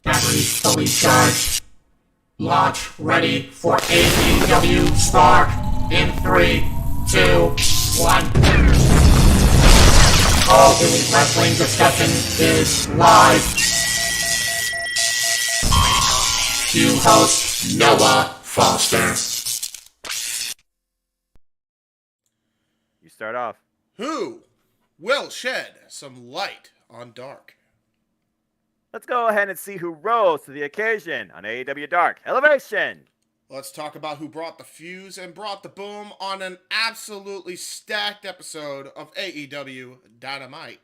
Batteries fully charged. Launch ready for AEW Spark in 3, 2, 1. All Elite Wrestling discussion is live. Cue host Noah Foster. You start off. Who will shed some light on Dark? Let's go ahead and see who rose to the occasion on AEW Dark Elevation. Let's talk about who brought the fuse and brought the boom on an absolutely stacked episode of AEW Dynamite.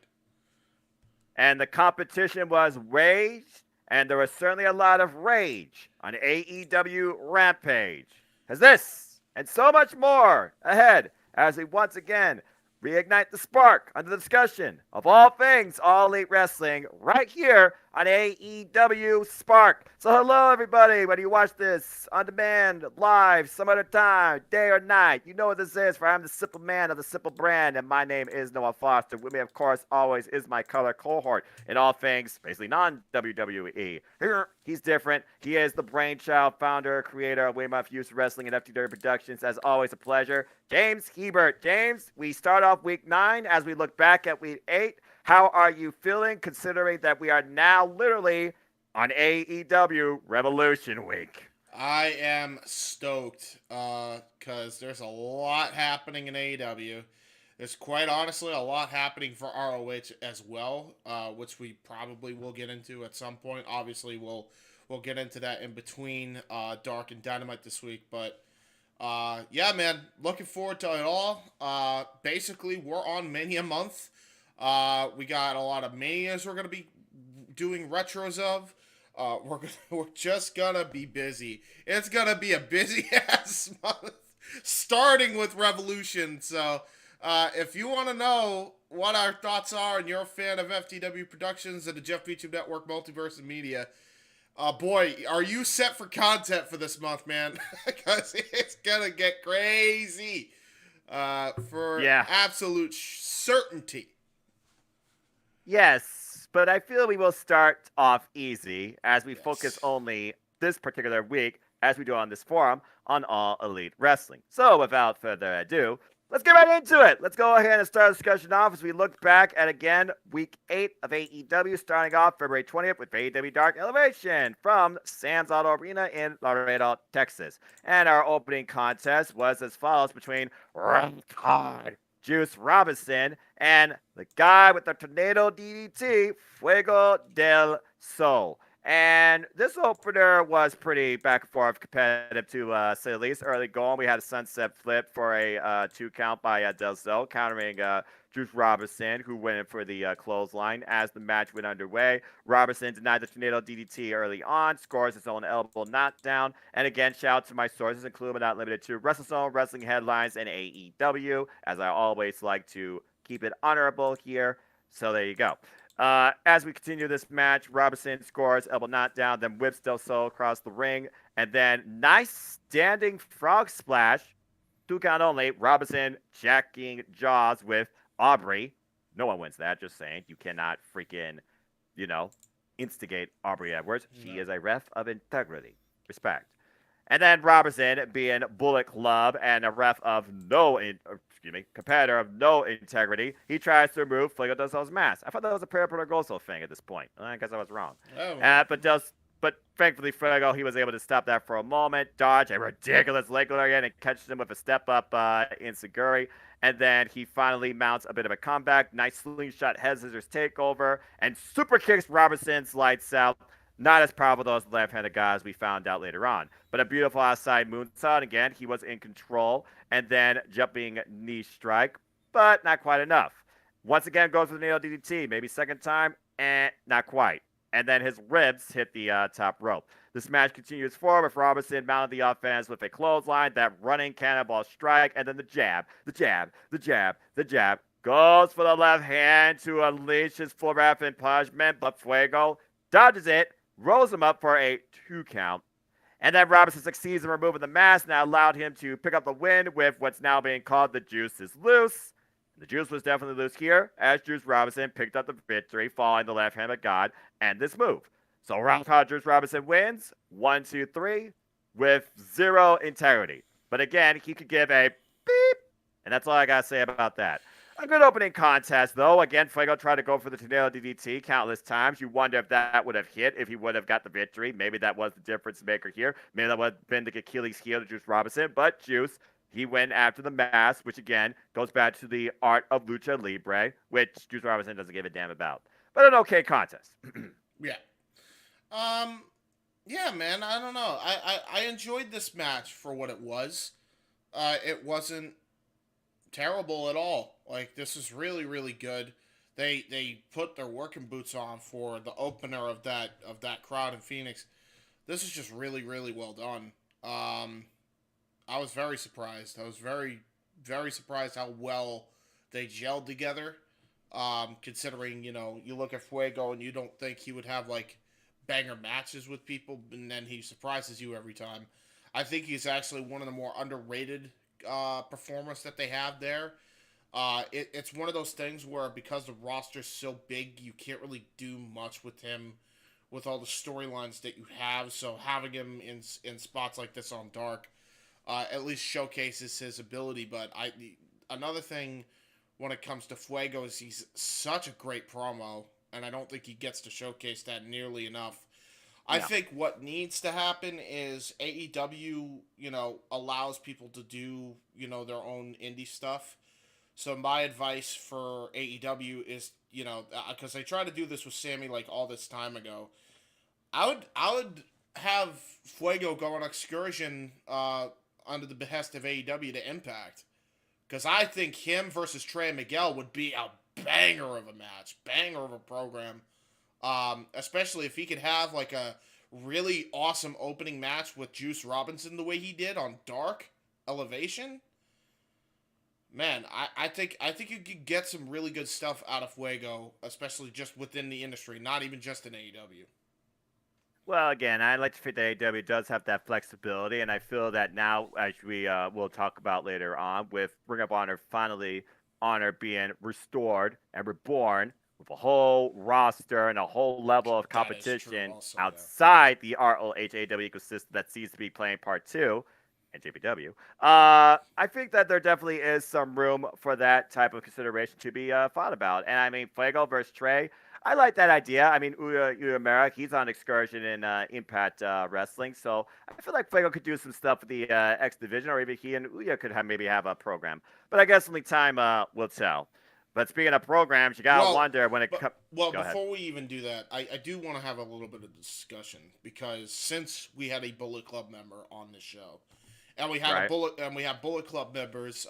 And the competition was rage, and there was certainly a lot of rage on AEW Rampage. As this and so much more ahead as we once again reignite the spark under the discussion of all things All Elite Wrestling right here on AEW Spark. So hello everybody, whether you watch this on demand, live, some other time, day or night, you know what this is, for I'm the simple man of the simple brand, and my name is Noah Foster. With me, of course, always is my color cohort in all things basically non-WWE. Here, he's different. He is the brainchild, founder, creator of WYW Youth Wrestling and FTW Productions. As always, a pleasure. James Hebert. James, we start off week 9 as we look back at week 8. How are you feeling considering that we are now literally on AEW Revolution Week? I am stoked because there's a lot happening in AEW. There's quite honestly a lot happening for ROH as well, which we probably will get into at some point. Obviously, we'll get into that in between Dark and Dynamite this week. But yeah, man, looking forward to it all. Basically, we're on Mania month. We got a lot of Manias we're going to be doing retros of. We're just going to be busy. It's going to be a busy-ass month, starting with Revolution. So if you want to know what our thoughts are and you're a fan of FTW Productions and the Jeff YouTube Network Multiverse and Media, boy, are you set for content for this month, man? Because it's going to get crazy for absolute certainty. Yes, but I feel we will start off easy as we focus only this particular week, as we do on this forum, on All Elite Wrestling. So without further ado, let's get right into it. Let's go ahead and start the discussion off as we look back at, again, week 8 of AEW, starting off February 20th with AEW Dark Elevation from Sands Auto Arena in Laredo, Texas. And our opening contest was as follows between Rampage Juice Robinson and the guy with the tornado DDT, Fuego del Sol. And this opener was pretty back and forth competitive to say the least. Early going, we had a sunset flip for a 2 count by Del Sol, countering Juice Robinson, who went in for the clothesline. As the match went underway, Robinson denied the tornado DDT early on, scores his own elbow knockdown. And again, shout out to my sources, including but not limited to WrestleZone, Wrestling Headlines, and AEW, as I always like to keep it honorable here. So there you go. As we continue this match, Robinson scores elbow knockdown, then whips Del Sol across the ring, and then nice standing frog splash, 2 count only. Robinson jacking jaws with Aubrey. No one wins that, just saying. You cannot freaking, instigate Aubrey Edwards. She is a ref of integrity. Respect. And then Robinson, being Bullet Club and a ref of competitor of no integrity, he tries to remove Fuego del Sol's mask. I thought that was a Parapedagoso thing at this point. I guess I was wrong. Oh. But thankfully, Fuego, he was able to stop that for a moment, dodge a ridiculous leg lariat, and catch him with a step-up Inseguri. And then he finally mounts a bit of a comeback. Nice slingshot head scissors takeover, and super kicks Robinson's lights out. Not as powerful though as the left-handed guys we found out later on. But a beautiful outside moonsault. Again, he was in control. And then jumping knee strike, but not quite enough. Once again, goes for the nail DDT. Maybe second time, not quite. And then his ribs hit the top rope. This match continues forward with Robinson mounting the offense with a clothesline, that running cannonball strike, and then the jab. Goes for the left hand to unleash his full rapid punishment, but Fuego dodges it, rolls him up for a 2 count. And then Robinson succeeds in removing the mask, and that allowed him to pick up the win with what's now being called the Juice is Loose. The juice was definitely loose here, as Juice Robinson picked up the victory following the left hand of God and this move. So round call, Juice Robinson wins 1, 2, 3 with 0 integrity. But again, he could give a beep, and that's all I gotta say about that. A good opening contest, though. Again, Fuego tried to go for the tornado DDT countless times. You wonder if that would have hit, if he would have got the victory. Maybe that was the difference maker here. Maybe that would have been the Achilles heel to Juice Robinson. But Juice, he went after the mask, which again goes back to the art of Lucha Libre, which Juice Robinson doesn't give a damn about. But an okay contest. Yeah. Yeah, man, I don't know. I enjoyed this match for what it was. It wasn't terrible at all. Like, this is really, really good. They put their working boots on for the opener of that crowd in Phoenix. This is just really, really well done. I was very surprised. I was very, very surprised how well they gelled together. Considering, you look at Fuego and you don't think he would have, like, banger matches with people, and then he surprises you every time. I think he's actually one of the more underrated performers that they have there. It's one of those things where, because the roster's so big, you can't really do much with him with all the storylines that you have. So having him in spots like this on Dark at least showcases his ability. But another thing when it comes to Fuego is he's such a great promo, and I don't think he gets to showcase that nearly enough. I think what needs to happen is AEW, allows people to do, their own indie stuff. So my advice for AEW is, because I tried to do this with Sammy like all this time ago, I would have Fuego go on excursion under the behest of AEW to Impact, because I think him versus Trey Miguel would be a banger of a match, banger of a program. Especially if he could have like a really awesome opening match with Juice Robinson the way he did on Dark Elevation. Man, I think you could get some really good stuff out of Fuego, especially just within the industry, not even just in AEW. Well, again, I like to think that AEW does have that flexibility, and I feel that now, as we will talk about later on, with Ring of Honor finally Honor being restored and reborn with a whole roster and a whole level of competition also, outside the ROH AEW ecosystem that seems to be playing part 2 and JPW. I think that there definitely is some room for that type of consideration to be thought about. And I mean, Fuego versus Trey, I like that idea. I mean, Uemura, he's on excursion in Impact Wrestling, so I feel like Fuego could do some stuff with the X Division, or even he and Uya could maybe have a program. But I guess only time will tell. But speaking of programs, you gotta wonder when it comes. Well, before we even do that, I do want to have a little bit of discussion, because since we had a Bullet Club member on this show, and we had Bullet Club members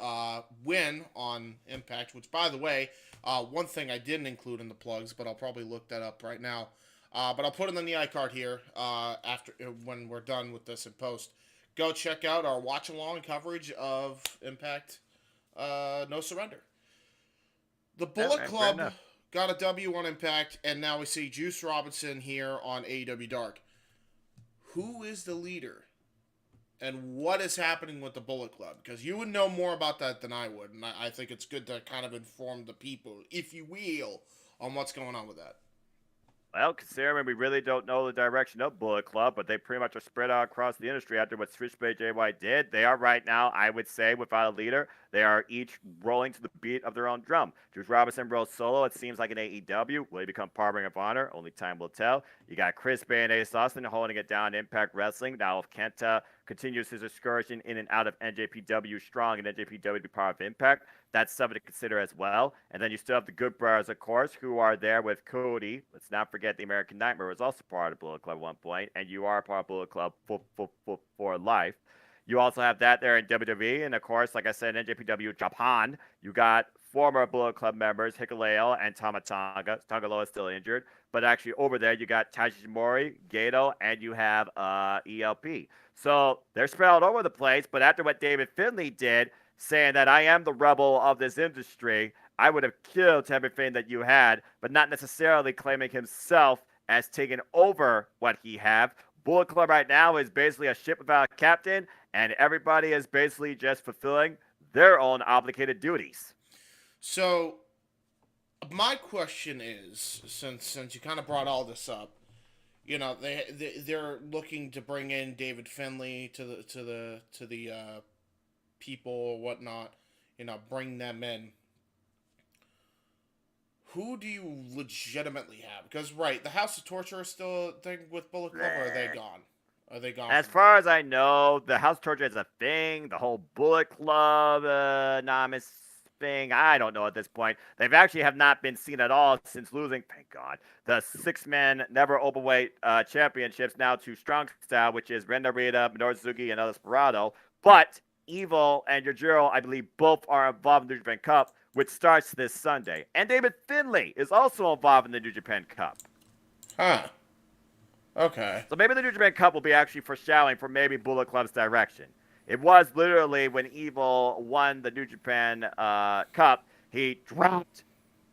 win on Impact, which, by the way, one thing I didn't include in the plugs, but I'll probably look that up right now. But I'll put it on the iCard here after when we're done with this in post. Go check out our watch along coverage of Impact No Surrender. The Bullet Club got a W on Impact, and now we see Juice Robinson here on AEW Dark. Who is the leader? And what is happening with the Bullet Club? Because you would know more about that than I would, and I think it's good to kind of inform the people, if you will, on what's going on with that. Well, considering we really don't know the direction of Bullet Club, but they pretty much are spread out across the industry after what Switchblade JY did. They are right now, I would say, without a leader. They are each rolling to the beat of their own drum. Juice Robinson rolls solo, it seems like an AEW. Will he become part of Ring of Honor? Only time will tell. You got Chris Bay and Ace Austin holding it down in Impact Wrestling. Now, if Kenta continues his excursion in and out of NJPW strong and NJPW to be part of Impact, that's something to consider as well. And then you still have the Good Brothers, of course, who are there with Cody. Let's not forget the American Nightmare was also part of Bullet Club at one point, and you are part of Bullet Club for life. You also have that there in WWE, and of course, like I said, in NJPW Japan, you got former Bullet Club members Hikuleo and Tama Tonga. Tonga Loa is still injured, but actually over there you got Tajimori, Gato, and you have ELP. So they're spread all over the place. But after what David Finlay did, saying that I am the rebel of this industry, I would have killed everything that you had, but not necessarily claiming himself as taking over what he have. Bullet Club right now is basically a ship without a captain, and everybody is basically just fulfilling their own obligated duties. So, my question is, since you kind of brought all this up, they're looking to bring in David Finlay to the people or whatnot, bring them in. Who do you legitimately have? Because, right, the House of Torture is still a thing with Bullet Club, or are they gone? Are they gone? As far as I know, the House of Torture is a thing. The whole Bullet Club anonymous thing, I don't know at this point. They've actually have not been seen at all since losing, thank God, the six-man never openweight championships now to Strong Style, which is Ren Narita, Minoru Suzuki, and El Desperado. But Evil and Yujiro, I believe, both are involved in the New Japan Cup, which starts this Sunday. And David Finlay is also involved in the New Japan Cup. Huh. Okay. So maybe the New Japan Cup will be actually foreshadowing for maybe Bullet Club's direction. It was literally when Evil won the New Japan Cup, he dropped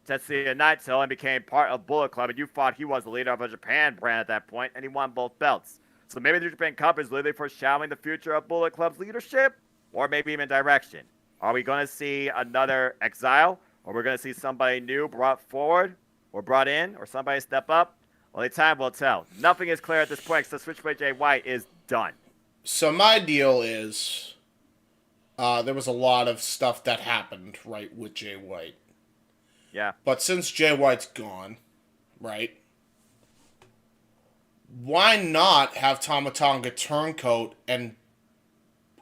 Tetsuya Naito and became part of Bullet Club, and you thought he was the leader of a Japan brand at that point, and he won both belts. So maybe the New Japan Cup is literally foreshadowing the future of Bullet Club's leadership, or maybe even direction. Are we going to see another exile, or we're going to see somebody new brought forward, or brought in, or somebody step up? Only time will tell. Nothing is clear at this point, so Switchblade Jay White is done. So my deal is, there was a lot of stuff that happened, right, with Jay White. Yeah. But since Jay White's gone, right, why not have Tama Tonga turncoat and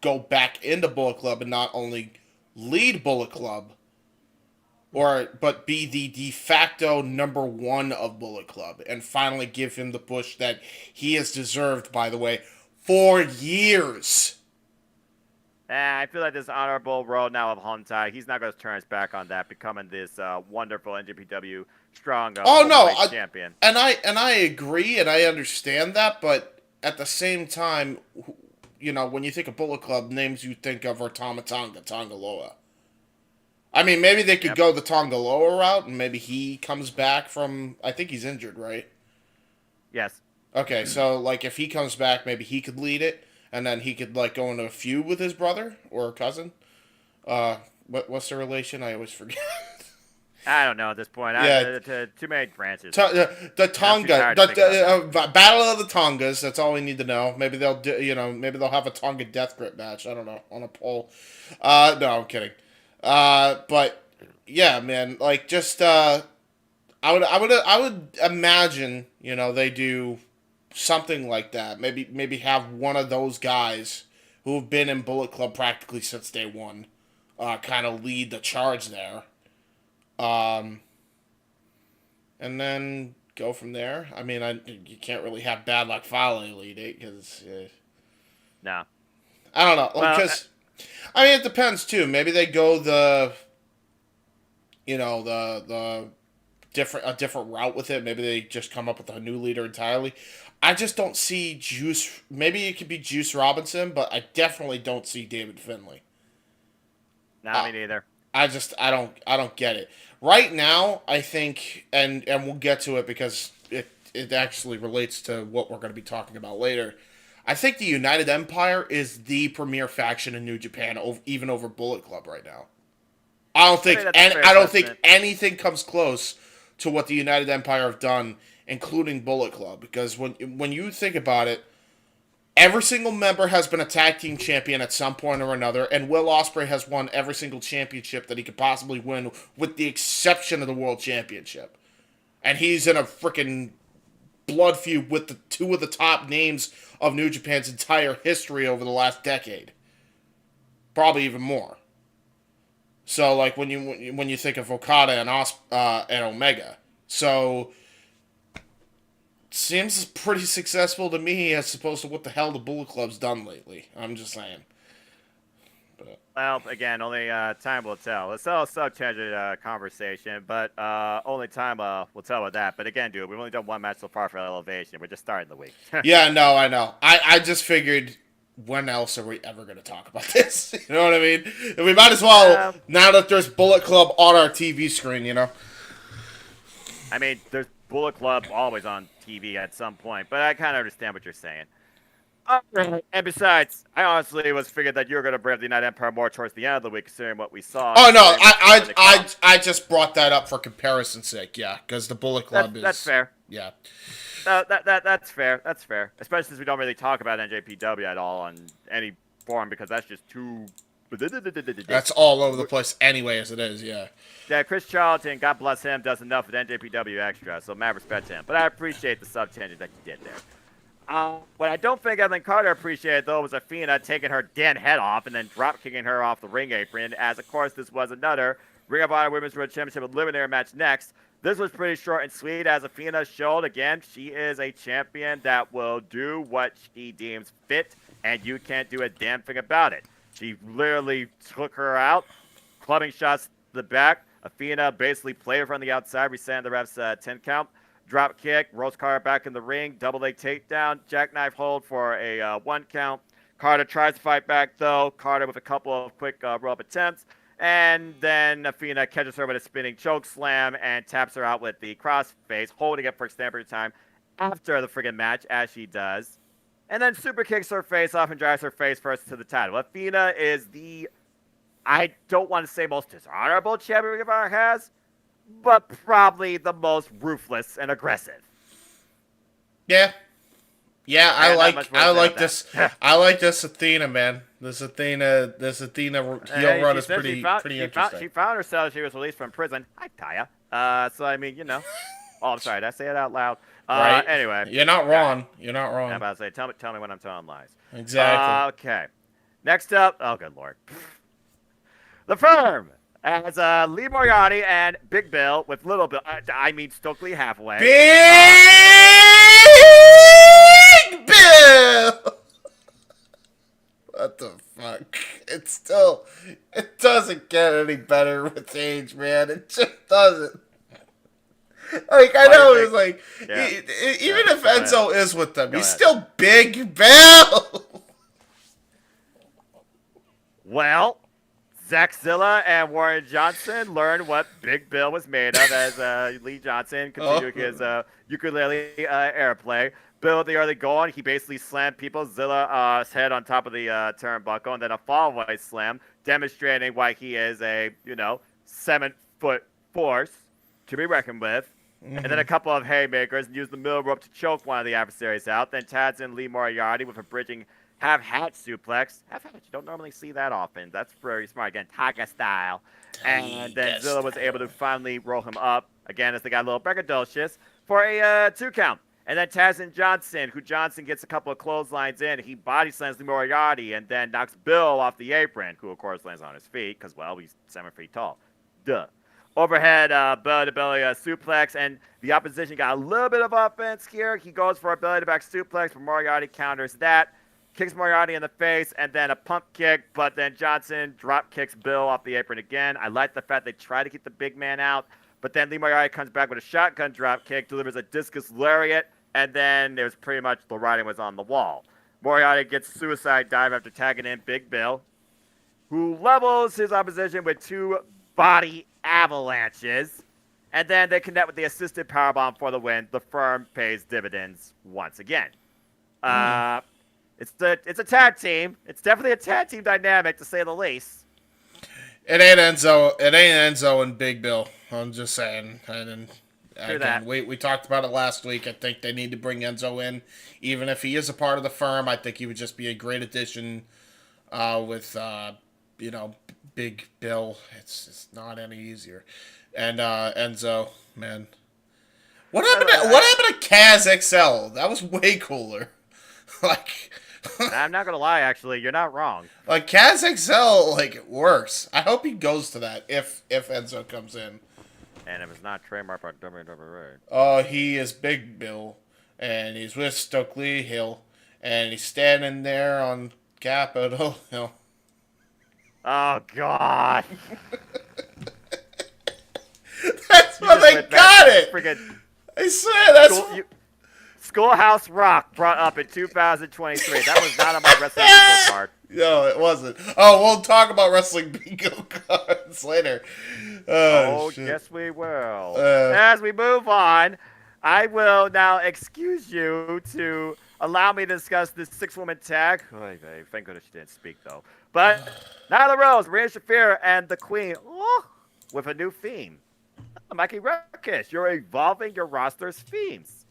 go back into Bullet Club and not only lead Bullet Club, but be the de facto number one of Bullet Club and finally give him the push that he has deserved, by the way, for years. I feel like this honorable road now of Hontai, he's not going to turn his back on that, becoming this wonderful NJPW strong champion. And I agree and I understand that, but at the same time, when you think of Bullet Club, names you think of are Tama Tonga, Tongaloa. I mean, maybe they could go the Tongaloa route, and maybe he comes back from... I think he's injured, right? Yes. Okay, so, if he comes back, maybe he could lead it, and then he could, go into a feud with his brother or cousin. What's the relation? I always forget. I don't know at this point. Yeah. Too many branches. The Tonga, Battle of the Tongas. That's all we need to know. Maybe they'll maybe they'll have a Tonga Death Grip match. I don't know, on a pole. No, I'm kidding. But yeah, man, I would imagine, they do something like that. Maybe have one of those guys who have been in Bullet Club practically since day one, kind of lead the charge there. And then go from there. I mean, you can't really have Bad Luck Fale lead it because no, I don't know, because it depends too. Maybe they go the different route with it. Maybe they just come up with a new leader entirely. I just don't see Juice. Maybe it could be Juice Robinson, but I definitely don't see David Finlay. No, me neither. I don't get it. Right now, I think, and we'll get to it because it actually relates to what we're going to be talking about later. I think the United Empire is the premier faction in New Japan, even over Bullet Club right now. I don't think anything comes close to what the United Empire have done, including Bullet Club. Because when you think about it, every single member has been a tag team champion at some point or another, and Will Ospreay has won every single championship that he could possibly win, with the exception of the World Championship. And he's in a freaking blood feud with the two of the top names of New Japan's entire history over the last decade. Probably even more. So, when you think of Okada and Omega, so seems pretty successful to me as opposed to what the hell the Bullet Club's done lately. I'm just saying. But. Well, again, only time will tell. It's all a subtangent conversation, but only time will tell with that. But again, dude, we've only done one match so far for Elevation. We're just starting the week. Yeah, no, I know. I just figured, when else are we ever going to talk about this? You know what I mean? And we might as well, now that there's Bullet Club on our TV screen, I mean, there's Bullet Club always on TV at some point, but I kind of understand what you're saying. And besides, I honestly was figured that you were going to bring up the United Empire more towards the end of the week, considering what we saw. Oh no, I I just brought that up for comparison's sake, yeah, because the Bullet Club that's is fair. yeah. That's fair. That's fair. Especially since we don't really talk about NJPW at all on any forum because that's just too. That's all over the place anyway, as it is, yeah. Yeah, Chris Charlton, God bless him, does enough with NJPW Extra, so mad respect to him. But I appreciate the sub tangent that you did there. What I don't think Evelyn Carter appreciated, though, was Athena taking her damn head off and then drop kicking her off the ring apron, as, of course, this was another Ring of Honor Women's World Championship Eliminator match next. This was pretty short and sweet, as Athena showed, again, she is a champion that will do what she deems fit, and you can't do a damn thing about it. She literally took her out, clubbing shots to the back. Athena basically played her from the outside, resetting the ref's 10 count. Drop kick, rolls Carter back in the ring, double leg takedown, jackknife hold for a 1 count. Carter tries to fight back, though. Carter with a couple of quick roll-up attempts. And then Athena catches her with a spinning choke slam and taps her out with the crossface, holding it for extended period of time after the friggin' match, as she does. And then super kicks her face off and drives her face first to the title. Athena is the, I don't want to say most dishonorable champion Ring of Honor has, but probably the most ruthless and aggressive. Yeah. Yeah, I like this. That. I like this Athena, man. This Athena heel run is pretty interesting. She found herself. She was released from prison. Hi, Taya. So I mean, you know. Oh, I'm sorry. Did I say it out loud? Right. Anyway, you're not wrong. You're not wrong. I'm about to say, tell me when I'm telling lies. Exactly. Okay. Next up, oh good lord, the Firm as Lee Moriarty and Big Bill with Little Bill. I mean Stokely Hathaway. Big Bill. What the fuck? It doesn't get any better with age, man. It just doesn't. Like, I know it's like, yeah. even if Enzo is with them, he's still Big Bill. Well, Zach Zilla and Warren Johnson learned what Big Bill was made of as Lee Johnson continued his ukulele airplay. Bill at the early goal, he basically slammed people Zilla's head on top of the turnbuckle, and then a fallaway slam, demonstrating why he is a 7-foot force to be reckoned with. Mm-hmm. And then a couple of haymakers and used the middle rope to choke one of the adversaries out. Then tags in Lee Moriarty with a bridging half-hat suplex. Half-hat, you don't normally see that often. That's very smart. Again, Tiger style. And then Zilla was able to finally roll him up, again, as they got a little braggadocious, for a 2 count. And then Taz and Johnson, who Johnson gets a couple of clotheslines in. He body slams Lee Moriarty and then knocks Bill off the apron, who, of course, lands on his feet because, well, he's 7 feet tall. Duh. Overhead belly-to-belly suplex, and the opposition got a little bit of offense here. He goes for a belly-to-back suplex, but Moriarty counters that. Kicks Moriarty in the face, and then a pump kick, but then Johnson drop kicks Bill off the apron again. I like the fact they try to keep the big man out, but then Lee Moriarty comes back with a shotgun drop kick, delivers a discus lariat, and then there's pretty much the writing was on the wall. Moriarty gets suicide dive after tagging in Big Bill, who levels his opposition with 2 body avalanches, and then they connect with the assisted powerbomb for the win. The Firm pays dividends once again. It's a tag team. It's definitely a tag team dynamic, to say the least. It ain't Enzo and Big Bill. I'm just saying. And again, we talked about it last week. I think they need to bring Enzo in, even if he is a part of the Firm. I think he would just be a great addition with Big Bill. It's not any easier. And Enzo, man. What happened to Kaz XL? That was way cooler. Like, I'm not gonna lie, actually, you're not wrong. Like, Kaz XL, worse. I hope he goes to that if Enzo comes in. And if it's not trademarked by WWE. Oh, he is Big Bill, and he's with Stokely Hill, and he's standing there on Capitol Hill. Oh, God. That's why they got it. I swear, that's... Schoolhouse Rock brought up in 2023. That was not on my wrestling bingo card. No, it wasn't. Oh, we'll talk about wrestling bingo cards later. Oh, yes, we will. As we move on, I will now excuse you to allow me to discuss this 6-woman tag. Oy vey, thank goodness she didn't speak, though. But Nyla Rose, Rhea Shafir, and the Queen with a new theme. Mikey Ruckus, you're evolving your roster's themes.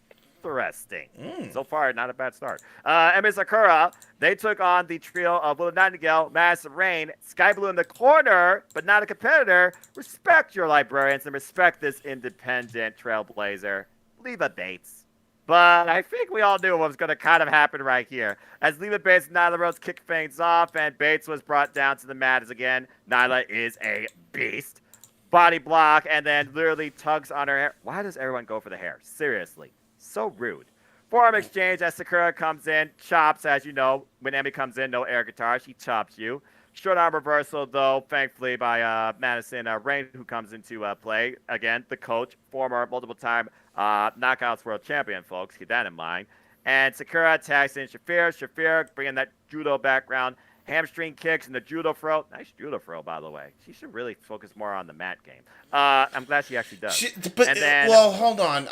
Interesting. So far, not a bad start. Emi Sakura, they took on the trio of Willow Nightingale, Madison Rain, Sky Blue in the corner, but not a competitor. Respect your librarians and respect this independent trailblazer. Leva Bates. But I think we all knew what was going to kind of happen right here. As Leva Bates and Nyla Rose kick things off, and Bates was brought down to the mat as again, Nyla is a beast. Body block, and then literally tugs on her hair. Why does everyone go for the hair? Seriously. So rude. Forearm exchange as Sakura comes in, chops, as you know. When Emi comes in, no air guitar, she chops you. Short arm reversal, though, thankfully, by Madison Rain, who comes into play. Again, the coach, former multiple-time Knockouts World Champion, folks. Keep that in mind. And Sakura attacks in Shafir. Shafir, bringing that judo background. Hamstring kicks and the judo throw. Nice judo throw, by the way. She should really focus more on the mat game. I'm glad she actually does. Well, hold on.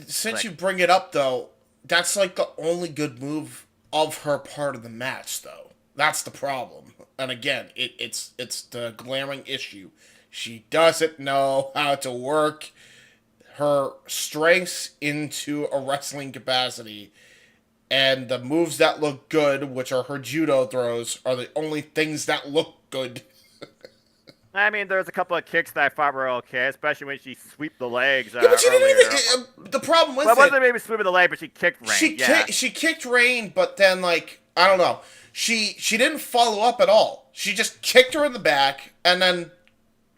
Since you bring it up, though, that's like the only good move of her part of the match, though. That's the problem. And again, it's the glaring issue. She doesn't know how to work her strengths into a wrestling capacity. And the moves that look good, which are her judo throws, are the only things that look good. I mean, there's a couple of kicks that I thought were okay, especially when she swept the legs. Yeah, but she didn't even. The problem with it wasn't maybe sweeping the leg, but she kicked Rain. She kicked Rain, but then I don't know. She didn't follow up at all. She just kicked her in the back, and then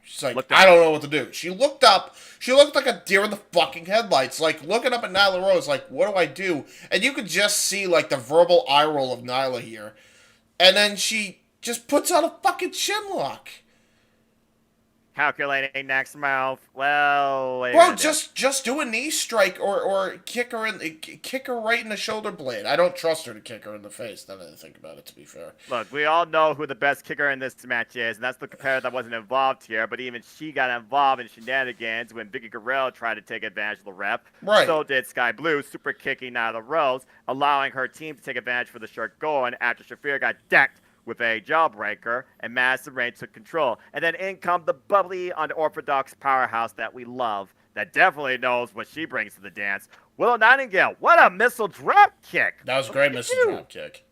she's like, I don't know what to do. She looked up. She looked like a deer in the fucking headlights, looking up at Nyla Rose, what do I do? And you could just see, the verbal eye roll of Nyla here. And then she just puts on a fucking chin lock. Calculating next mouth. Well, bro, just do a knee strike or kick her right in the shoulder blade. I don't trust her to kick her in the face. Now that I think about it, to be fair. Look, we all know who the best kicker in this match is, and that's the competitor that wasn't involved here. But even she got involved in shenanigans when Vicky Guerrero tried to take advantage of the ref. Right. So did Sky Blue, super kicking Nyla Rose, allowing her team to take advantage for the short going after Shafir got decked with a jawbreaker, and Madison Rain took control. And then in come the bubbly, unorthodox powerhouse that we love, that definitely knows what she brings to the dance. Willow Nightingale, what a missile drop kick! That was a great missile drop kick.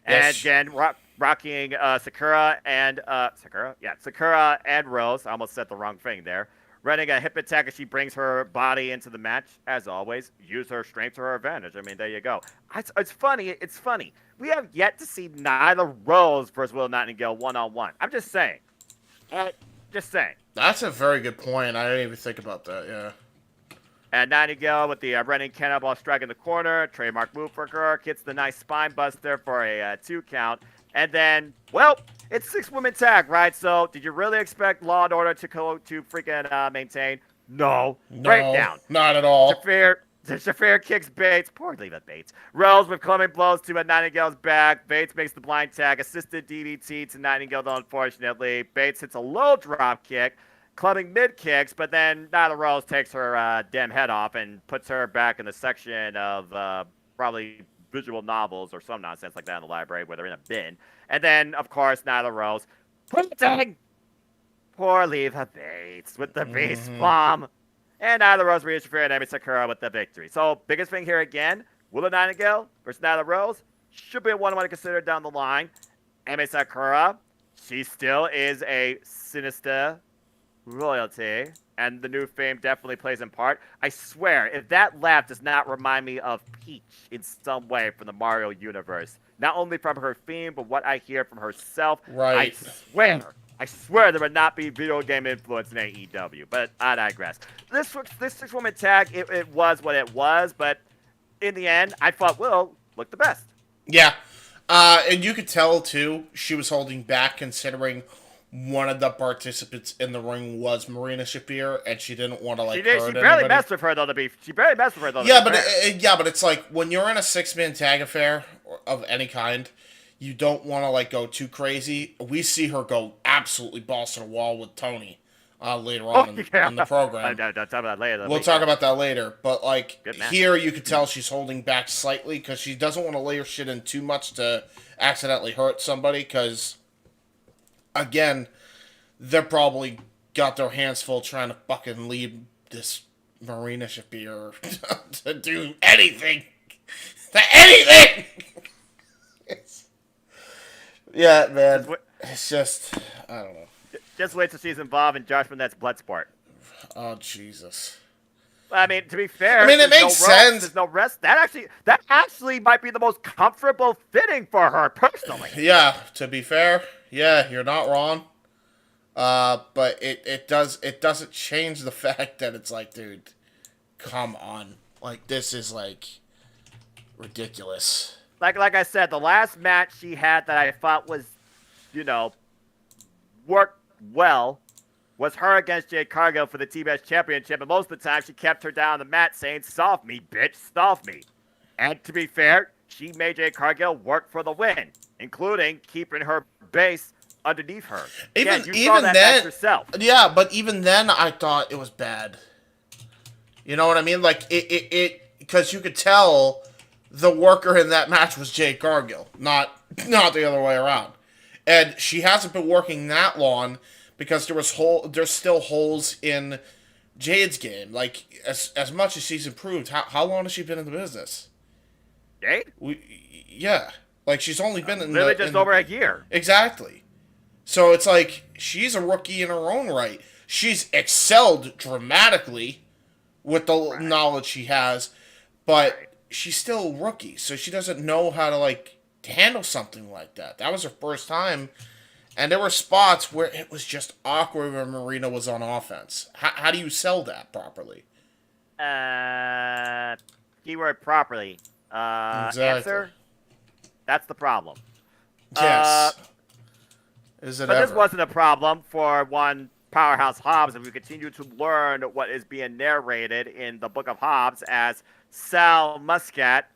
And again, rocking Sakura and Sakura and Rose. I almost said the wrong thing there. Running a hip attack as she brings her body into the match, as always. Use her strength to her advantage. I mean, there you go. It's funny. We have yet to see Nyla Rose versus Willow Nightingale one-on-one. I'm just saying. That's a very good point. I didn't even think about that, yeah. And Nightingale with the running cannonball strike in the corner. Trademark move for her. Gets the nice spine buster for a 2 count. And then, it's 6-woman tag, right? So, did you really expect Law and Order to freaking maintain? No. Breakdown. Not at all. Shafir kicks Bates. Poor Leva Bates. Rose with clubbing blows to Nightingale's back. Bates makes the blind tag. Assisted DDT to Nightingale, though, unfortunately. Bates hits a low drop kick. Clubbing mid kicks, but then Nyla Rose takes her damn head off and puts her back in the section of probably visual novels or some nonsense like that in the library where they're in a bin. And then, of course, Nyla Rose putting poor Leva Bates with the beast bomb. And Nyla Rose reaches for and Emi Sakura with the victory. So, biggest thing here again, Willow Nightingale versus Nyla Rose should be a one to consider down the line. Emi Sakura, she still is a sinister royalty, and the new fame definitely plays in part. I swear, if that laugh does not remind me of Peach in some way from the Mario universe, not only from her theme, but what I hear from herself, right. I swear there would not be video game influence in AEW, but I digress. This 6-woman tag, it was what it was, but in the end, I thought Willow looked the best. Yeah, and you could tell, too, she was holding back considering one of the participants in the ring was Marina Shafir, and she didn't want to She barely messed with her though. Yeah, but it's like when you're in a 6-man tag affair of any kind, you don't want to go too crazy. We see her go absolutely balls to the wall with Tony. later on in the program. I'll talk about that later. We'll talk about that later. But, like, Good match. here you can tell she's holding back slightly because she doesn't want to layer shit in too much to accidentally hurt somebody because, again, they're probably got their hands full trying to fucking lead this Marina Shafir to do anything. To anything! Yeah, man. It's just, I don't know. Just wait till she's involved in Josh Burnett's Bloodsport. Oh, Jesus. I mean, to be fair, I mean, it makes sense. There's no rest. That actually might be the most comfortable fitting for her personally. Yeah, to be fair, yeah, you're not wrong. But it doesn't change the fact that it's like, dude, come on, like this is like ridiculous. Like I said, the last match she had that I thought was, worked well was her against Jade Cargill for the TBS Championship, and most of the time she kept her down the mat saying, "Solve me, bitch, solve me." And to be fair, she made Jade Cargill work for the win, including keeping her base underneath her. Even you saw that then, match yourself. Yeah, but even then, I thought it was bad. You know what I mean? Like it because you could tell the worker in that match was Jade Cargill, not the other way around. And she hasn't been working that long because there's still holes in Jade's game. Like as much as she's improved, how long has she been in the business? Jade? Yeah, like she's only been in literally just over a year. Exactly. So it's like she's a rookie in her own right. She's excelled dramatically with the knowledge she has, but she's still a rookie, so she doesn't know how to handle something like that. That was her first time, and there were spots where it was just awkward when Marina was on offense. How do you sell that properly? Keyword properly. Exactly. Answer? That's the problem. Yes. Is it but ever? This wasn't a problem for one Powerhouse Hobbs, and we continue to learn what is being narrated in the Book of Hobbs as Sal Muscat.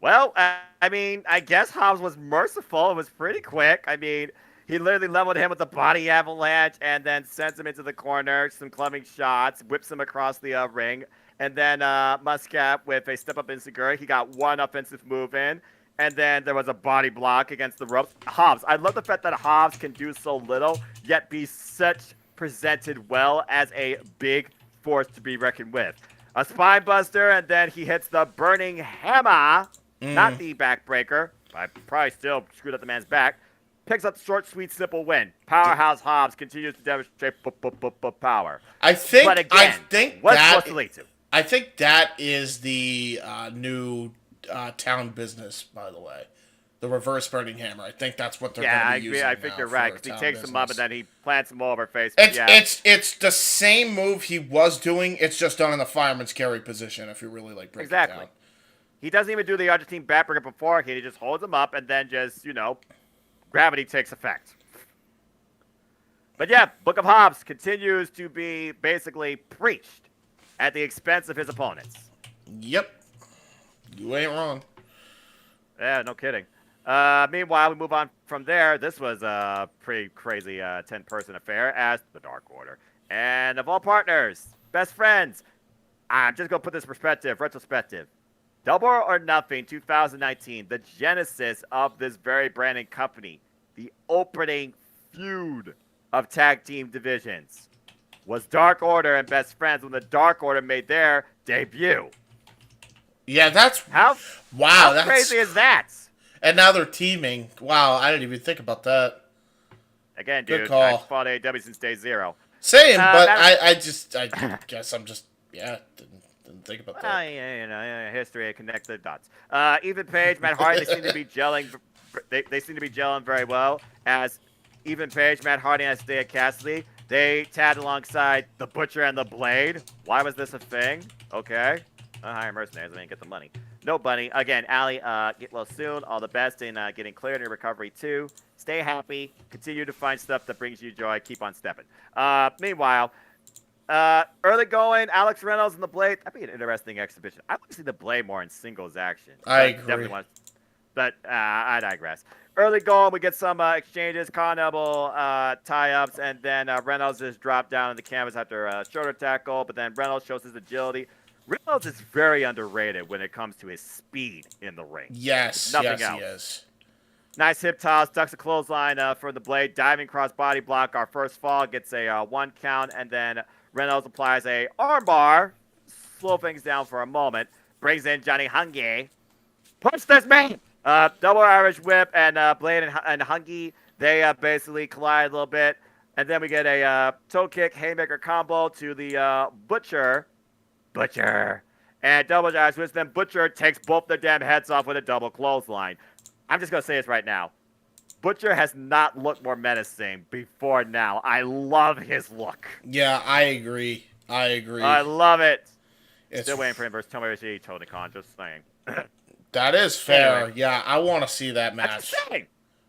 Well, I mean, I guess Hobbs was merciful. It was pretty quick. I mean, he literally leveled him with a body avalanche and then sends him into the corner, some clubbing shots, whips him across the ring. And then Muscat, with a step-up insecure, he got one offensive move in. And then there was a body block against the ropes. Hobbs, I love the fact that Hobbs can do so little, yet be presented well as a big force to be reckoned with. A spine buster, and then he hits the burning hammer. Not the backbreaker. I probably still screwed up the man's back. Picks up short, sweet, simple win. Powerhouse Hobbs continues to demonstrate power. I think what's supposed to lead to? I think that is the new town business, by the way. The reverse burning hammer. I think that's what they're going to be using. I think you're right. Because he takes him up and then he plants him all over face. It's the same move he was doing. It's just done in the fireman's carry position. If you really break it down. He doesn't even do the Argentine backbreaker before. He just holds him up and then just gravity takes effect. But yeah, Book of Hobbs continues to be basically preached at the expense of his opponents. Yep. You ain't wrong. Yeah, no kidding. Meanwhile, we move on from there. This was a pretty crazy 10-person affair as the Dark Order. And of all partners, best friends, I'm just going to put this retrospective. Double or Nothing 2019, the genesis of this very branding company, the opening feud of tag team divisions, was Dark Order and Best Friends when the Dark Order made their debut. Yeah, that's... How crazy is that? And now they're teaming. Wow, I didn't even think about that. Again, Good dude, call. I fought AEW since day zero. Same, but I guess I'm just, didn't think about that. History, connect the dots. Ethan Page, Matt Hardy, they seem to be gelling. They seem to be gelling very well. As Ethan Page, Matt Hardy, and Isaiah Cassidy, they tagged alongside the Butcher and the Blade. Why was this a thing? Okay. Hire mercenaries. I didn't get the money. No, Bunny. Again, Allie, get well soon. All the best in getting cleared in your recovery, too. Stay happy. Continue to find stuff that brings you joy. Keep on stepping. Meanwhile, early going, Alex Reynolds and the Blade. That'd be an interesting exhibition. I want to see the Blade more in singles action. I agree. But I digress. Early going, we get some exchanges, Carnival tie-ups, and then Reynolds just dropped down on the canvas after a shoulder tackle, but then Reynolds shows his agility. Reynolds is very underrated when it comes to his speed in the ring. If Yes, nothing yes, he else. is. Nice hip toss, ducks a clothesline for the blade, diving cross body block. Our first fall gets a 1 count, and then Reynolds applies a armbar, slow things down for a moment, brings in Johnny Hungy. Punch this man! Double Irish whip and Blade and Hungy, they basically collide a little bit. And then we get a toe kick, haymaker combo to the Butcher. And double Irish whip. Then Butcher takes both their damn heads off with a double clothesline. I'm just going to say this right now. Butcher has not looked more menacing before now. I love his look. Yeah, I agree. I love it. It's Still waiting for him versus Tomoyoshi Tony Khan, just saying. That is fair. Anyway. Yeah, I want to see that match.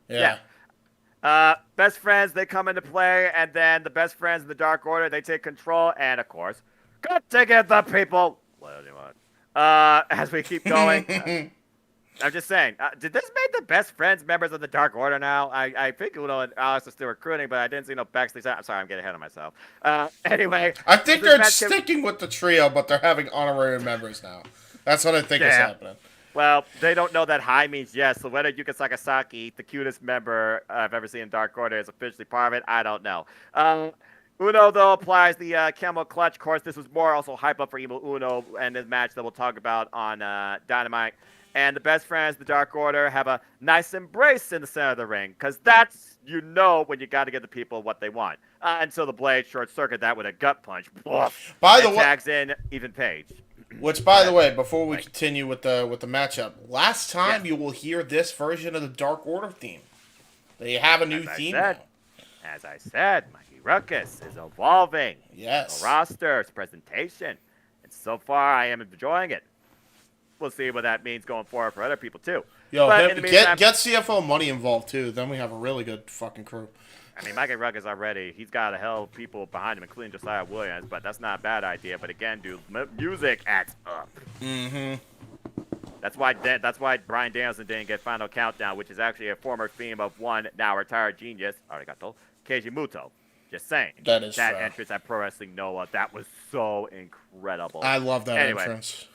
Yeah. Best friends, they come into play, and then the best friends in the Dark Order, they take control, and of course, got to get the people. What do you want? As we keep going, I'm just saying, did this make the best friends members of the Dark Order now? I think Uno and Alex are still recruiting, but I didn't see no backstage. I'm sorry, I'm getting ahead of myself. Anyway, I think they're sticking with the trio, but they're having honorary members now. That's what I think is happening. Well, they don't know that hi means yes, so whether Yuka Sakasaki, the cutest member I've ever seen in Dark Order, is officially part of it, I don't know. Uno, though, applies the camel clutch. Of course, this was more also hype up for Evil Uno and this match that we'll talk about on Dynamite. And the best friends, the Dark Order, have a nice embrace in the center of the ring, because that's, when you got to give the people what they want. Until the Blade short-circuit that with a gut punch. By the way, tags in Ethan Page. Which, by the way, before we continue with the matchup, last time you will hear this version of the Dark Order theme. They have a new theme now. As I said, Mikey Ruckus is evolving. Yes. The roster, its presentation. And so far, I am enjoying it. We'll see what that means going forward for other people, too. Yo, get CFO Money involved, too. Then we have a really good fucking crew. I mean, Mikey Ruckus already, he's got a hell of people behind him, including Josiah Williams, but that's not a bad idea. But again, dude, music adds up. Mm-hmm. That's why Bryan Danielson didn't get Final Countdown, which is actually a former theme of one now retired genius, arigato, Keiji Muto. Just saying. That is that fair. entrance at Pro Wrestling Noah, that was so incredible. I love that entrance.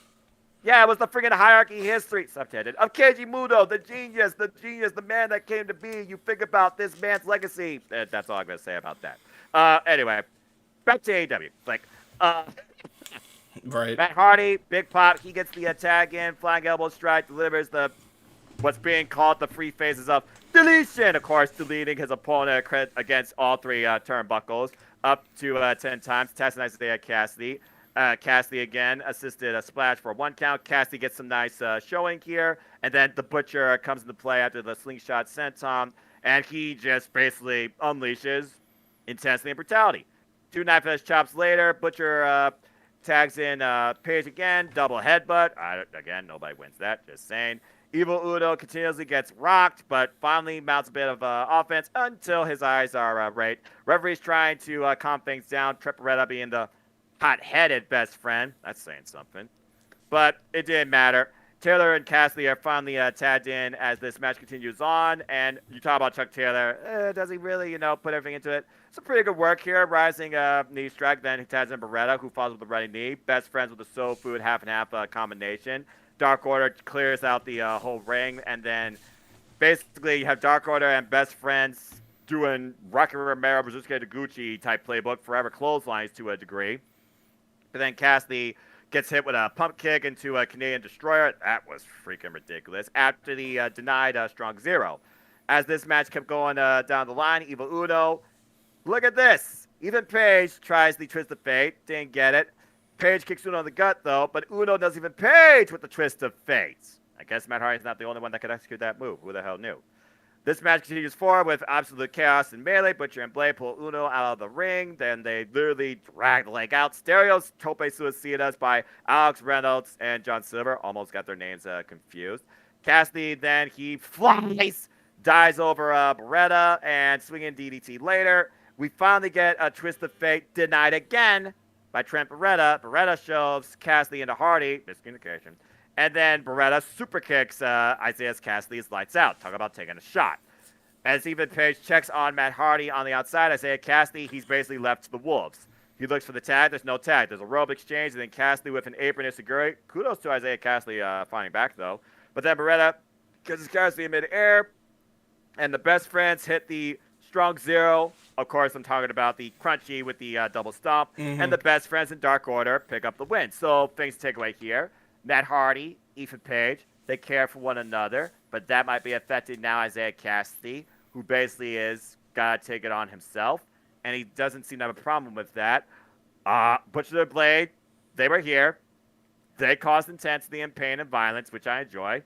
Yeah, it was the freaking hierarchy history, subtitled, of Keiji Muto, the genius, the man that came to be. You think about this man's legacy. That's all I'm going to say about that. Anyway, back to AEW. Right. Matt Hardy, big pop. He gets the tag in, flying elbow strike, delivers what's being called the three phases of deletion. Of course, deleting his opponent against all three turnbuckles up to 10 times. Testing Isaiah Cassidy. Cassidy again assisted a splash for 1 count. Cassidy gets some nice showing here. And then the Butcher comes into play after the slingshot senton. And he just basically unleashes intensity and brutality. 2 knife edge chops later. Butcher tags in Page again. Double headbutt. Again, nobody wins that. Just saying. Evil Uno continuously gets rocked, but finally mounts a bit of offense until his eyes are right. Referee's trying to calm things down. Tripperetta being the hot-headed best friend. That's saying something. But it didn't matter. Taylor and Cassidy are finally tagged in as this match continues on. And you talk about Chuck Taylor. Does he really, put everything into it? Some pretty good work here. Rising knee strike. Then he tags in Beretta, who follows with the running knee. Best friends with the soul food half-and-half combination. Dark Order clears out the whole ring. And then basically you have Dark Order and best friends doing Rocky Romero, Brazuke Taguchi type playbook. Forever clotheslines to a degree. But then Cassidy gets hit with a pump kick into a Canadian Destroyer. That was freaking ridiculous. After the denied strong zero. As this match kept going down the line, Evil Uno, look at this. Even Page tries the Twist of Fate. Didn't get it. Page kicks Uno in the gut, though, but Uno doesn't even Page with the Twist of Fate. I guess Matt Hardy's not the only one that could execute that move. Who the hell knew? This match continues forward with absolute chaos and melee. Butcher and Blade pull Uno out of the ring. Then they literally drag the leg out. Stereos Tope Suicidas by Alex Reynolds and John Silver. Almost got their names confused. Cassidy, then he flies, dies over Beretta, and swinging DDT later. We finally get a Twist of Fate denied again by Trent Beretta. Beretta shoves Cassidy into Hardy. Miscommunication. And then Beretta super kicks Isaiah Cassidy's lights out. Talk about taking a shot. As Ethan Page checks on Matt Hardy on the outside, Isaiah Cassidy, he's basically left to the wolves. He looks for the tag. There's no tag. There's a robe exchange, and then Cassidy with an apron is Seguri. Kudos to Isaiah Cassidy finding back, though. But then Beretta kisses Cassidy in midair, and the best friends hit the strong zero. Of course, I'm talking about the crunchy with the double stomp. And the best friends in Dark Order pick up the win. So things to take away here. Matt Hardy, Ethan Page, they care for one another, but that might be affecting now Isaiah Cassidy, who basically is got to take it on himself, and he doesn't seem to have a problem with that. Butcher the Blade, they were here. They caused intensity and pain and violence, which I enjoy.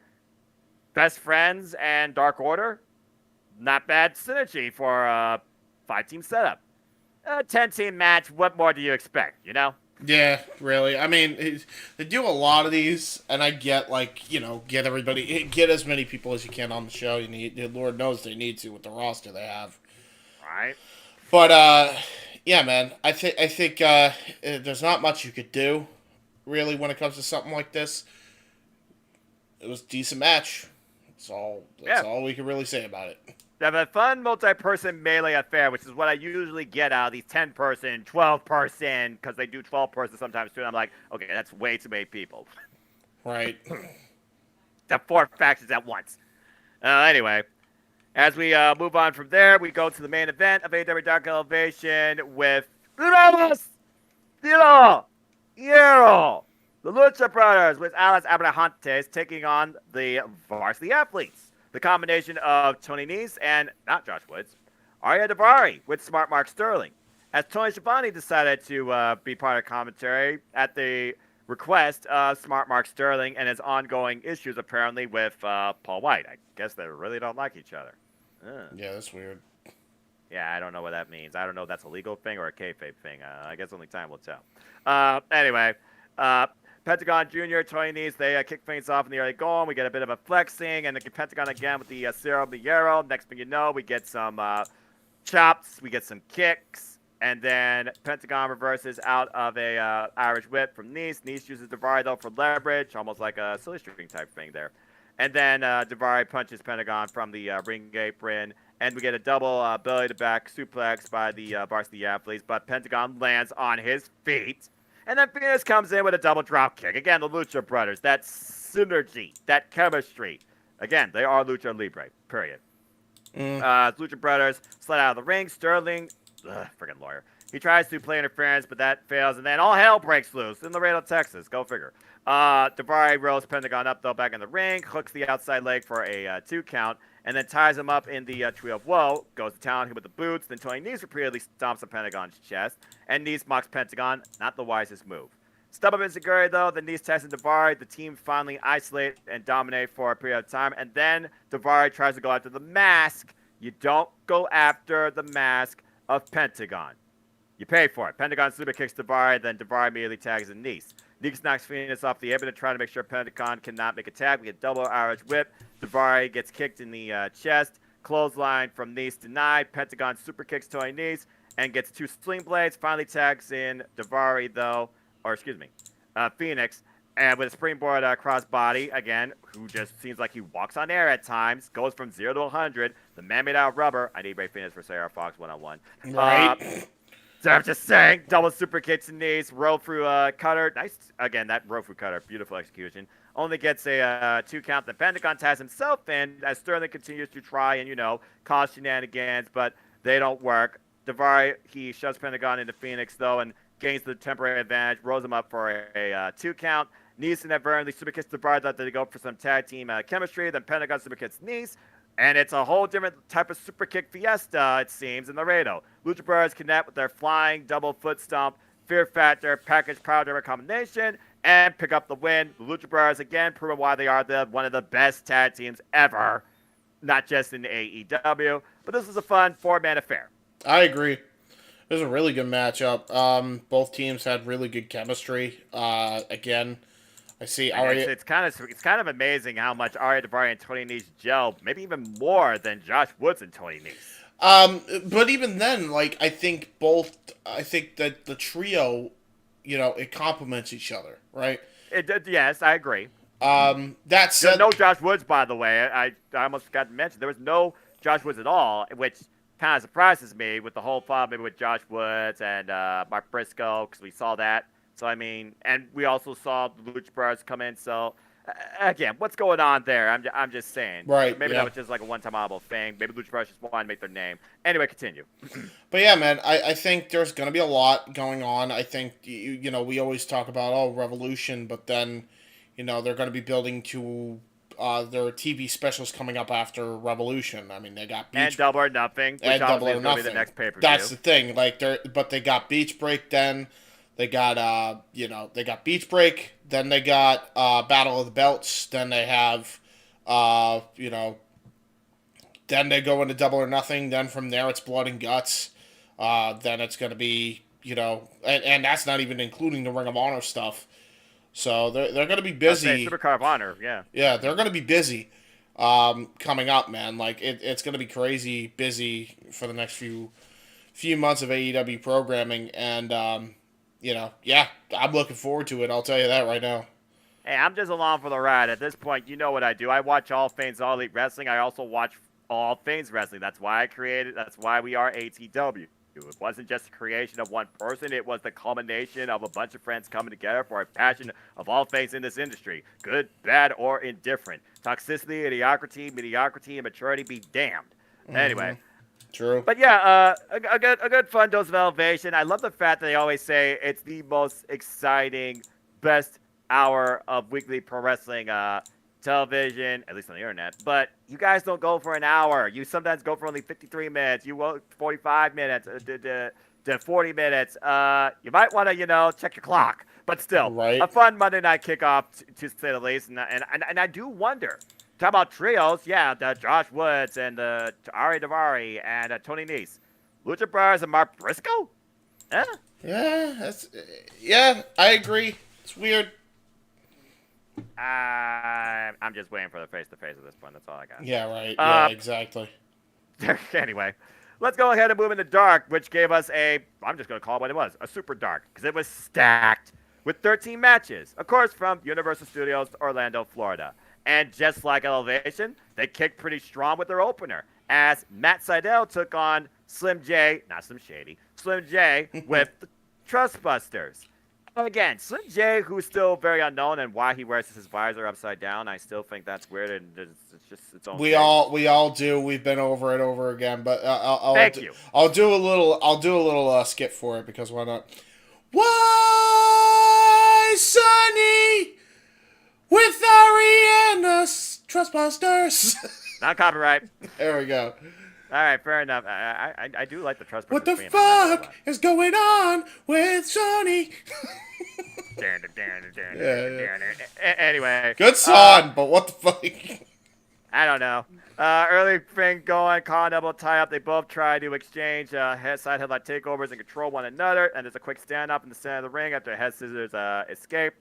Best Friends and Dark Order, not bad synergy for a 5-team setup. A 10-team match, what more do you expect, you know? Yeah, really. I mean, they do a lot of these, and I get, like, you know, get as many people as you can on the show. You need, Lord knows they need to with the roster they have. Right. But, yeah, man, I think there's not much you could do, really, when it comes to something like this. It was a decent match. That's all we can really say about it. They have a fun multi-person melee affair, which is what I usually get out of these 10-person, 12-person, because they do 12-person sometimes too. And I'm like, okay, that's way too many people. Right. The 4 factions at once. Anyway, as we move on from there, we go to the main event of AEW Dark Elevation with the Lucha Brothers, with Alex Abrahantes taking on the Varsity Athletes. The combination of Tony Nese and, not Josh Woods, Arya Daivari with Smart Mark Sterling. As Tony Schiavone decided to be part of commentary at the request of Smart Mark Sterling and his ongoing issues apparently with Paul White. I guess they really don't like each other. Yeah, that's weird. Yeah, I don't know what that means. I don't know if that's a legal thing or a kayfabe thing. I guess only time will tell. Anyway, Pentagon Jr., Tony Nese, they kick things off in the early going. We get a bit of a flexing, and the Pentagon again with the Cero Miero. Next thing you know, we get some chops, we get some kicks, and then Pentagon reverses out of a Irish whip from Nese. Nese uses Daivari, though, for leverage, almost like a silly string type thing there. And then Daivari punches Pentagon from the ring apron, and we get a double belly-to-back suplex by the Varsity Athletes, but Pentagon lands on his feet. And then Phoenix comes in with a double drop kick. Again, the Lucha Brothers, that synergy, that chemistry. Again, they are Lucha Libre, period. Lucha Brothers slid out of the ring. Sterling, friggin' lawyer. He tries to play interference, but that fails. And then all hell breaks loose in Laredo, Texas. Go figure. Daivari rolls Pentagon up, though, back in the ring. Hooks the outside leg for a 2 count. And then ties him up in the Tree of Woe. Goes to town with the boots. Then Tony Nese repeatedly stomps on Pentagon's chest. And Nese mocks Pentagon. Not the wisest move. Stub up in Seguri, though. Then Nese tests Daivari. The team finally isolate and dominate for a period of time. And then Daivari tries to go after the mask. You don't go after the mask of Pentagon. You pay for it. Pentagon super kicks Daivari. Then Daivari immediately tags in Nese. Nese knocks Phoenix off the apron to try to make sure Pentagon cannot make a tag. We get double Irish whip. Daivari gets kicked in the chest. Clothesline from Nese denied. Pentagon super kicks Tony Nese and gets 2 sling blades. Finally tags in Daivari, though, or excuse me, Phoenix, and with a springboard crossbody, again, who just seems like he walks on air at times, goes from 0 to 100. The man made out of rubber. I need Ray Phoenix for Sarah Fox one-on-one. Right. So I'm just saying, double super kicks and knees, roll through cutter. Nice, again, that roll through cutter, beautiful execution. Only gets a 2 count. The Pentagon ties himself in as Sterling continues to try and, cause shenanigans, but they don't work. Daivari, he shoves Pentagon into Phoenix, though, and gains the temporary advantage, rolls him up for a 2 count. Nese inadvertently super kicks Daivari, thought they go for some tag team chemistry. Then Pentagon super kicks Nese. And it's a whole different type of super kick fiesta, it seems, in Laredo. Lucha Brothers connect with their flying double foot stomp, fear factor, package power driver combination, and pick up the win. The Lucha Brothers, again, proving why they are one of the best tag teams ever, not just in AEW. But this was a fun 4-man affair. I agree. It was a really good matchup. Both teams had really good chemistry. Again, I see Arya. It's kind of amazing how much Arya Daivari and Tony Nese gel, maybe even more than Josh Woods and Tony Nese. But even then, I think that the trio, it complements each other, right? Yes, I agree. That said, No Josh Woods, by the way. I almost forgot to mention there was no Josh Woods at all, which kind of surprises me with the whole problem maybe with Josh Woods and Mark Briscoe because we saw that. So I mean, and we also saw the Lucha Brothers come in. So again, what's going on there? I'm just saying. Right, Maybe yeah. that was just like a one-time audible thing. Maybe Lucha Brothers just wanted to make their name. Anyway, continue. But yeah, man, I think there's going to be a lot going on. I think, you know, we always talk about, oh, Revolution, but then, you know, they're going to be building to their TV specials coming up after Revolution. I mean, they got And Double or Nothing, which and Double obviously or is going to be Nothing. the next pay-per-view. That's the thing. Like, but they got Beach Break then. They got, they got Beach Break. Then they got Battle of the Belts. Then they have, then they go into Double or Nothing. Then from there, it's Blood and Guts. Then it's going to be, and that's not even including the Ring of Honor stuff. So they're going to be busy. Supercard of Honor, yeah. Yeah, they're going to be busy coming up, man. Like, it's going to be crazy busy for the next few months of AEW programming. And, I'm looking forward to it. I'll tell you that right now. Hey, I'm just along for the ride. At this point, you know what I do. I watch All Things All Elite Wrestling. I also watch All Things Wrestling. That's why we are ATW. It wasn't just a creation of one person. It was the culmination of a bunch of friends coming together for a passion of all things in this industry. Good, bad, or indifferent. Toxicity, mediocrity, and maturity be damned. Mm-hmm. Anyway. True. But yeah, a good fun dose of elevation. I love the fact that they always say it's the most exciting, best hour of weekly pro wrestling television, at least on the internet. But you guys don't go for an hour. You sometimes go for only 53 minutes. You go 45 minutes to 40 minutes. You might want to, check your clock. But still, right. A fun Monday night kickoff, to say the least. And I do wonder. Talk about trios, yeah, the Josh Woods and the Ari Daivari and Tony Nese. Lucha Brothers and Mark Briscoe? Eh? Yeah, I agree. It's weird. I'm just waiting for the face-to-face at this point. That's all I got. Yeah, right. Yeah, exactly. Anyway, let's go ahead and move into Dark, which gave us I'm just going to call it what it was, a Super Dark, because it was stacked with 13 matches, of course, from Universal Studios, Orlando, Florida. And just like Elevation, they kicked pretty strong with their opener, as Matt Sydal took on Slim J with the Trustbusters. Again, Slim J, who's still very unknown, and why he wears his visor upside down, I still think that's weird, and it's just its own. We all do. We've been over it over again, but I'll do a little skip for it because why not? Why, Sonny? With Ari and the Trustbusters. Not copyright. There we go. All right, fair enough. I do like the Trustbusters. What the fuck is going on with Sonny? Anyway. Good song, but what the fuck? I don't know. Early thing going, Colin double tie up. They both try to exchange side headlock takeovers and control one another. And there's a quick stand up in the center of the ring after head scissors escape.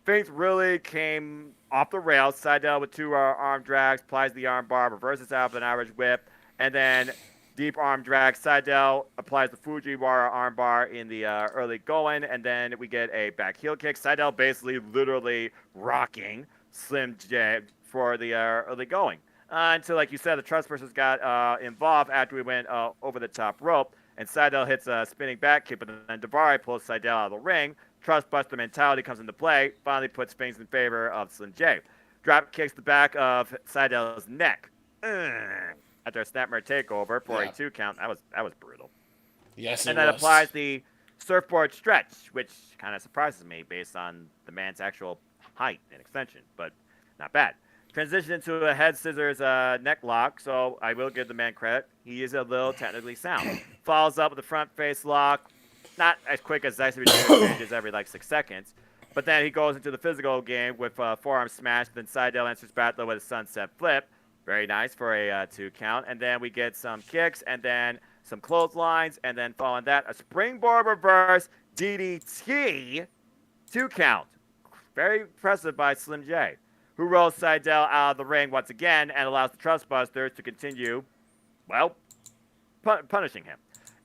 Things really came off the rails. Sydal with two arm drags, applies the arm bar, reverses out with an Irish whip, and then deep arm drag. Sydal applies the Fujiwara arm bar in the early going, and then we get a back heel kick. Sydal basically literally rocking Slim J for the early going. Until, like you said, the Trustbusters got involved after we went over the top rope, and Sydal hits a spinning back kick, but then Daivari pulls Sydal out of the ring. Trustbuster mentality comes into play, finally puts things in favor of Slim J. Drop kicks the back of Sydal's neck. After a snapmare takeover for a 2 count. That was brutal. Yes, and then applies the surfboard stretch, which kind of surprises me based on the man's actual height and extension, but not bad. Transition into a head scissors neck lock, so I will give the man credit. He is a little technically sound. Follows up with a front face lock. Not as quick as Dice changes every 6 seconds. But then he goes into the physical game with forearm smash. Then Sydal answers back with a sunset flip. Very nice for a 2 count. And then we get some kicks and then some clotheslines. And then following that, a springboard reverse DDT 2 count. Very impressive by Slim J, who rolls Sydal out of the ring once again and allows the Trustbusters to continue, punishing him.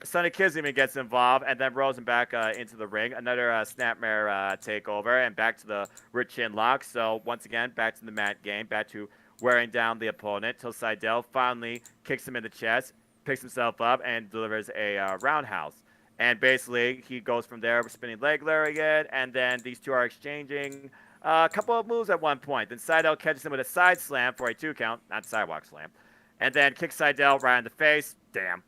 Sonny Kissimmee gets involved and then rolls him back into the ring. Another snapmare takeover and back to the rear chin lock. So once again, back to the mat game, back to wearing down the opponent till Seidel finally kicks him in the chest, picks himself up, and delivers a roundhouse. And basically, he goes from there, spinning leg lariat, and then these two are exchanging a couple of moves at one point. Then Seidel catches him with a side slam for a 2 count, not sidewalk slam, and then kicks Seidel right in the face. Damn.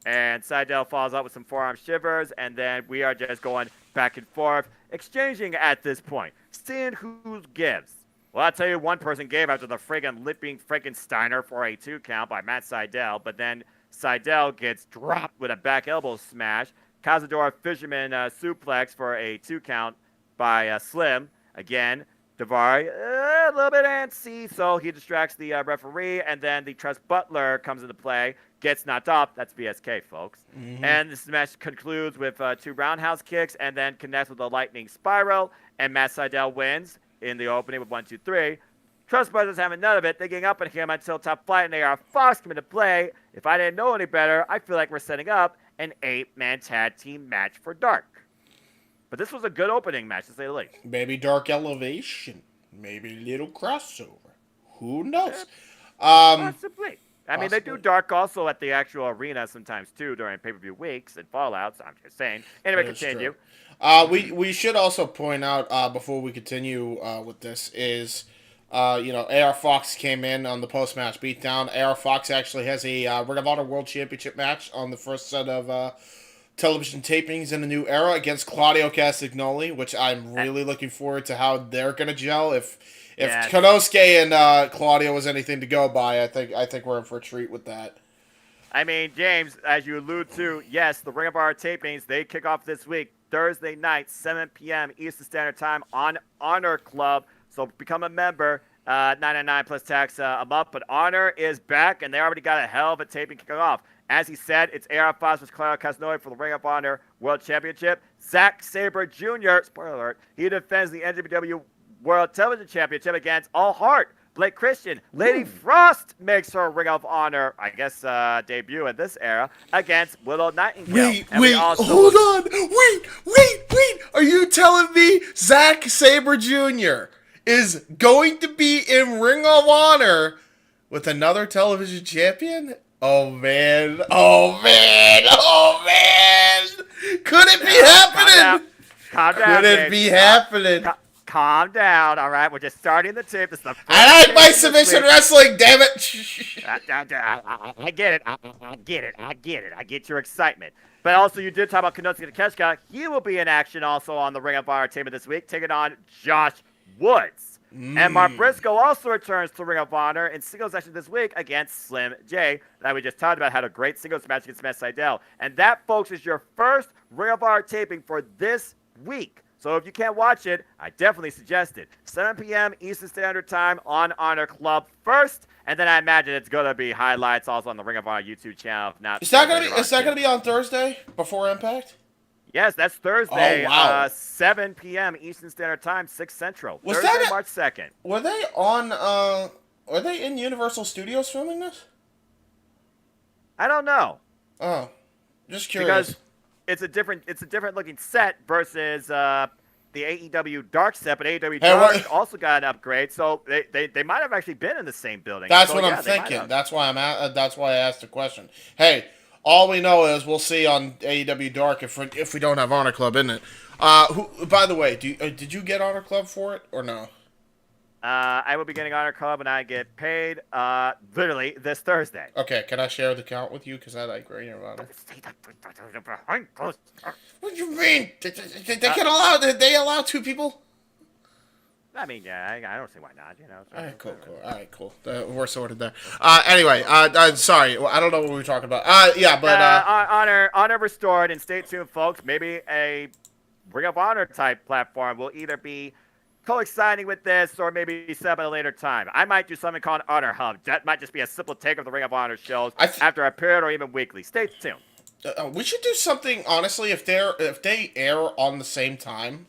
And Seidel falls out with some forearm shivers, and then we are just going back and forth, exchanging at this point, seeing who gives. Well, I'll tell you, one person gave after the friggin' lipping Frankensteiner for a 2 count by Matt Seidel, but then Seidel gets dropped with a back elbow smash. Cazador Fisherman suplex for a 2 count by Slim. Again, Davari a little bit antsy, so he distracts the referee, and then the Trust Butler comes into play, gets knocked off. That's VSK, folks. Mm-hmm. And this match concludes with 2 roundhouse kicks and then connects with a lightning spiral, and Matt Seidel wins in the opening with 1, 2, 3. Trust Brothers having none of it. They gang up on him until Top Flight and AR Fox come into play. If I didn't know any better, I feel like we're setting up an 8-man tag team match for Dark. But this was a good opening match, to say the least. Maybe Dark Elevation. Maybe a little crossover. Who knows? Possibly. I mean, they do Possibly. Dark also at the actual arena sometimes, too, during pay-per-view weeks and Fallout, so I'm just saying. Anyway, That is continue. true. We should also point out, before we continue with this, is, AR Fox came in on the post-match beatdown. AR Fox actually has a Ring of Honor World Championship match on the first set of television tapings in the new era against Claudio Castagnoli, which I'm really looking forward to how they're going to gel. If Yes. Konosuke and Claudio was anything to go by, I think we're in for a treat with that. I mean, James, as you allude to, yes, the Ring of Honor tapings, they kick off this week, Thursday night, 7 p.m. Eastern Standard Time on Honor Club. So become a member, $9.99 plus tax a month. But Honor is back, and they already got a hell of a taping kicking off. As he said, it's AR Fox vs. Claudio Castagnoli for the Ring of Honor World Championship. Zack Sabre Jr., spoiler alert, he defends the NWW World Television Championship against All Heart. Blake Christian. Lady Frost makes her Ring of Honor, I guess, debut in this era against Willow Nightingale. Hold on. Wait. Are you telling me Zack Sabre Jr. is going to be in Ring of Honor with another television champion? Oh, man. Could it be happening? Calm down, Could it James. be happening? Calm down, all right? We're just starting the tape. This is the first I like tape my this submission week. wrestling, damn it. I get it. I get your excitement. But also, you did talk about Konosuke Takeshita. He will be in action also on the Ring of Honor team this week, taking on Josh Woods. And Mark Briscoe also returns to Ring of Honor in singles action this week against Slim J. That we just talked about, had a great singles match against Matt Seidel. And that, folks, is your first Ring of Honor taping for this week. So if you can't watch it, I definitely suggest it. 7 p.m. Eastern Standard Time on Honor Club first, and then I imagine it's gonna be highlights also on the Ring of Honor YouTube channel. If not, Is that gonna be on Thursday before Impact? Yes, that's Thursday. Oh, wow. 7 p.m. Eastern Standard Time, 6 Central. Was Thursday, that March 2nd. Were they on? Are they in Universal Studios filming this? I don't know. Oh, just curious. Because it's a different looking set versus the AEW Dark set, but AEW Dark also got an upgrade, so they might have actually been in the same building. That's so, what yeah, I'm thinking. That's why that's why I asked the question. Hey, all we know is we'll see on AEW Dark if we don't have Honor Club in it. By the way, did you get Honor Club for it or no? I will be getting Honor Club, and I get paid literally this Thursday. Okay, can I share the account with you? Because I like Ring of Honor. What do you mean? They allow 2 people? I mean, yeah, I don't see why not. All right, cool. All right, cool. We're sorted there. Anyway, sorry, I don't know what we were talking about. Honor restored, and stay tuned, folks. Maybe a Ring of Honor type platform will either be coinciding with this, or maybe set up at a later time. I might do something called Honor Hub. That might just be a simple take of the Ring of Honor shows after a period or even weekly. Stay tuned. We should do something, honestly, if they air on the same time,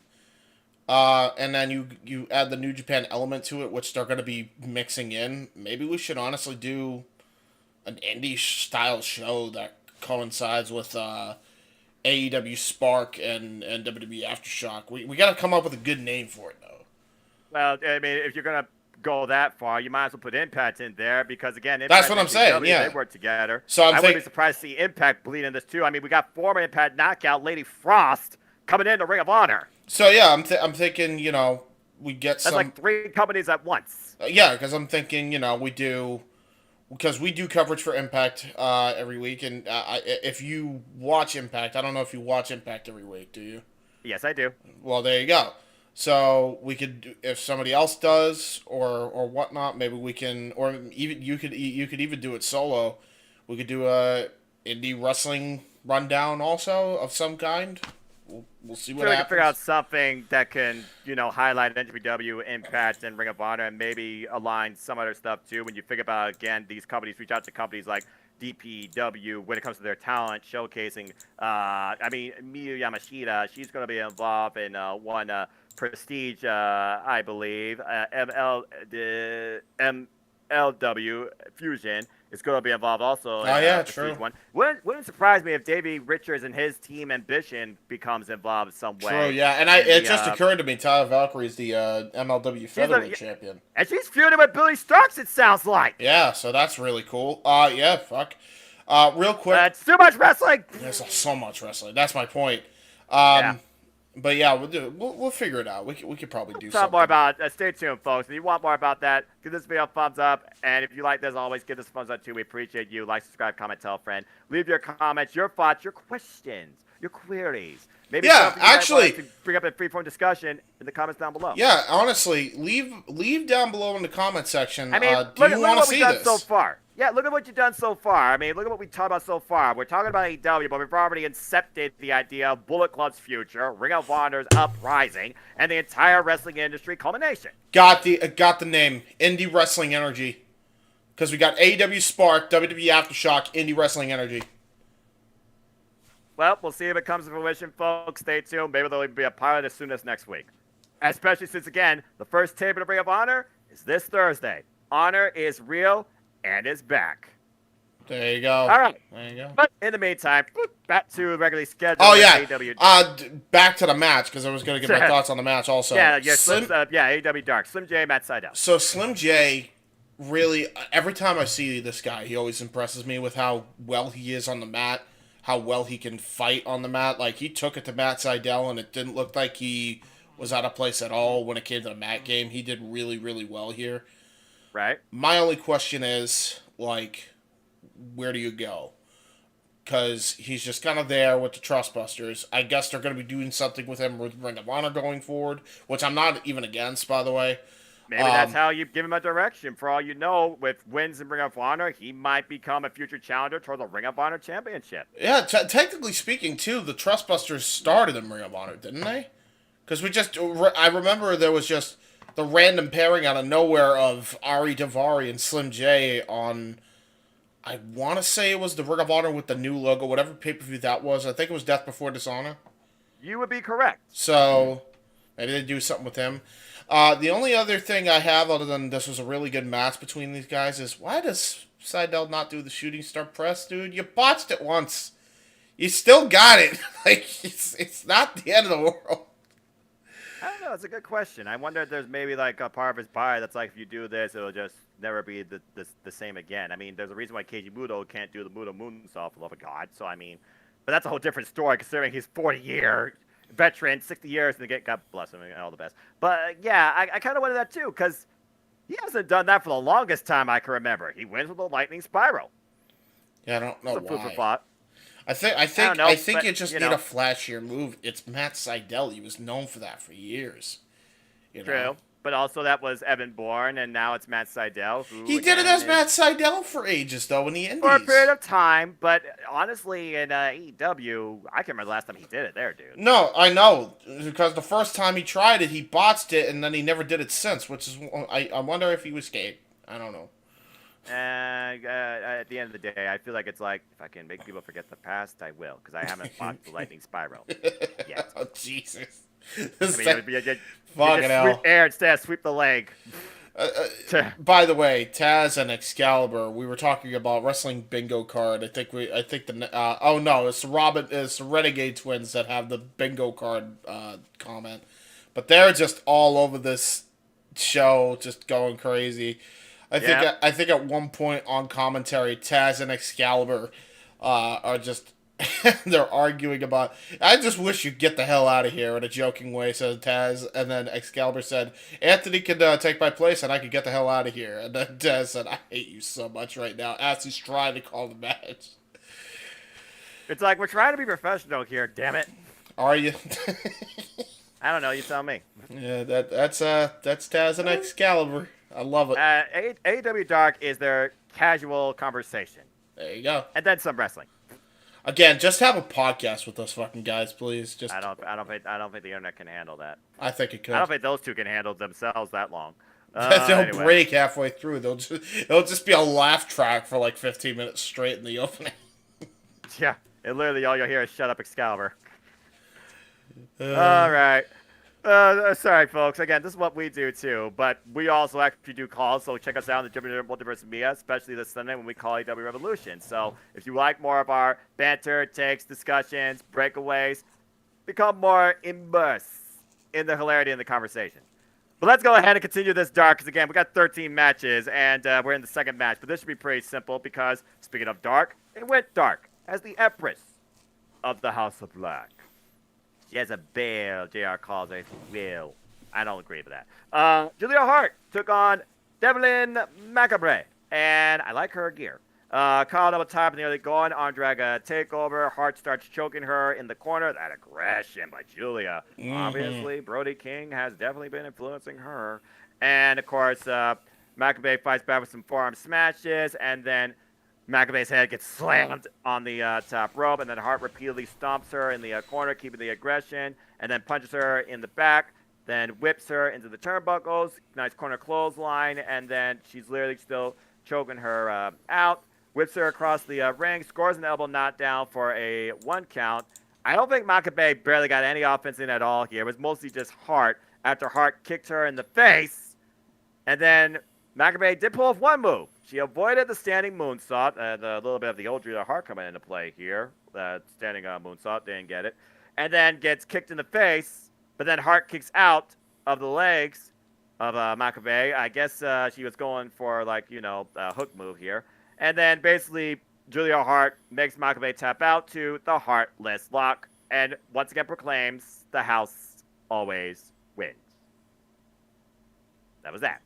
and then you add the New Japan element to it, which they're going to be mixing in. Maybe we should honestly do an indie style show that coincides with AEW Spark and WWE Aftershock. We got to come up with a good name for it, though. Well, I mean, if you're gonna go that far, you might as well put Impact in there because again, Impact That's what and I'm saying. AEW, Yeah, they work together. So I wouldn't be surprised to see Impact bleed in this too. I mean, we got former Impact knockout Lady Frost coming in the Ring of Honor. So yeah, I'm thinking, we get That's some. like 3 companies at once. Yeah, because I'm thinking, because we do coverage for Impact every week, and if you watch Impact, I don't know if you watch Impact every week, do you? Yes, I do. Well, there you go. So we could, if somebody else does or whatnot, maybe we can, or even you could even do it solo. We could do a indie wrestling rundown also of some kind. We'll see what Sure, we can happens. figure out something that can, highlight NWW, Impact, and Ring of Honor, and maybe align some other stuff too. When you think about, again, these companies reach out to companies like DPW when it comes to their talent showcasing. Miyu Yamashita, she's going to be involved in one Prestige, I believe, MLW Fusion. Is going to be involved also. In, true. One. Wouldn't surprise me if Davey Richards and his team Ambition becomes involved in some way. True, yeah, and it just occurred to me, Tyler Valkyrie is the MLW Featherweight champion. And she's feuding with Billy Starks, it sounds like. Yeah, so that's really cool. Yeah, fuck. Real quick. It's too much wrestling. There's so much wrestling. That's my point. Yeah. But yeah, we'll figure it out. We could probably do something. Talk more about stay tuned, folks. If you want more about that, give this video a thumbs up. And if you like this, always give this a thumbs up too. We appreciate you. Like, subscribe, comment, tell a friend. Leave your comments, your thoughts, your questions, your queries. Maybe actually, to bring up a free-form discussion in the comments down below. Yeah, honestly, leave down below in the comment section. I mean, do you want to see this? So far. Yeah, look at what you've done so far. I mean, look at what we talked about so far. We're talking about AEW, but we've already incepted the idea of Bullet Club's future, Ring of Honor's uprising, and the entire wrestling industry culmination. Got the name Indie Wrestling Energy, because we got AEW Spark, WWE Aftershock, Indie Wrestling Energy. Well, we'll see if it comes to fruition, folks. Stay tuned. Maybe there'll be a pilot as soon as next week. Especially since, again, the first tape of the Ring of Honor is this Thursday. Honor is real and is back. There you go. All right. There you go. But in the meantime, back to regularly scheduled. Oh, yeah. AEW. Back to the match, because I was going to give my thoughts on the match also. Yeah, AEW Dark. Slim J, Matt Sydal. So Slim J, really, every time I see this guy, he always impresses me with how well he is on the mat, how well he can fight on the mat. Like, he took it to Matt Sydal, and it didn't look like he was out of place at all when it came to the mat game. He did really, really well here. Right. My only question is, like, where do you go? Because he's just kind of there with the Trustbusters. I guess they're going to be doing something with him with Ring of Honor going forward, which I'm not even against, by the way. Maybe that's how you give him a direction. For all you know, with wins in Ring of Honor, he might become a future challenger toward the Ring of Honor Championship. Yeah, technically speaking, too, the Trustbusters started in Ring of Honor, didn't they? Because I remember there was just the random pairing out of nowhere of Ari Daivari and Slim J on, I want to say it was the Ring of Honor with the new logo, whatever pay-per-view that was. I think it was Death Before Dishonor. You would be correct. So, maybe they do something with him. The only other thing I have, other than this was a really good match between these guys, is why does Sydal not do the shooting star press, dude? You botched it once. You still got it. Like, it's not the end of the world. I don't know. It's a good question. I wonder if there's maybe like a part of his body that's like, if you do this, it'll just never be the same again. I mean, there's a reason why Keiji Muto can't do the Muto Moonsault, for the love of God. So, I mean, but that's a whole different story considering he's 40-year veteran, 60 years, and God bless him and all the best. But, yeah, I kind of wanted that too, because he hasn't done that for the longest time I can remember. He wins with the Lightning Spiral. Yeah, I don't know It's a food for why. thought. I think you just need a flashier move. It's Matt Sydal. He was known for that for years. True. But also that was Evan Bourne, and now it's Matt Sydal. He did it as Matt Sydal for ages, though, in the Indies. For a period of time, but honestly, in AEW, I can't remember the last time he did it there, dude. No, I know, because the first time he tried it, he botched it, and then he never did it since, which is, I wonder if he was scared. I don't know. At the end of the day, I feel like it's like, if I can make people forget the past, I will, because I haven't fought the Lightning Spiral yet. Oh, Jesus. I mean, you Fucking hell. sweep air instead, sweep the leg. By the way, Taz and Excalibur, we were talking about wrestling bingo card. It's the Renegade Twins that have the bingo card comment, but they're just all over this show, just going crazy. I think at one point on commentary, Taz and Excalibur are just they're arguing about. I just wish you'd get the hell out of here in a joking way, said Taz, and then Excalibur said, "Anthony could take my place, and I could get the hell out of here." And then Taz said, "I hate you so much right now," as he's trying to call the match. It's like we're trying to be professional here. Damn it. Are you? I don't know. You tell me. Yeah, that's Taz and Excalibur. I love it. AEW Dark is their casual conversation. There you go. And then some wrestling. Again, just have a podcast with those fucking guys, please. Just I don't think the internet can handle that. I think it could. I don't think those two can handle themselves that long. They'll Anyway. break halfway through. It'll just be a laugh track for like 15 minutes straight in the opening. Yeah, and literally all you'll hear is "Shut up, Excalibur." All right. Sorry, folks. Again, this is what we do too, but we also actually do calls, so check us out on the Multiverse Media, especially this Sunday when we call AEW Revolution. So if you like more of our banter, takes, discussions, breakaways, become more immersed in the hilarity and the conversation. But let's go ahead and continue this dark, because again, we got 13 matches, and we're in the second match. But this should be pretty simple, because speaking of dark, it went dark as the Empress of the House of Black. She has a bell, JR calls her will. I don't agree with that. Julia Hart took on Devlin Macabre, and I like her gear. Caught up top in the early going, arm drag takeover. Hart starts choking her in the corner. That aggression by Julia. Mm-hmm. Obviously, Brody King has definitely been influencing her. And, of course, Macabre fights back with some forearm smashes, and then Macabe's head gets slammed on the top rope, and then Hart repeatedly stomps her in the corner, keeping the aggression, and then punches her in the back, then whips her into the turnbuckles, nice corner clothesline, and then she's literally still choking her out, whips her across the ring, scores an elbow knockdown for a 1 count. I don't think Macabre barely got any offense in at all here. It was mostly just Hart, after Hart kicked her in the face, and then Macabre did pull off one move. She avoided the standing moonsault. A little bit of the old Julia Hart coming into play here. Standing moonsault, didn't get it. And then gets kicked in the face. But then Hart kicks out of the legs of Macabre. I guess she was going for, like, a hook move here. And then basically Julia Hart makes Macabre tap out to the Heartless Lock. And once again proclaims the house always wins. That was that.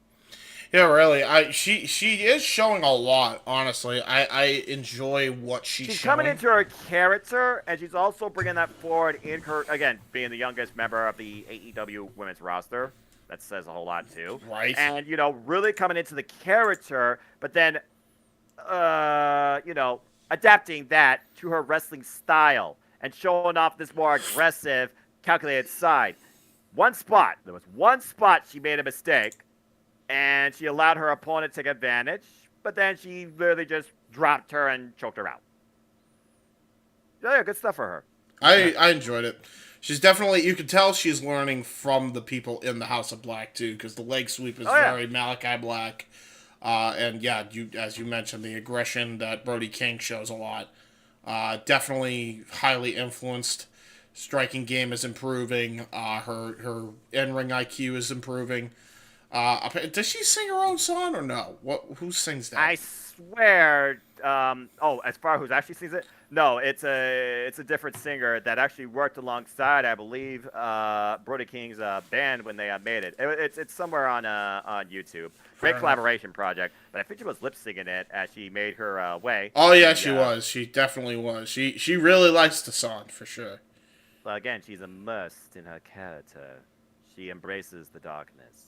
Yeah, really. She is showing a lot, honestly. I enjoy what she's showing. Coming into her character, and she's also bringing that forward in her, again, being the youngest member of the AEW women's roster. That says a whole lot, too. Right. And, really coming into the character, but then, adapting that to her wrestling style and showing off this more aggressive, calculated side. There was one spot she made a mistake, and she allowed her opponent to take advantage, but then she literally just dropped her and choked her out. Yeah, good stuff for her. I enjoyed it. She's definitely, you can tell she's learning from the people in the House of Black, too, because the leg sweep is very Malachi Black. And yeah, as you mentioned, the aggression that Brody King shows a lot. Definitely highly influenced. Striking game is improving. Her in-ring IQ is improving. Does she sing her own song or no? Who sings that? I swear. As far as who actually sings it, no, it's a different singer that actually worked alongside, I believe, Brody King's band when they made it. It's somewhere on YouTube. Great collaboration project, but I think she was lip singing it as she made her way. Oh yeah, she was. She definitely was. She really likes the song for sure. Well, again, she's immersed in her character. She embraces the darkness.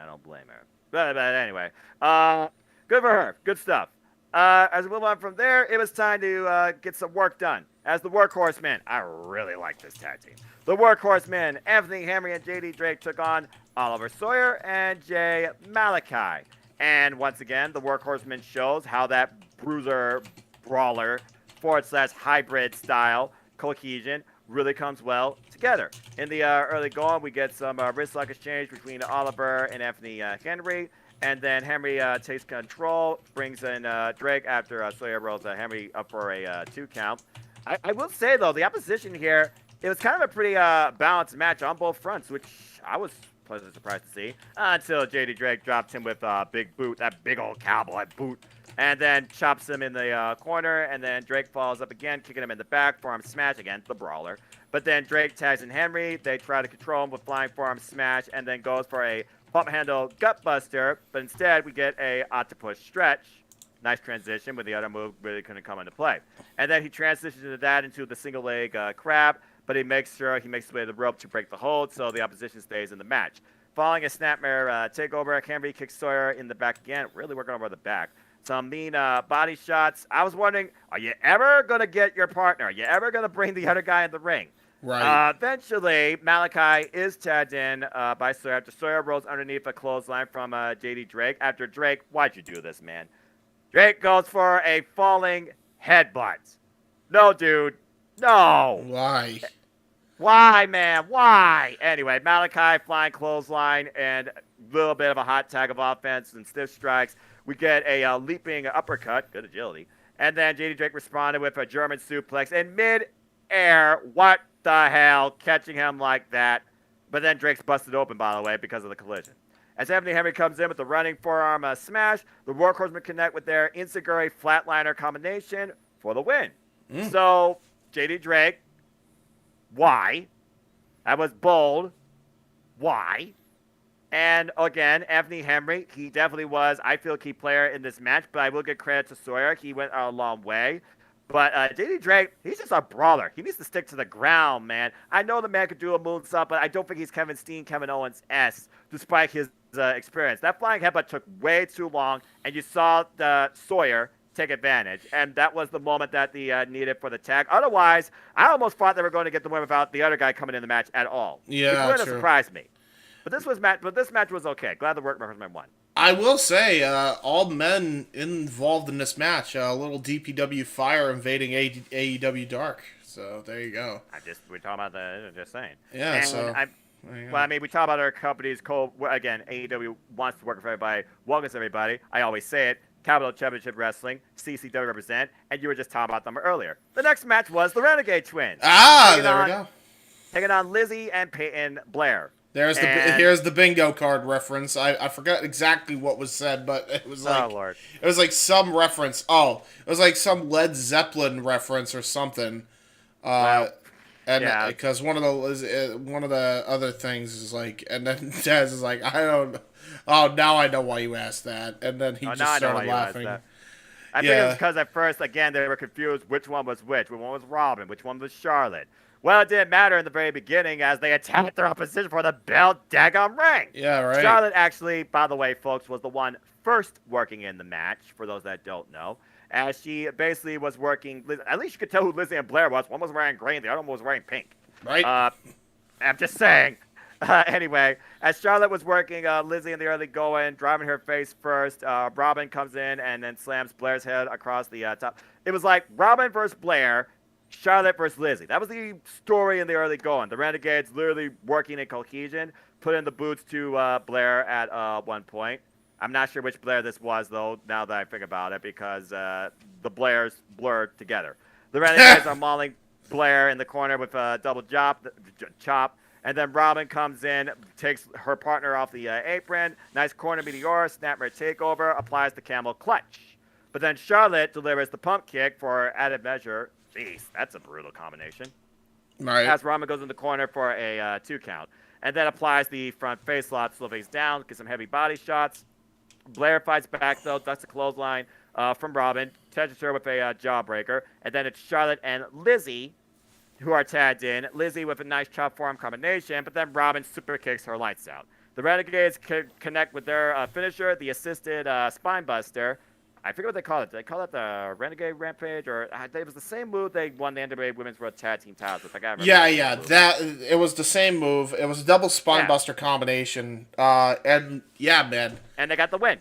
I don't blame her. But anyway, good for her. Good stuff. As we move on from there, it was time to get some work done. As the Workhorsemen, I really like this tag team. The Workhorsemen, Anthony Henry and JD Drake took on Oliver Sawyer and Jay Malachi. And once again, the Workhorsemen shows how that bruiser brawler / hybrid style cohesion really comes well together. In the early going, we get some wrist lock exchange between Oliver and Anthony Henry, And then Henry takes control, brings in Drake after Sawyer rolls Henry up for a 2 count. I will say, though, the opposition here, it was kind of a pretty balanced match on both fronts, which I was pleasantly surprised to see. Until JD Drake dropped him with a big boot, that big old cowboy boot. And then chops him in the corner, and then Drake follows up again, kicking him in the back, forearm smash against the brawler. But then Drake tags in Henry. They try to control him with flying forearm smash, and then goes for a pump handle gutbuster. But instead, we get a octopus stretch. Nice transition, but the other move really couldn't come into play. And then he transitions into that into the single leg crab, but he makes sure he makes his way to the rope to break the hold, so the opposition stays in the match. Following a snapmare takeover, Henry kicks Sawyer in the back again, really working over the back. Some mean body shots. I was wondering, are you ever going to get your partner? Are you ever going to bring the other guy in the ring? Right. Eventually, Malachi is tagged in by Sawyer after Sawyer rolls underneath a clothesline from JD Drake. After Drake, why'd you do this, man? Drake goes for a falling headbutt. No, dude. No. Why? Why, man? Why? Anyway, Malachi flying clothesline and a little bit of a hot tag of offense and stiff strikes. We get a leaping uppercut. Good agility. And then JD Drake responded with a German suplex in mid-air. What the hell? Catching him like that. But then Drake's busted open, by the way, because of the collision. As Anthony Henry comes in with the running forearm smash, the Workhorsemen connect with their Insiguri flatliner combination for the win. So, JD Drake, why? That was bold. Why? And again, Anthony Henry, he definitely was, I feel, a key player in this match, but I will give credit to Sawyer. He went a long way. But JD Drake, he's just a brawler. He needs to stick to the ground, man. I know the man could do a moonsault, but I don't think he's Kevin Steen, Kevin Owens-esque, despite his experience. That flying headbutt took way too long, and you saw Sawyer take advantage. And that was the moment that they needed for the tag. Otherwise, I almost thought they were going to get the win without the other guy coming in the match at all. Yeah, which wouldn't have true. surprised me. But this match was okay. Glad the Workmen won. I will say, all men involved in this match, a little DPW fire invading AEW Dark. So there you go. We're talking about just saying. Yeah. And So. Well, I mean, we talk about our companies. Again, AEW wants to work with everybody, welcomes everybody. I always say it. Capital Championship Wrestling, CCW represent, and you were just talking about them earlier. The next match was the Renegade Twins. There we go. Taking on Lizzie and Peyton Blair. Here's the bingo card reference. I forgot exactly what was said, but it was like, oh Lord, it was like some reference. Oh, it was like some Led Zeppelin reference or something. Because one of the other things is like, and then Taz is like, I don't. Oh, now I know why you asked that, and then he just started laughing. I think it was because at first, again, they were confused which one was which. Which one was Robin? Which one was Charlotte? Well, it didn't matter in the very beginning as they attacked their opposition for the belt daggum ring. Yeah, right. Charlotte actually, by the way, folks, was the one first working in the match, for those that don't know. As she basically was working, at least you could tell who Lizzie and Blair was. One was wearing green, the other one was wearing pink. Right. I'm just saying. Anyway, as Charlotte was working Lizzie in the early going, driving her face first, Robin comes in and then slams Blair's head across the top. It was like Robin versus Blair, Charlotte versus Lizzie. That was the story in the early going. The Renegades literally working in cohesion, put in the boots to Blair at one point. I'm not sure which Blair this was, though, now that I think about it, because the Blairs blurred together. The Renegades are mauling Blair in the corner with a double chop. And then Robin comes in, takes her partner off the apron. Nice corner meteor, snapmare takeover, applies the camel clutch. But then Charlotte delivers the pump kick for added measure. Jeez, that's a brutal combination. Right. As Robin goes in the corner for a 2 count. And then applies the front face lock, slow face down, gets some heavy body shots. Blair fights back, though, ducks a clothesline from Robin, touches her with a jawbreaker. And then it's Charlotte and Lizzie who are tagged in. Lizzie with a nice chop forearm combination, but then Robin super kicks her lights out. The Renegades connect with their finisher, the assisted spine buster. I forget what they call it. Did they call it the Renegade Rampage? Or it was the same move they won the NWA Women's World Tag Team titles with. It was the same move. It was a double spine buster combination. And yeah, man. And they got the win.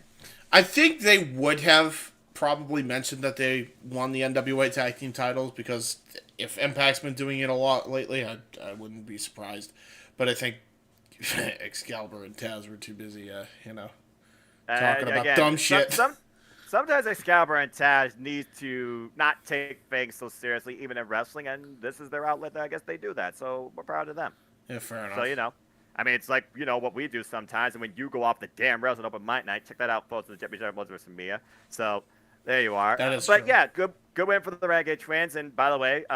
I think they would have probably mentioned that they won the NWA Tag Team titles, because if Impact's been doing it a lot lately, I wouldn't be surprised. But I think Excalibur and Taz were too busy, Talking about again, dumb shit. Sometimes Excalibur and Taz need to not take things so seriously, even in wrestling, and this is their outlet. I guess they do that, so we're proud of them. Yeah, fair enough. So, I mean, it's like, what we do sometimes, and when you go off the damn rails and open mic night, check that out, folks, in the Championship versus Mia. So, there you are. That is but true. yeah, good win for the Renegade Twins, and by the way,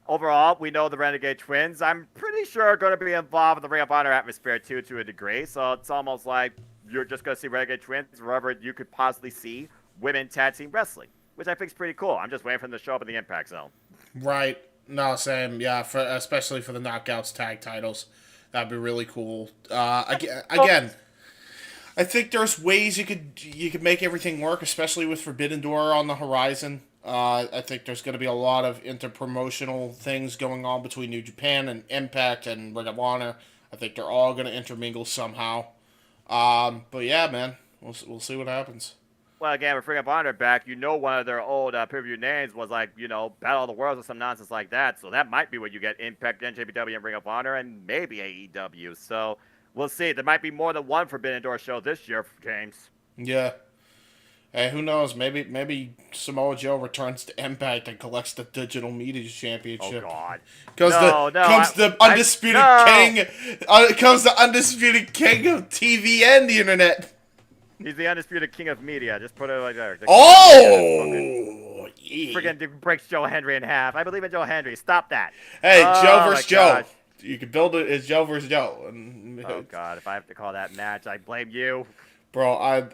overall, we know the Renegade Twins, I'm pretty sure, are going to be involved in the Ring of Honor atmosphere, too, to a degree, so it's almost like you're just going to see Renegade Twins wherever you could possibly see women tag team wrestling, which I think is pretty cool. I'm just waiting for them to show up in the Impact Zone. Right. No, same. Yeah, especially for the Knockouts tag titles. That'd be really cool. Again, I think there's ways you could make everything work, especially with Forbidden Door on the horizon. I think there's going to be a lot of interpromotional things going on between New Japan and Impact and Ring of Honor. I think they're all going to intermingle somehow. But yeah, man, we'll see what happens. Well, again, with Ring of Honor back, one of their old pay-per-view names was like, Battle of the Worlds or some nonsense like that. So that might be where you get Impact, NJPW, and Ring of Honor, and maybe AEW. So we'll see. There might be more than one Forbidden Door show this year, James. Yeah. Hey, who knows? Maybe Samoa Joe returns to Impact and collects the Digital Media Championship. Oh God! Comes the undisputed king of TV and the internet. He's the undisputed king of media. Just put it like that. Oh! Yeah. Friggin' breaks Joe Hendry in half. I believe in Joe Hendry. Stop that. Hey, Joe versus Joe. You can build it as Joe versus Joe. Oh God! If I have to call that match, I blame you. Bro, I'd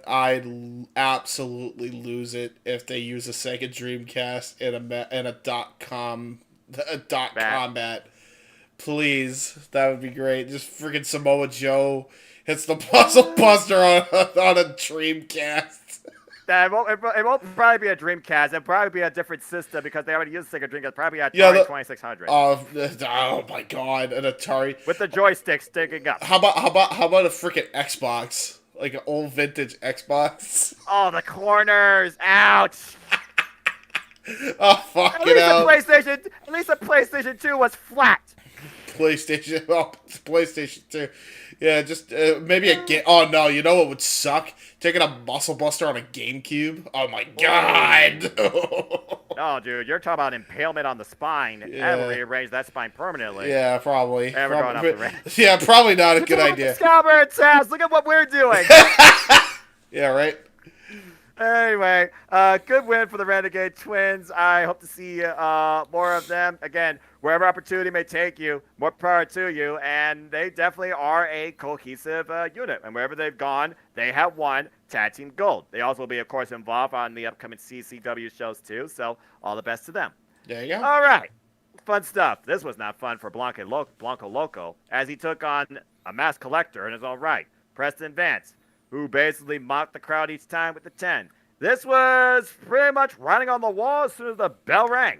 absolutely lose it if they use a Sega Dreamcast in a dot combat. Please, that would be great. Just freaking Samoa Joe hits the Puzzle Buster on a Dreamcast. It won't probably be a Dreamcast. It'll probably be a different system because they already use Sega Dreamcast. It'll probably be a Atari 2600. Oh my God, an Atari with the joystick sticking up. How about a freaking Xbox? Like an old vintage Xbox. Oh, the corners! Ouch! Oh, fuck it out. At least the PlayStation 2 was flat. PlayStation 2. Yeah, just maybe a game. Oh no, you know what would suck? Taking a Muscle Buster on a GameCube. Oh my God. Oh, dude, you're talking about impalement on the spine. Yeah. And rearrange that spine permanently. Yeah, probably. And we're going off the range. Yeah, probably not a good idea. Excalibur and Taz, look at what we're doing. Yeah, right. Anyway, good win for the Renegade Twins. I hope to see more of them. Again, wherever opportunity may take you, more power to you. And they definitely are a cohesive unit. And wherever they've gone, they have won Tag Team Gold. They also will be, of course, involved on the upcoming CCW shows, too. So all the best to them. There you go. All right. Fun stuff. This was not fun for Blanco Loco, as he took on a mass collector in his own right, Preston Vance, who basically mocked the crowd each time with the 10. This was pretty much writing on the wall as soon as the bell rang.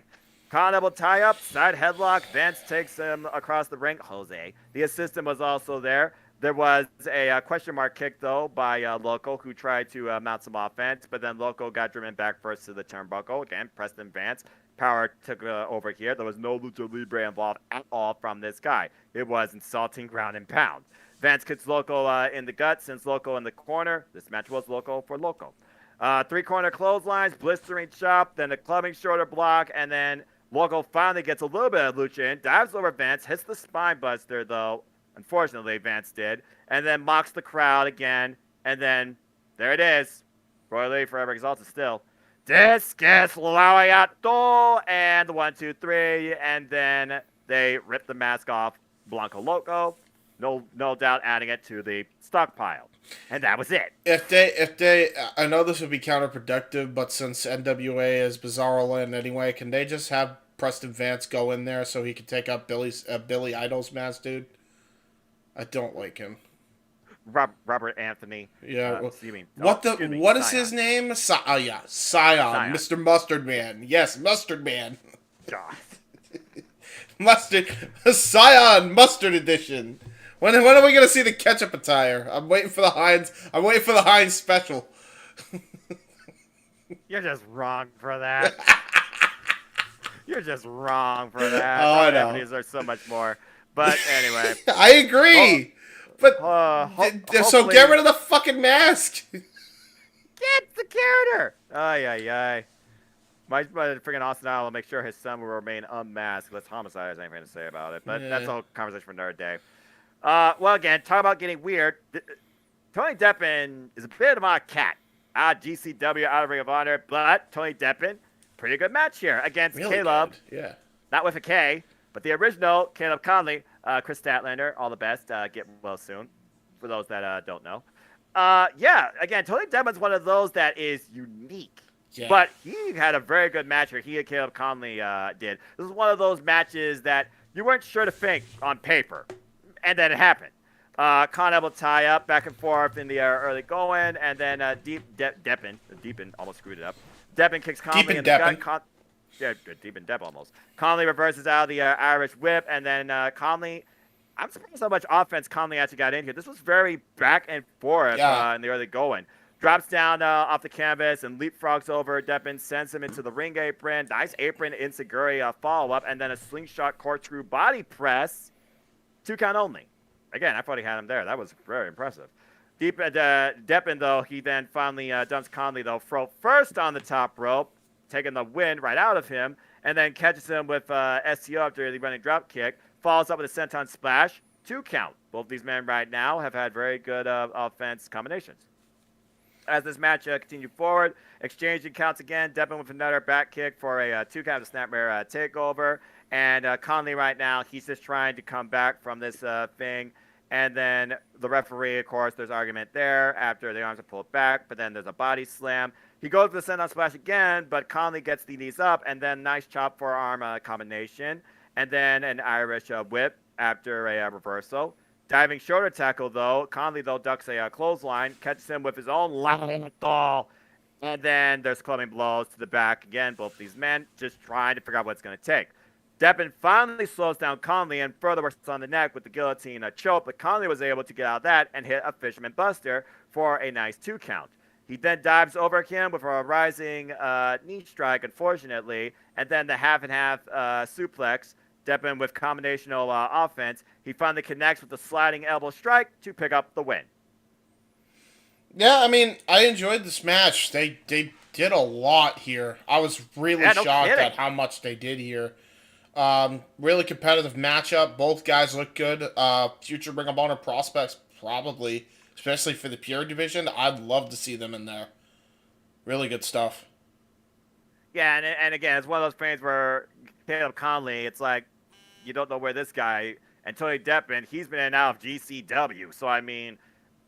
Condable tie-up, side headlock. Vance takes him across the ring. Jose. The assistant was also there. There was a question mark kick, though, by Loco, who tried to mount some offense, but then Loco got driven back first to the turnbuckle. Again, Preston Vance. Power took over here. There was no Lucha Libre involved at all from this guy. It was insulting ground and pound. Vance kicks Loco in the gut, sends Loco in the corner. This match was Loco for Loco. 3-corner clotheslines, blistering chop, then a clubbing shoulder block, and then Loco finally gets a little bit of lucha in, dives over Vance, hits the spine buster, though, unfortunately, Vance did, and then mocks the crowd again, and there it is. Roy Lee forever exalted still. Discus Lauayato, and the 1, 2, 3, and then they rip the mask off Blanco Loco. No doubt adding it to the stockpile. And that was it. If they, I know this would be counterproductive, but since NWA is Bizarro Land anyway, can they just have Preston Vance go in there so he can take up Billy Idol's mask, dude? I don't like him. Robert Anthony. Yeah. You mean, what is Scion. his name? Scion. Mr. Mustard Man. Yes, Mustard Man. God. Scion Mustard Edition. When are we gonna see the ketchup attire? I'm waiting for the Heinz special. You're just wrong for that. You're just wrong for that. Oh, I know. These are so much more. But anyway. I agree. But so hopefully- get rid of the fucking mask. Get the character! Ay, ay, ay. My freaking Austin Idol will make sure his son will remain unmasked unless Homicide has anything to say about it. But that's a whole conversation for another day. Well, again, talk about getting weird. Tony Deppen is a bit of a cat. GCW out of Ring of Honor, but Tony Deppen, pretty good match here against Really Caleb. good. Yeah. Not with a K, but the original Caleb Conley. Chris Statlander, all the best. Get well soon, for those that don't know. Yeah, again, Tony Deppen's one of those that is unique. Yeah. But he had a very good match here. He and Caleb Conley did. This is one of those matches that you weren't sure to think on paper. And then it happened. Con able to tie up back and forth in the early going. And then Deppen almost screwed it up. Deppen kicks Conley in the gut. Deep in Depp almost. Conley reverses out of the Irish whip. And then Conley... I'm surprised how much offense Conley actually got in here. This was very back and forth in the early going. Drops down off the canvas and leapfrogs over Deppen, sends him into the ring apron. Nice apron Inseguri follow-up, and then a slingshot corkscrew body press. 2 count only. Again, I thought he had him there. That was very impressive. Deppen, though, he then finally dumps Conley, though, first on the top rope, taking the wind right out of him, and then catches him with STO after the running drop kick. Follows up with a senton splash. 2 count. Both these men right now have had very good offense combinations. As this match continued forward, exchanging counts again. Deppen with another back kick for a 2 count of snapmare takeover. And Conley right now, he's just trying to come back from this thing. And then the referee, of course, there's argument there after the arms are pulled back. But then there's a body slam. He goes for the senton splash again, but Conley gets the knees up. And then nice chop forearm combination. And then an Irish whip after a reversal. Diving shoulder tackle, though. Conley, though, ducks a clothesline. Catches him with his own lariat. And then there's clubbing blows to the back. Again, both these men just trying to figure out what it's going to take. Deppen finally slows down Conley and further works on the neck with the guillotine choke. But Conley was able to get out of that and hit a Fisherman Buster for a nice 2 count. He then dives over him with a rising knee strike, unfortunately. And then the half and half suplex. Deppen with combinational offense. He finally connects with the sliding elbow strike to pick up the win. Yeah, I mean, I enjoyed this match. They did a lot here. I was really shocked at how much they did here. Really competitive matchup. Both guys look good. Future Ring of Honor prospects, probably, especially for the Pure division. I'd love to see them in there. Really good stuff. Yeah, and again, it's one of those things where Caleb Conley, it's like, you don't know where this guy, and Tony Deppen, he's been in and out of GCW. So, I mean,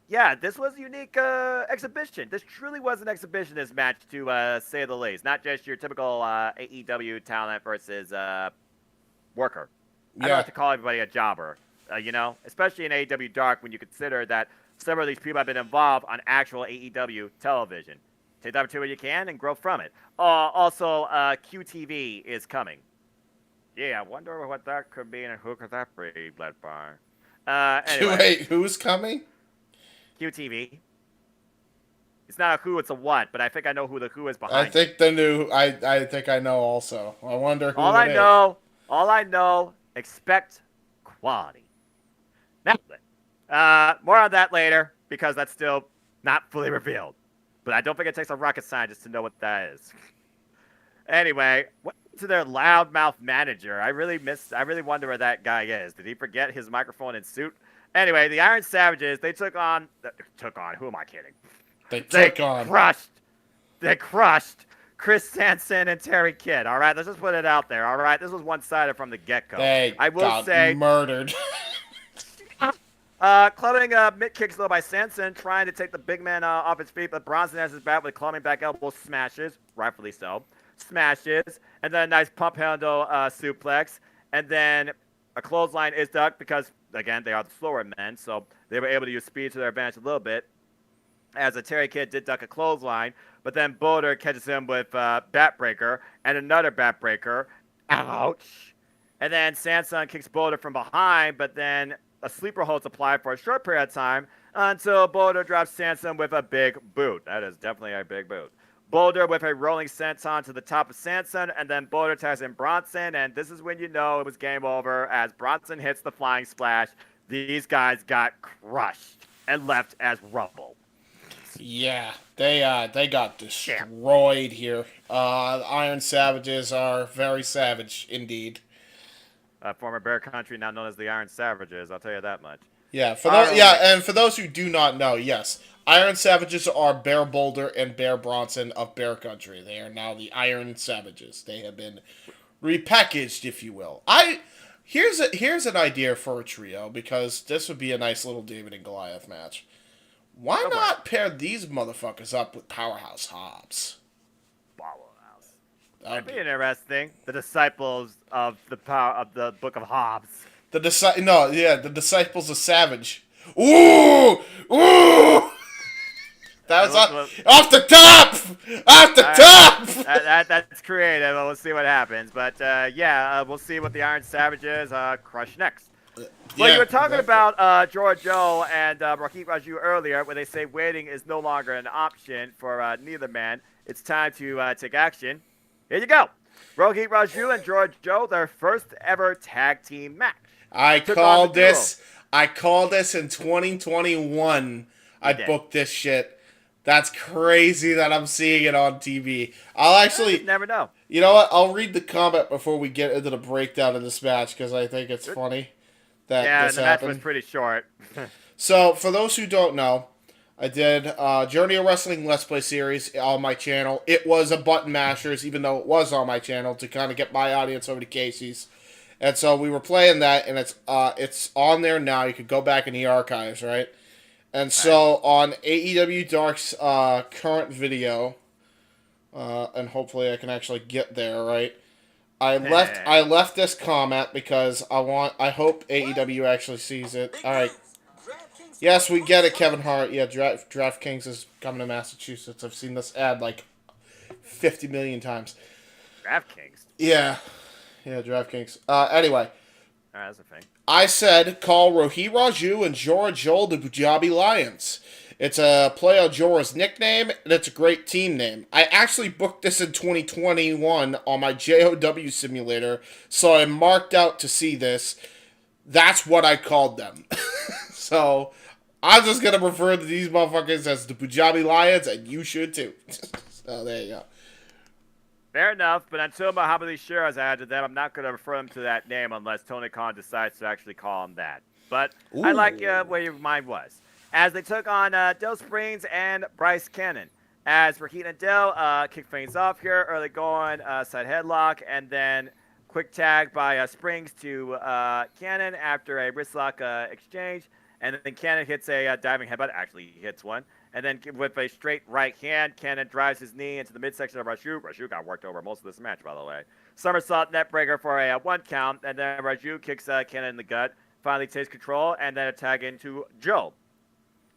yeah, this was a unique exhibition. This truly was an exhibition, this match, to say the least. Not just your typical AEW talent versus worker. I don't have to call everybody a jobber, especially in AEW Dark when you consider that some of these people have been involved on actual AEW television. Take the opportunity when you can and grow from it. Also, QTV is coming. Yeah, I wonder what that could be and who could that be led by. Anyway. Wait, who's coming? QTV. It's not a who, it's a what, but I think I know who the who is behind. I think I know also. I wonder who all I know, expect quality. Now, more on that later, because that's still not fully revealed. But I don't think it takes a rocket scientist to know what that is. Anyway, what to their loudmouth manager? I really wonder where that guy is. Did he forget his microphone and suit? Anyway, the Iron Savages, they took on, who am I kidding? They crushed Chris Sanson and Terry Kidd, all right? Let's just put it out there, all right? This was one-sided from the get-go. I will say murdered. Clubbing mid kicks though by Sanson, trying to take the big man off his feet, but Bronson has his back with clubbing back elbow smashes, rightfully so. Smashes, and then a nice pump handle suplex, and then a clothesline is ducked because, again, they are the slower men, so they were able to use speed to their advantage a little bit. As a Terry Kidd did duck a clothesline, but then Boulder catches him with Batbreaker and another Batbreaker. Ouch! And then Sanson kicks Boulder from behind, but then a sleeper hold's applied for a short period of time until Boulder drops Sanson with a big boot. That is definitely a big boot. Boulder with a rolling senton to the top of Sanson, and then Boulder tags in Bronson, and this is when you know it was game over as Bronson hits the flying splash. these guys got crushed and left as rubble. Yeah, they got destroyed here. The Iron Savages are very savage indeed. Former Bear Country, now known as the Iron Savages. I'll tell you that much. Yeah, All yeah, right. and for those who do not know, yes, Iron Savages are Bear Boulder and Bear Bronson of Bear Country. They are now the Iron Savages. They have been repackaged, if you will. Here's an idea for a trio, because this would be a nice little David and Goliath match. Why not pair these motherfuckers up with Powerhouse Hobbs? Powerhouse. That'd That'd be interesting. The disciples of the power of the Book of Hobbs. the Disciples of Savage. Ooh! Ooh! That was off the top! Off the top! That's creative. We'll see what happens. But we'll see what the Iron Savages crush next. Well, you were talking about George Joe and Rohit Raju earlier, where they say waiting is no longer an option for neither man. It's time to take action. Here you go. Rohit Raju and George Joe, their first ever tag team match. I called this in 2021. I booked this shit. That's crazy that I'm seeing it on TV. I'll actually never know. You know what? I'll read the comment before we get into the breakdown of this match, because I think it's funny that this the happened. match was pretty short. So, for those who don't know, I did Journey of Wrestling Let's Play series on my channel. It was a button mashers, even though it was on my channel, to kind of get my audience over to Casey's. And so we were playing that, and it's on there now. You could go back in the archives, right? And so on AEW Dark's current video, and hopefully I can actually get there, right? I left this comment because I hope AEW actually sees it. All right. Yes, we get it, Kevin Hart. Yeah, DraftKings is coming to Massachusetts. I've seen this ad like 50 million times. DraftKings? Yeah, DraftKings. Anyway. Alright, that's a thing. I said call Rohit Raju and Jorah Joel the Punjabi Lions. It's a play on Jorah's nickname, and it's a great team name. I actually booked this in 2021 on my JOW simulator, so I marked out to see this. That's what I called them. So, I'm just going to refer to these motherfuckers as the Punjabi Lions, and you should too. So, there you go. Fair enough, but until Muhammad Ali Shah has added them, I'm not going to refer them to that name unless Tony Khan decides to actually call them that. But I like where your mind was. As they took on Del Springs and Bryce Cannon. As Raheem and Del kick things off here, early going, side headlock, and then quick tag by Springs to Cannon after a wristlock exchange. And then Cannon hits a diving headbutt. Actually, he hits one. And then with a straight right hand, Cannon drives his knee into the midsection of Raju. Raju got worked over most of this match, by the way. Somersault neckbreaker for a 1 count. And then Raju kicks Cannon in the gut. Finally takes control. And then a tag into Joe.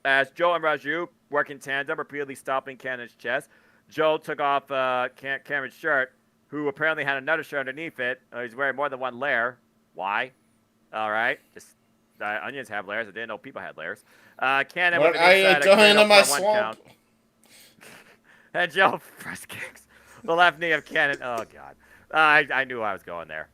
As Joe and Raju work in tandem, repeatedly stomping Cannon's chest. Joe took off Cameron's shirt, who apparently had another shirt underneath it. He's wearing more than one layer. Why? All right. Just onions have layers. I didn't know people had layers. Cannon what are you doing in my swamp? And Joe press kicks the left knee of Cannon. Oh, God. I knew I was going there.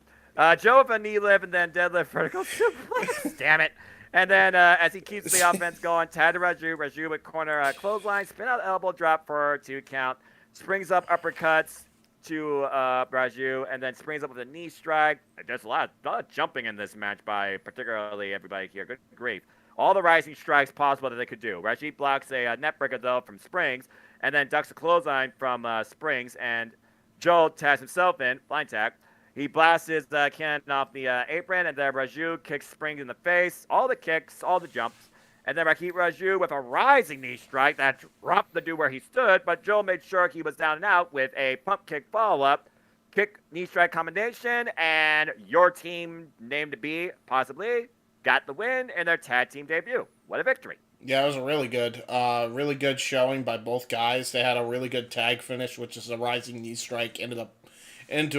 Joe with a knee lift and then deadlift vertical suplex. Damn it. And then as he keeps the offense going, tag to Raju with corner clothesline, spin out elbow drop for 2 count, springs up uppercuts to Raju, and then springs up with a knee strike. There's a lot of jumping in this match by particularly everybody here. Good grief. All the rising strikes possible that they could do. Raju blocks a net breaker, though, from Springs, and then ducks a clothesline from Springs, and Joe tags himself in, blind tag. He blasts his cannon off the apron, and then Raju kicks Springs in the face. All the kicks, all the jumps. And then Raheem Raju with a rising knee strike that dropped the dude where he stood, but Joe made sure he was down and out with a pump kick follow-up. Kick, knee strike combination, and your team, named to be, possibly, got the win in their tag team debut. What a victory. Yeah, it was a really good showing by both guys. They had a really good tag finish, which is a rising knee strike into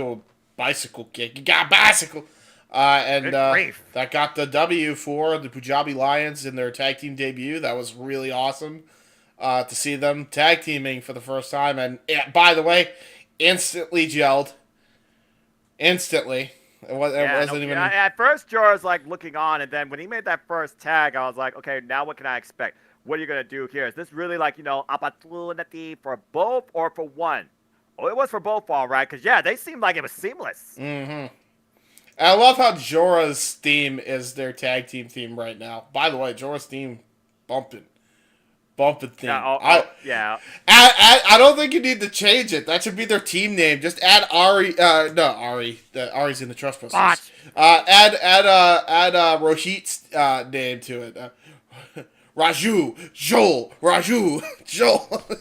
a bicycle kick. You got a bicycle! And that got the W for the Punjabi Lions in their tag team debut. That was really awesome to see them tag teaming for the first time. And by the way, instantly gelled. Instantly. It wasn't even. At first, Jorah's like looking on, and then when he made that first tag, I was like, okay, now what can I expect? What are you gonna do here? Is this really like opportunity for both or for one? Oh, it was for both, all right. Cause yeah, they seemed like it was seamless. Mm-hmm. I love how Jorah's theme is their tag team theme right now. By the way, Jorah's theme, bumping theme. Yeah. I don't think you need to change it. That should be their team name. Just add Ari. No, Ari. Ari's in the Trust Process. Botch. Add Rohit's name to it. Raju, Joel.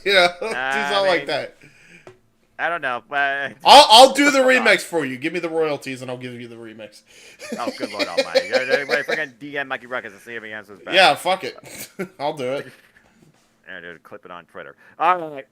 You know, do something like that. I don't know, but I'll do the remix for you. Give me the royalties, and I'll give you the remix. Oh, good Lord Almighty! Wait, freaking DM Mikey Ruckus to see if he answers back. Yeah, fuck it. I'll do it. And dude, clip it on Twitter. All right.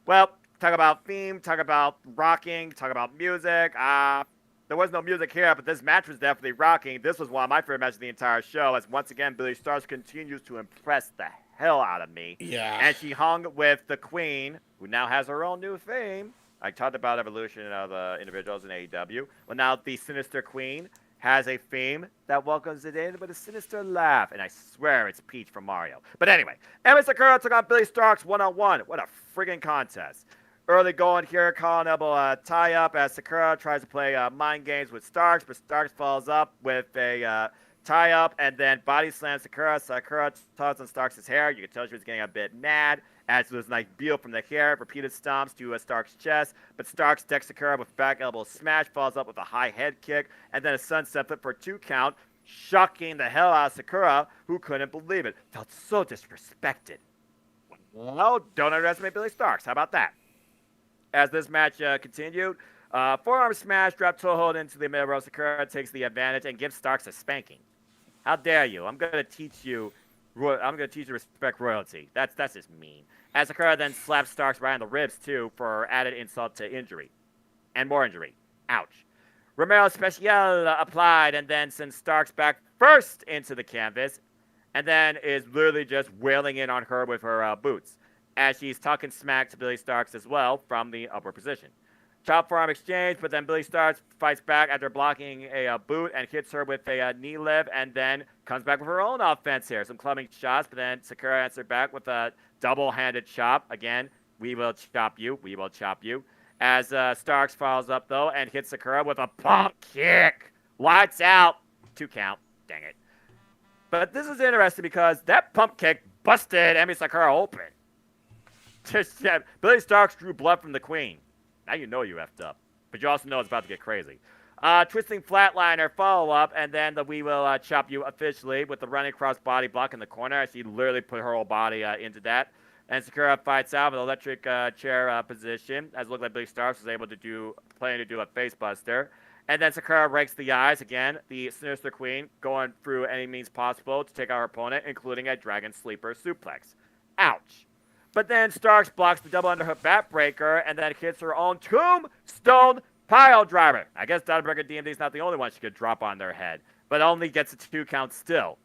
Well, talk about theme, talk about rocking, talk about music. There was no music here, but this match was definitely rocking. This was one of my favorite matches of the entire show, as once again, Billie Starkz continues to impress the hell out of me. Yeah. And she hung with the Queen, who now has her own new theme. I talked about evolution of individuals in AEW. Well, now the Sinister Queen has a theme that welcomes it in with a sinister laugh. And I swear it's Peach from Mario. But anyway, Emi Sakura took on Billie Starkz one-on-one. What a friggin' contest. Early going here, collar and elbow tie-up as Sakura tries to play mind games with Starkz, but Starkz follows up with a tie-up and then body slams Sakura. Sakura tugs on Stark's hair. You can tell she was getting a bit mad as there was a nice peel from the hair, repeated stomps to Stark's chest, but Starkz decks Sakura with back elbow smash, follows up with a high head kick, and then a sunset flip for a 2 count, shocking the hell out of Sakura, who couldn't believe it. Felt so disrespected. Well, don't underestimate Billie Starkz. How about that? As this match continued, forearm smash, drop toe hold into the middle row. Sakura takes the advantage and gives Starkz a spanking. How dare you? I'm gonna teach you to respect royalty. That's just mean. As Sakura then slaps Starkz right on the ribs too for added insult to injury, and more injury. Ouch. Romero Special applied and then sends Starkz back first into the canvas, and then is literally just wailing in on her with her boots, as she's talking smack to Billie Starkz as well from the upper position. Chop forearm exchange, but then Billie Starkz fights back after blocking a boot and hits her with a knee lift, and then comes back with her own offense here. Some clubbing shots, but then Sakura answered back with a double-handed chop. Again, we will chop you. As Starkz follows up, though, and hits Sakura with a pump kick. Lights out. 2 count. Dang it. But this is interesting because that pump kick busted Emi Sakura open. Billie Starkz drew blood from the Queen. Now you know you effed up. But you also know it's about to get crazy. Twisting flatliner follow-up, and then we will chop you officially with the running cross body block in the corner, as she literally put her whole body into that. And Sakura fights out with electric chair position, as it looked like Billie Starkz was able to planning to do a face buster. And then Sakura rakes the eyes again, the Sinister Queen going through any means possible to take out her opponent, including a Dragon Sleeper suplex. Ouch. But then Starkz blocks the double underhook backbreaker and then hits her own tombstone pile driver. I guess Dynamite DMD is not the only one she could drop on their head, but only gets a 2 count still.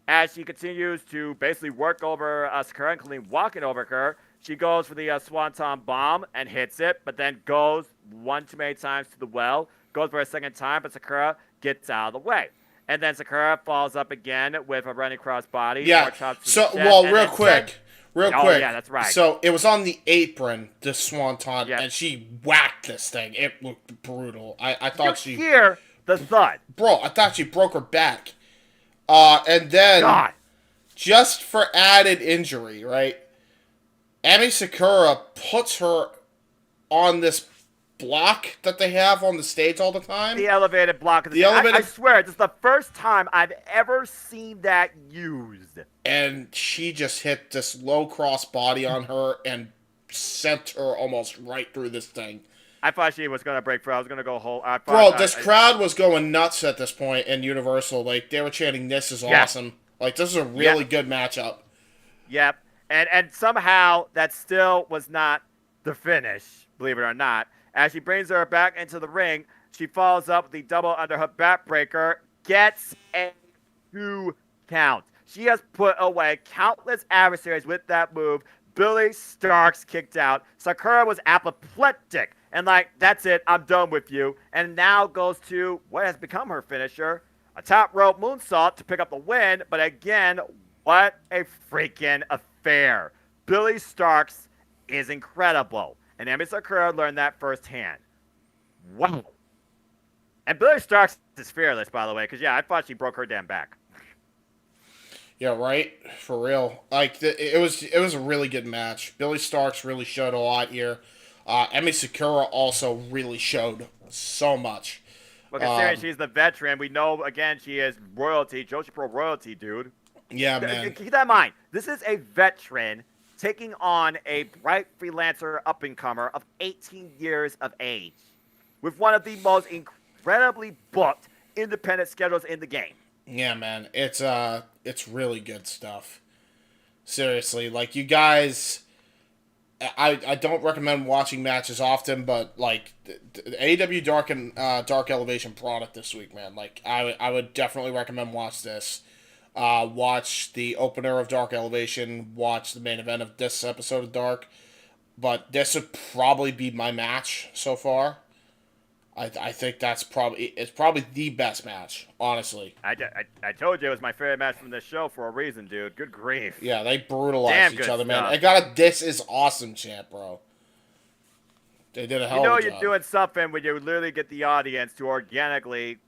As she continues to basically work over Sakura, including walking over her, she goes for the Swanton Bomb and hits it, but then goes one too many times to the well, goes for a second time, but Sakura gets out of the way. And then Sakura falls up again with a running cross body. Yeah, real quick. Yeah, that's right. So it was on the apron, the Swanton, and she whacked this thing. It looked brutal. I thought you hear the thud. Bro, I thought she broke her back. And then, just for added injury, right? Emi Sakura puts her on this block that they have on the stage all the time. The elevated block. I swear, this is the first time I've ever seen that used. And she just hit this low cross body on her and sent her almost right through this thing. I thought she was going to break through. I was going to go whole. This crowd was going nuts at this point in Universal. Like, they were chanting, "This is awesome." Like, this is a really good matchup. Yep. And somehow that still was not the finish, believe it or not. As she brings her back into the ring, she follows up with the double underhook backbreaker, gets a 2 count. She has put away countless adversaries with that move. Billy Starks kicked out. Sakura was apoplectic and like, that's it, I'm done with you. And now goes to what has become her finisher, a top rope moonsault to pick up the win. But again, what a freaking affair. Billy Starks is incredible. And Emi Sakura learned that firsthand. Wow. And Billy Starks is fearless, by the way, because, yeah, I thought she broke her damn back. Yeah, right. For real. Like it was a really good match. Billy Starks really showed a lot here. Emi Sakura also really showed so much. Well, considering she's the veteran, we know again she is royalty, Joshi Pro royalty, dude. Yeah, man. Keep that in mind. This is a veteran taking on a bright freelancer up-and-comer of 18 years of age, with one of the most incredibly booked independent schedules in the game. Yeah, man. It's really good stuff. Seriously, like you guys, I don't recommend watching matches often, but like the AEW Dark and Dark Elevation product this week, man. Like I would definitely recommend watch this. Watch the opener of Dark Elevation. Watch the main event of this episode of Dark. But this would probably be my match so far. I think it's probably the best match, honestly. I told you it was my favorite match from this show for a reason, dude. Good grief. Yeah, they brutalized each other, man. I got a "This is awesome" chant, bro. They did a hell of a job. You're doing something when you literally get the audience to organically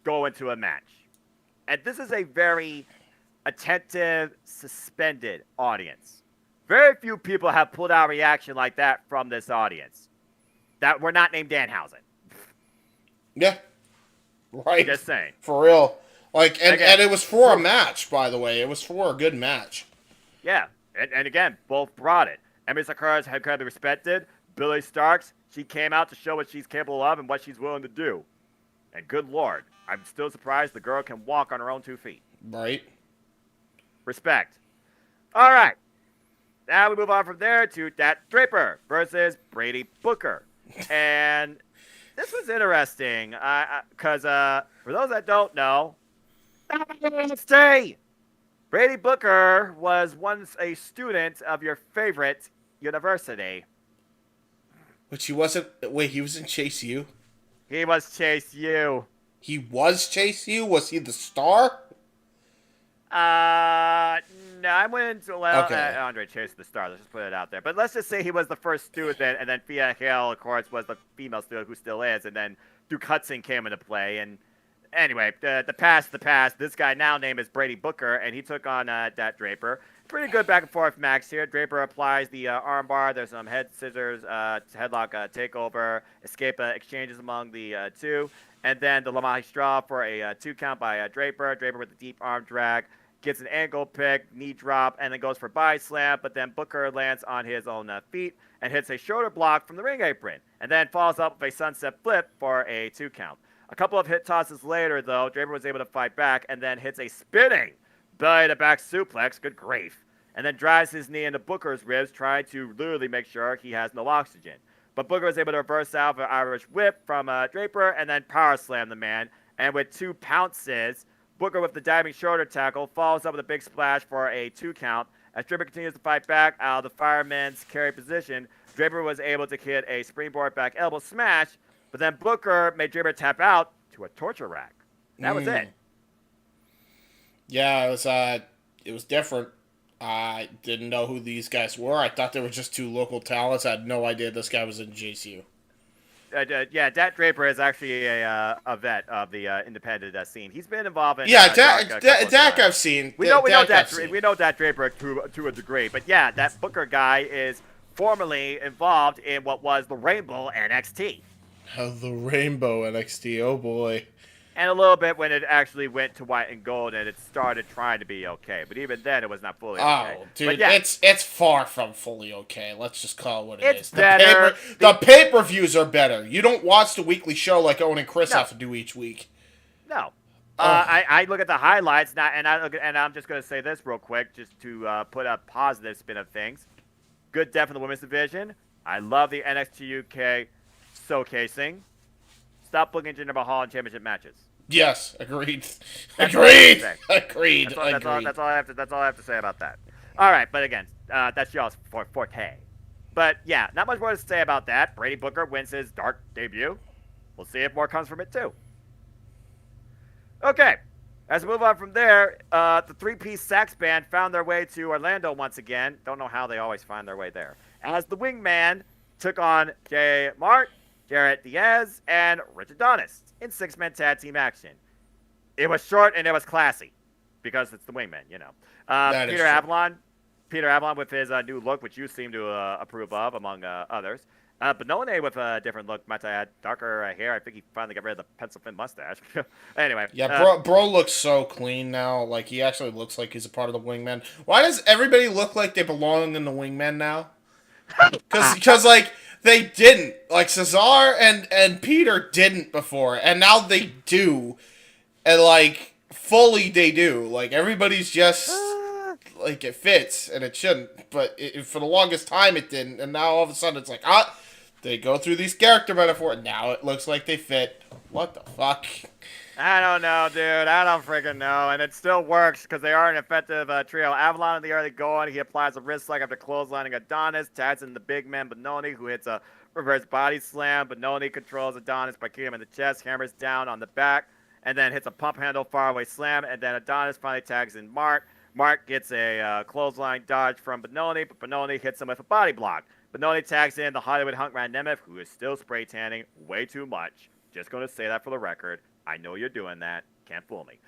go into a match. And this is a very attentive, suspended audience. Very few people have pulled out a reaction like that from this audience that were not named Danhausen. Yeah. Right. Just saying. For real. Like, and it was for a match, by the way. It was for a good match. Yeah. And again, both brought it. Emi Sakura's incredibly respected. Billy Starks, she came out to show what she's capable of and what she's willing to do. And good lord, I'm still surprised the girl can walk on her own 2 feet. Right. Respect. All right. Now we move on from there to Dat Draper versus Brady Booker. And this was interesting because for those that don't know, Brady Booker was once a student of your favorite university. Which he wasn't. Wait, he was in Chase U? He was Chase U. He was Chase U? Was he the star? No, I went into, okay. Andre Chase the star. Let's just put it out there. But let's just say he was the first student, and then Fia Hale, of course, was the female student who still is, and then Duke Hudson came into play. And anyway, the past. This guy now named is Brady Booker, and he took on Dat Draper. Pretty good back and forth match here. Draper applies the armbar. There's some head scissors, headlock takeover, escape exchanges among the two. And then the Lamahi Straw for a 2 count by Draper. Draper with the deep arm drag. Gets an ankle pick, knee drop, and then goes for body slam. But then Booker lands on his own feet and hits a shoulder block from the ring apron. And then follows up with a sunset flip for a 2 count. A couple of hit tosses later, though, Draper was able to fight back and then hits a spinning belly-to-back suplex. Good grief. And then drives his knee into Booker's ribs, trying to literally make sure he has no oxygen. But Booker was able to reverse out an Irish whip from Draper and then power slam the man. And with 2 pounces, Booker with the diving shoulder tackle follows up with a big splash for a 2 count. As Draper continues to fight back out of the fireman's carry position, Draper was able to hit a springboard back elbow smash, but then Booker made Draper tap out to a torture rack. That was it. Yeah, it was different. I didn't know who these guys were. I thought they were just 2 local talents. I had no idea this guy was in JCU. Yeah, Dat Draper is actually a vet of the independent scene. He's been involved in Dak I've seen. We know Dat Draper to a degree, but yeah, that Booker guy is formerly involved in what was the Rainbow NXT. The Rainbow NXT, oh boy. And a little bit when it actually went to white and gold and it started trying to be okay. But even then, it was not fully okay. Oh, dude, yeah. It's far from fully okay. Let's just call it what it is. Better. The pay-per-views are better. You don't watch the weekly show like Owen and Chris have to do each week. No. I look at the highlights, and I'm just going to say this real quick, just to put a positive spin of things. Good depth in the women's division. I love the NXT UK showcasing. Stop booking Jinder Mahal in championship matches. Yes, agreed. Agreed. That's all I have to say about that. All right, but again, That's y'all's forte. But yeah, not much more to say about that. Brady Booker wins his Dark debut. We'll see if more comes from it too. Okay, as we move on from there, the three-piece sax band found their way to Orlando once again. Don't know how they always find their way there. As the Wingman took on Jay Mart, Jarrett Diaz, and Rich Adonis in six-man tag team action. It was short and it was classy because it's the Wingman, you know. Peter Avalon with his new look, which you seem to approve of, among others. Benone with a different look, might I add, darker hair. I think he finally got rid of the pencil thin mustache. Anyway. Yeah, bro looks so clean now. Like, he actually looks like he's a part of the Wingman. Why does everybody look like they belong in the Wingman now? Because like, they didn't. Like, Cesar and Peter didn't before, and now they do. And, like, fully they do. Like, everybody's just... like, it fits, and it shouldn't. But for the longest time, it didn't. And now, all of a sudden, it's like, they go through these character metaphors, and now it looks like they fit. What the fuck? I don't know, dude. I don't freaking know. And it still works, because they are an effective trio. Avalon in the early going, he applies a wrist lock after clotheslining Adonis, tags in the big man Benoni, who hits a reverse body slam. Benoni controls Adonis by kicking him in the chest, hammers down on the back, and then hits a pump handle faraway slam, and then Adonis finally tags in Mark. Mark gets a clothesline dodge from Benoni, but Benoni hits him with a body block. Benoni tags in the Hollywood Hunk Ryan Nemeth, who is still spray tanning way too much. Just going to say that for the record. I know you're doing that. Can't fool me.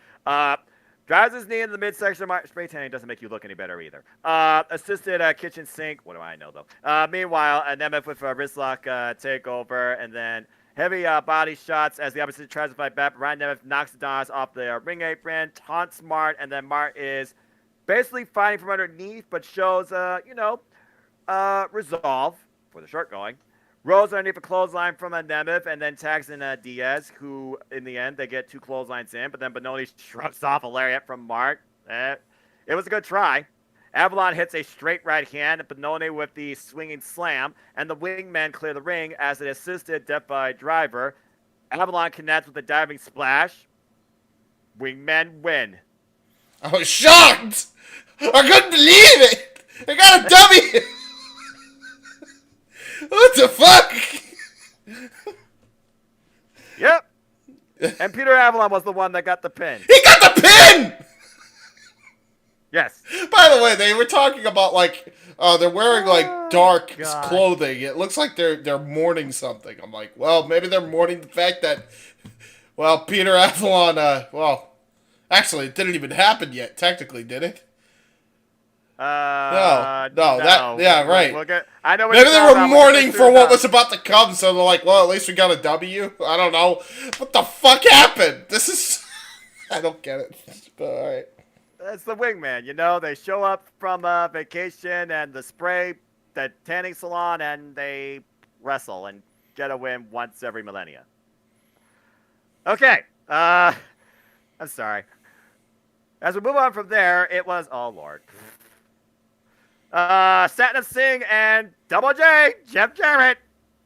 Drives his knee in the midsection. Spray tanning doesn't make you look any better either. Assisted kitchen sink. What do I know, though? Meanwhile, Nemeth with a wrist lock takeover, and then heavy body shots as the opposite tries to fight back. Ryan Nemeth knocks Adonis off the ring apron, taunts Mart, and then Mart is basically fighting from underneath, but shows, resolve for the short going. Rolls underneath a clothesline from a Nemeth and then tags in Diaz, who, in the end, they get two clotheslines in, but then Benoni shrugs off a lariat from Mark. It was a good try. Avalon hits a straight right hand, Benoni with the swinging slam, and the Wingmen clear the ring as an assisted Death by Driver. Avalon connects with a diving splash. Wingmen win. I was shocked! I couldn't believe it! I got a W! What the fuck? Yep. And Peter Avalon was the one that got the pin. He got the pin! Yes. By the way, they were talking about, like, they're wearing, like, dark clothing. It looks like they're mourning something. I'm like, well, maybe they're mourning the fact that, well, Peter Avalon, actually, it didn't even happen yet, technically, did it? No, right. I know. Maybe they were mourning for what was about to come, so they're like, well, at least we got a W. I don't know. What the fuck happened? This is... I don't get it. But, alright. That's the Wingman, you know? They show up from vacation and the spray, the tanning salon, and they wrestle and get a win once every millennia. Okay. I'm sorry. As we move on from there, it was... Oh, Lord. Satnam Singh and Double J, Jeff Jarrett,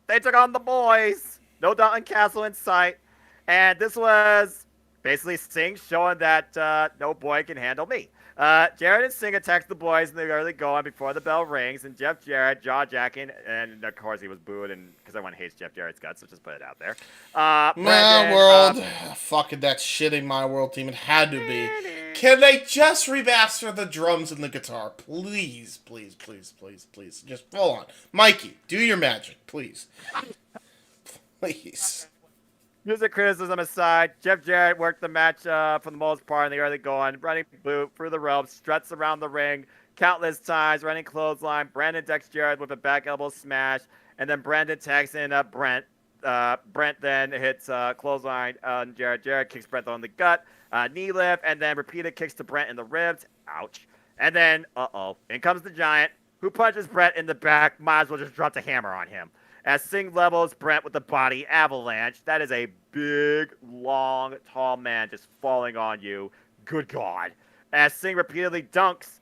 they took on the boys. No Dalton Castle in sight. And this was basically Singh showing that no boy can handle me. Jarrett and Singh attacks the boys in the early going before the bell rings, and Jeff Jarrett jaw-jacking, and of course he was booed, and because everyone hates Jeff Jarrett's guts, so just put it out there. My world, fucking that shitty My World team, it had to be. Can they just remaster the drums and the guitar, please, please, please, please, please? Just hold on, Mikey, do your magic, please, please. Music criticism aside, Jeff Jarrett worked the match for the most part in the early going, running boot through the ropes, struts around the ring countless times, running clothesline. Brandon decks Jarrett with a back elbow smash, and then Brandon tags in Brent. Brent then hits clothesline on Jarrett. Jarrett kicks Brent on the gut, knee lift, and then repeated kicks to Brent in the ribs. Ouch. And then, in comes the Giant, who punches Brent in the back. Might as well just drop the hammer on him. As Singh levels Brent with the body avalanche. That is a big, long, tall man just falling on you. Good God. As Singh repeatedly dunks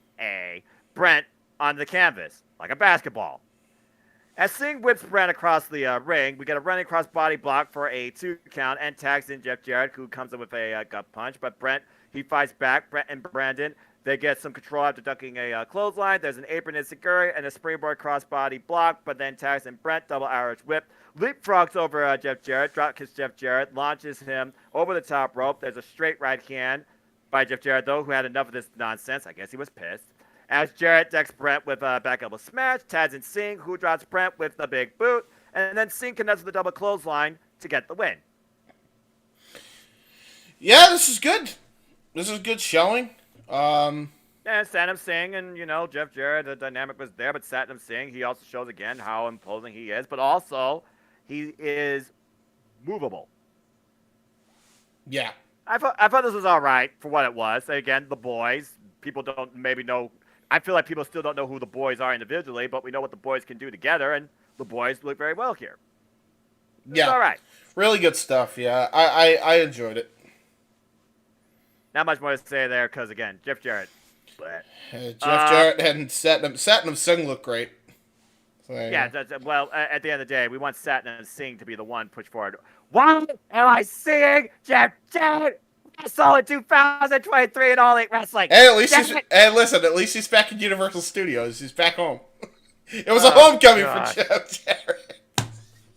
Brent on the canvas like a basketball. As Singh whips Brent across the ring, we get a running cross body block for a 2 count and tags in Jeff Jarrett, who comes in with a gut punch. But Brent, he fights back. Brent and Brandon, They get some control after ducking a clothesline. There's an apron enziguri and a springboard crossbody block, but then Taz and Brent double Irish whip. Leapfrogs over Jeff Jarrett, drop kicks Jeff Jarrett, launches him over the top rope. There's a straight right hand by Jeff Jarrett, though, who had enough of this nonsense. I guess he was pissed. As Jarrett decks Brent with a back elbow smash, Taz and Singh, who drops Brent with the big boot, and then Singh connects with the double clothesline to get the win. Yeah, this is good. This is good showing. And Satnam Singh and, Jeff Jarrett, the dynamic was there, but Satnam Singh, he also shows again how imposing he is, but also he is movable. Yeah. I thought this was all right for what it was. Again, the boys, people don't maybe know. I feel like people still don't know who the boys are individually, but we know what the boys can do together, and the boys look very well here. It's all right. Really good stuff, yeah. I enjoyed it. Not much more to say there, because, again, Jeff Jarrett. Jeff Jarrett and Satnam Singh look great. So, yeah, well, at the end of the day, we want Satnam Singh to be the one pushed forward. Why am I seeing Jeff Jarrett wrestle in 2023 in All Elite Wrestling? Hey, at least he's back in Universal Studios. He's back home. It was a homecoming for Jeff Jarrett.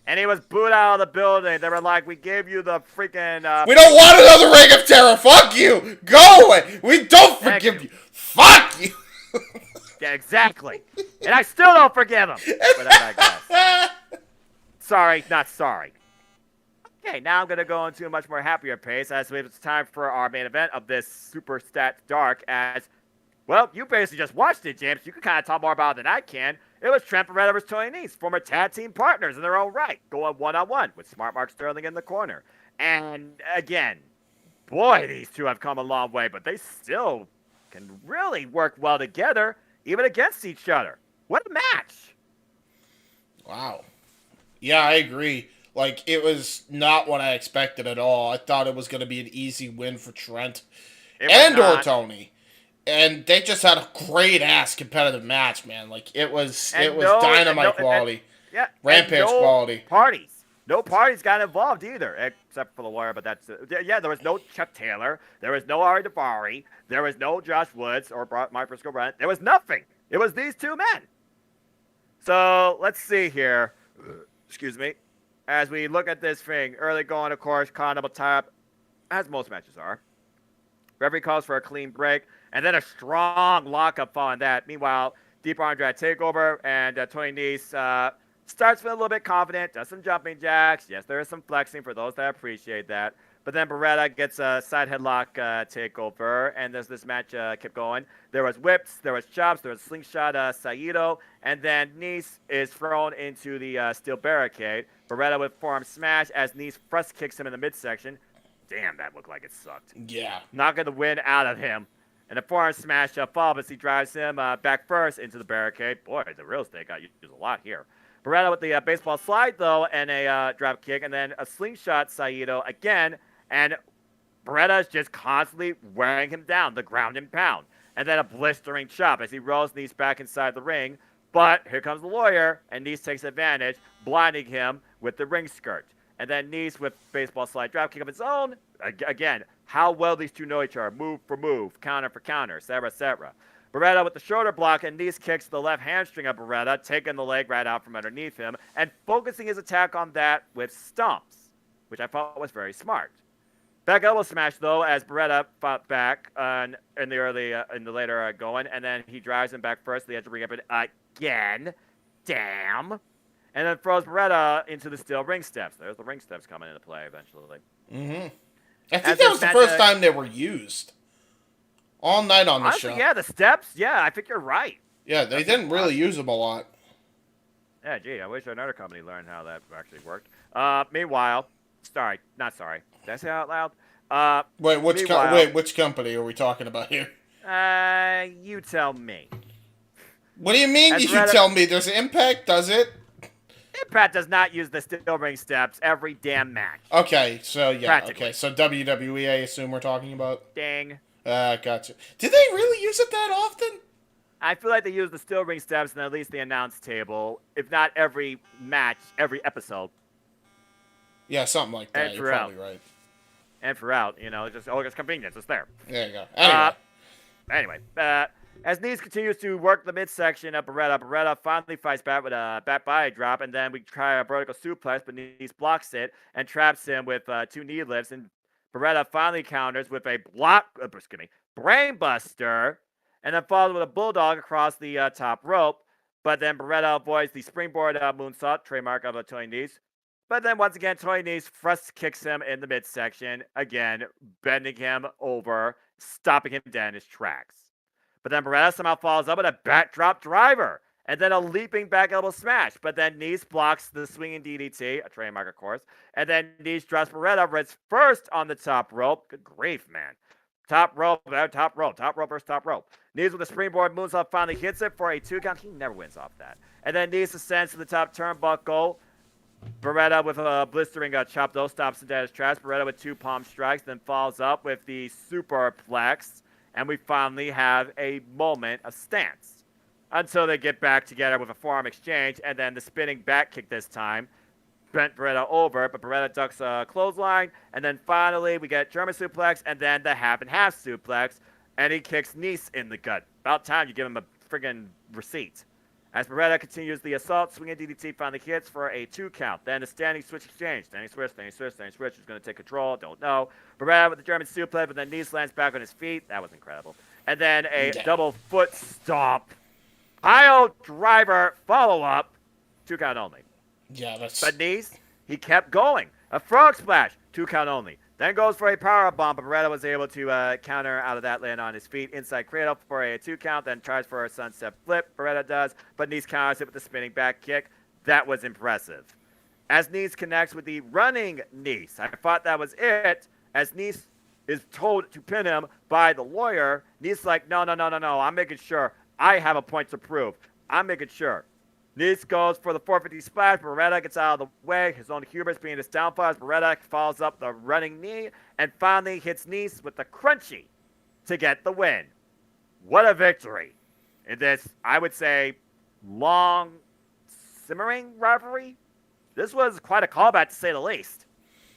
And he was booed out of the building. They were like, we gave you the freaking... we don't want another Ring of Terror. Fuck you. Go away. We don't forgive you. Fuck you. Yeah, exactly. And I still don't forgive him. But I digress. Sorry, not sorry. Okay, now I'm going to go into a much more happier pace as it's time for our main event of this Super Stat Dark as... Well, you basically just watched it, James. You can kind of talk more about it than I can. It was Trent Beretta versus Tony Nese, former tag team partners in their own right, going one-on-one with Smart Mark Sterling in the corner. And again, boy, these two have come a long way, but they still can really work well together, even against each other. What a match! Wow. Yeah, I agree. Like, it was not what I expected at all. I thought it was going to be an easy win for Trent or Tony. And they just had a great-ass competitive match, man. Like, it was Dynamite quality. Rampage quality. No parties got involved either, except for the lawyer, but that's... Yeah, there was no Chuck Taylor. There was no Ari Daivari. There was no Josh Woods or Mike Briscoe Brent. There was nothing. It was these two men. So, let's see here. Excuse me. As we look at this thing, early going, of course, con double tap, as most matches are. Referee calls for a clean break. And then a strong lockup following that. Meanwhile, Deep Arm Drag takeover, and Tony Nese starts feeling a little bit confident, does some jumping jacks. Yes, there is some flexing for those that appreciate that. But then Beretta gets a side headlock takeover, and as this match kept going, there was whips, there was chops, there was slingshot Saito, and then Nese is thrown into the steel barricade. Beretta with forearm smash as Nese thrust kicks him in the midsection. Damn, that looked like it sucked. Yeah. Knocking the wind out of him. And a forearm smash follows as he drives him back first into the barricade. Boy, the real estate got used a lot here. Beretta with the baseball slide, though, and a drop kick, and then a slingshot Saito again. And Beretta is just constantly wearing him down, the ground and pound. And then a blistering chop as he rolls Nese back inside the ring. But here comes the lawyer, and Nese takes advantage, blinding him with the ring skirt. And then Nese with baseball slide drop kick of his own. Again, how well these two know each other. Move for move, counter for counter, etc., etc. Beretta with the shoulder block, and Nese kicks the left hamstring of Beretta, taking the leg right out from underneath him, and focusing his attack on that with stomps, which I thought was very smart. Back elbow smash, though, as Beretta fought back in the later going, and then he drives him back first to the edge of the ring up again. Damn. And then throws Beretta into the steel ring steps. There's the ring steps coming into play eventually. Mm-hmm. I think that was the first time they were used. All night on the show. Yeah, the steps. Yeah, I think you're right. Yeah, they didn't really use them a lot. Yeah, gee, I wish another company learned how that actually worked. Meanwhile, not sorry. Did I say that out loud? Which company are we talking about here? You tell me. What do you mean you tell me? There's Impact, does it? Impact does not use the steel ring steps every damn match. Okay, so yeah. Okay, so WWE, I assume we're talking about? Ding. Gotcha. Did they really use it that often? I feel like they use the steel ring steps in at least the announce table, if not every match, every episode. Yeah, something like that. You're probably right. And throughout, it's convenience. It's there. There you go. Anyway. Anyway, as Nice continues to work the midsection of Beretta finally fights back with a back body drop, and then we try a vertical suplex, but Nice blocks it and traps him with 2 knee lifts, and Beretta finally counters with a brain buster, and then follows with a bulldog across the top rope. But then Beretta avoids the springboard moonsault, trademark of Tony Nese. But then once again, Tony Nese thrust kicks him in the midsection, again, bending him over, stopping him dead in his tracks. But then Beretta somehow follows up with a backdrop driver, and then a leaping back elbow smash. But then Nese blocks the swinging DDT, a trademark, of course. And then Nese drops Beretta wrist first on the top rope. Good grief, man. Top rope versus top rope. Nese with a springboard moonsault finally hits it for a 2 count. He never wins off that. And then Nese ascends to the top turnbuckle. Beretta with a blistering chop, though, stops him dead in his tracks. Beretta with 2 palm strikes, then follows up with the superplex. And we finally have a moment of stance until they get back together with a forearm exchange, and then the spinning back kick this time bent Beretta over, but Beretta ducks a clothesline, and then finally we get German suplex, and then the half and half suplex, and he kicks Nice in the gut. About time you give him a friggin' receipt. As Beretta continues the assault, swinging DDT finally hits for a 2 count. Then a standing switch exchange. Standing switch. Who's going to take control? Don't know. Beretta with the German suplex, but then Nice lands back on his feet. That was incredible. And then a double foot stomp. Pile driver follow-up. 2 count only. Yeah, that's... But Nice, he kept going. A frog splash. 2 count only. Then goes for a power bomb, but Beretta was able to counter out of that, land on his feet. Inside cradle for a 2 count, then tries for a sunset flip. Beretta does, but Nice counters it with the spinning back kick. That was impressive. As Nice connects with the running Nice, I thought that was it. As Nice is told to pin him by the lawyer, Nice like, no, I'm making sure. I have a point to prove. I'm making sure. Nice goes for the 450 splash. Beretta gets out of the way. His own hubris being his downfall as Beretta follows up the running knee and finally hits Nice with the crunchy to get the win. What a victory in this, I would say, long, simmering rivalry. This was quite a callback, to say the least.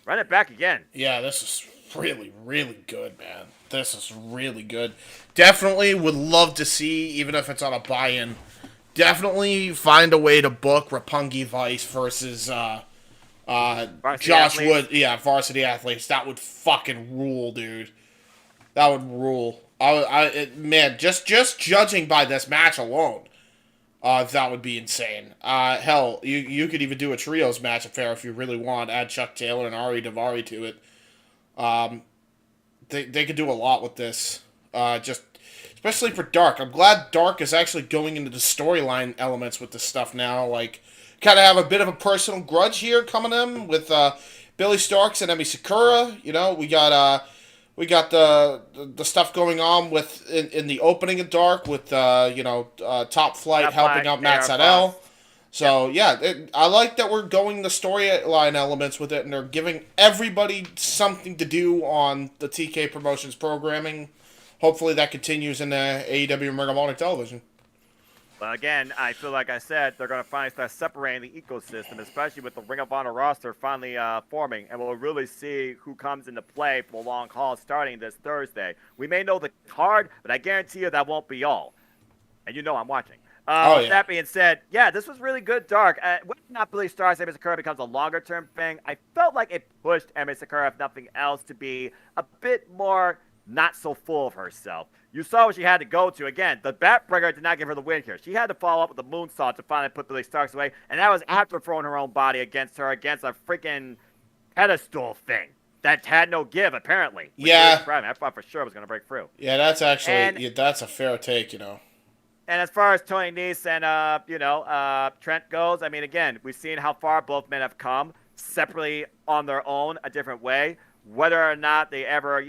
Run it back again. Yeah, this is really, really good, man. This is really good. Definitely would love to see, even if it's on a buy-in, definitely find a way to book Roppongi Vice versus Josh athletes. Wood. Yeah, varsity athletes. That would fucking rule, dude. That would rule. Man, just judging by this match alone, that would be insane. Hell, you could even do a trios match affair if you really want. Add Chuck Taylor and Ari Daivari to it. They could do a lot with this. Especially for Dark. I'm glad Dark is actually going into the storyline elements with this stuff now. Like, kind of have a bit of a personal grudge here coming in with Billy Starks and Emi Sakura. You know, we got the stuff going on with in the opening of Dark with Top Flight helping out Matt Sydal. So I like that we're going the storyline elements with it, and they're giving everybody something to do on the TK Promotions programming. Hopefully that continues in the AEW Ring of Honor television. But again, I feel like I said, they're going to finally start separating the ecosystem, especially with the Ring of Honor roster finally forming. And we'll really see who comes into play for the long haul starting this Thursday. We may know the card, but I guarantee you that won't be all. And you know I'm watching. With that being said, this was really good, Dark. Whether or not Billy Starks, Emi Sakura becomes a longer-term thing, I felt like it pushed Emi Sakura, if nothing else, to be a bit more not so full of herself. You saw what she had to go to. Again, the Batbringer did not give her the win here. She had to follow up with the moonsault to finally put Billy Starks away, and that was after throwing her own body against a freaking pedestal thing that had no give, apparently. Yeah. I thought for sure it was going to break through. Yeah, that's actually, that's a fair take, you know. And as far as Tony Nese and, Trent goes, I mean, again, we've seen how far both men have come separately on their own, a different way. Whether or not they ever,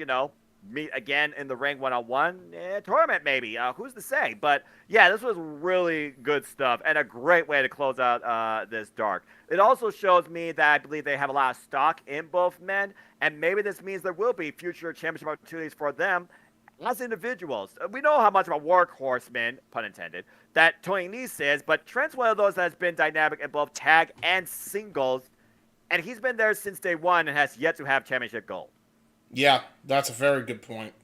meet again in the ring one-on-one, tournament maybe. Who's to say? But, this was really good stuff and a great way to close out this Dark. It also shows me that I believe they have a lot of stock in both men, and maybe this means there will be future championship opportunities for them as individuals. We know how much of a workhorseman, pun intended, that Tony Nese is, but Trent's one of those that has been dynamic in both tag and singles, and he's been there since day one and has yet to have championship gold. Yeah, that's a very good point.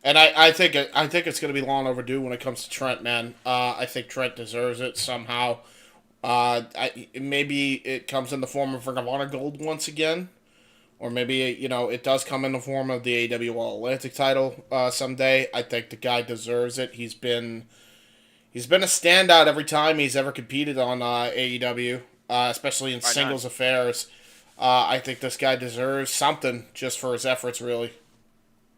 And I think it's going to be long overdue when it comes to Trent, man. I think Trent deserves it somehow. Maybe it comes in the form of Ring of Honor Gold once again, or maybe it does come in the form of the AEW All Atlantic title someday. I think the guy deserves it. He's been a standout every time he's ever competed on AEW, especially in singles affairs. I think this guy deserves something just for his efforts, really.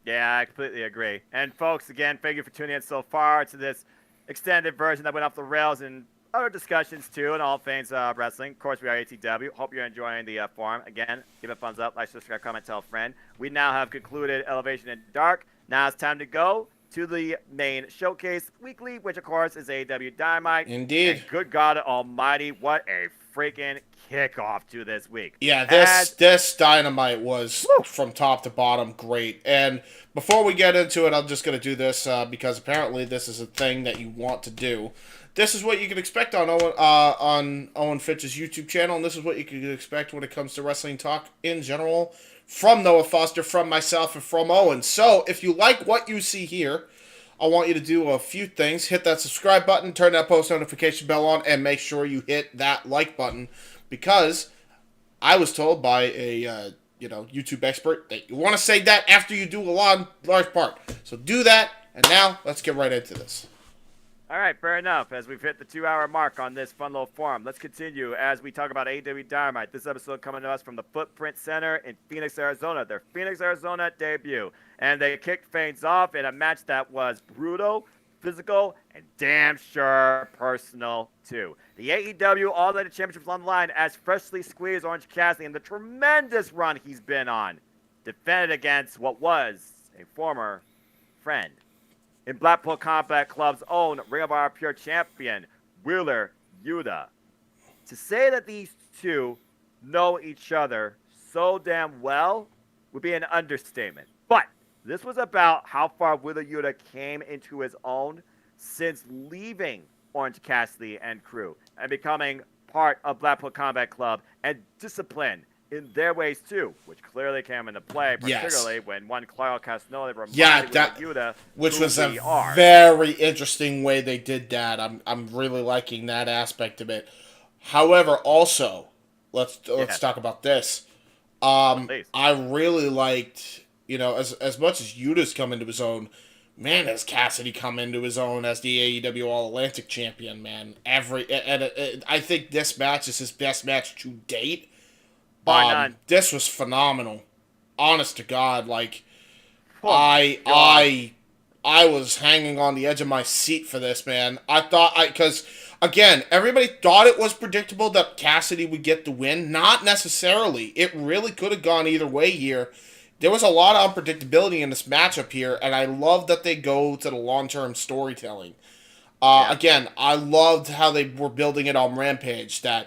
Yeah, I completely agree. And folks, again, thank you for tuning in so far to this extended version that went off the rails and other discussions too, and all things wrestling. Of course, we are ATW. Hope you're enjoying the forum. Again, give it a thumbs up, like, subscribe, comment, tell a friend. We now have concluded Elevation in Dark. Now it's time to go to the main showcase weekly, which of course is AEW Dynamite. Indeed. And good God Almighty, what a freaking kickoff to this week. Yeah, this Dynamite was from top to bottom great. And before we get into it, I'm just going to do this because apparently this is a thing that you want to do. This is what you can expect on Owen Fitch's YouTube channel, and this is what you can expect when it comes to wrestling talk in general from Noah Foster, from myself, and from Owen. So if you like what you see here, I want you to do a few things. Hit that subscribe button, turn that post notification bell on, and make sure you hit that like button, because I was told by a YouTube expert that you want to say that after you do a large part. So do that, and now let's get right into this. All right, fair enough. As we've hit the 2-hour mark on this fun little forum, let's continue as we talk about AEW Dynamite. This episode coming to us from the Footprint Center in Phoenix, Arizona. Their Phoenix, Arizona debut. And they kicked things off in a match that was brutal, physical, and damn sure personal, too. The AEW All Atlantic Championship on the line as freshly squeezed Orange Cassidy in the tremendous run he's been on, defended against what was a former friend in Blackpool Combat Club's own Ring of Honor Pure Champion, Wheeler Yuta. To say that these two know each other so damn well would be an understatement. But this was about how far Wheeler Yuta came into his own since leaving Orange Cassidy and crew and becoming part of Blackpool Combat Club and discipline in their ways too, which clearly came into play, particularly when one Claudio Castagnoli reminded Yuta, which was a very interesting way they did that. I'm really liking that aspect of it. However, also let's talk about this. I really liked, as much as Yuta's come into his own, man, has Cassidy come into his own as the AEW All Atlantic champion, man. I think this match is his best match to date. This was phenomenal. Honest to God, I was hanging on the edge of my seat for this, man. Because again, everybody thought it was predictable that Cassidy would get the win. Not necessarily. It really could have gone either way here. There was a lot of unpredictability in this matchup here, and I love that they go to the long-term storytelling. Again, I loved how they were building it on Rampage, that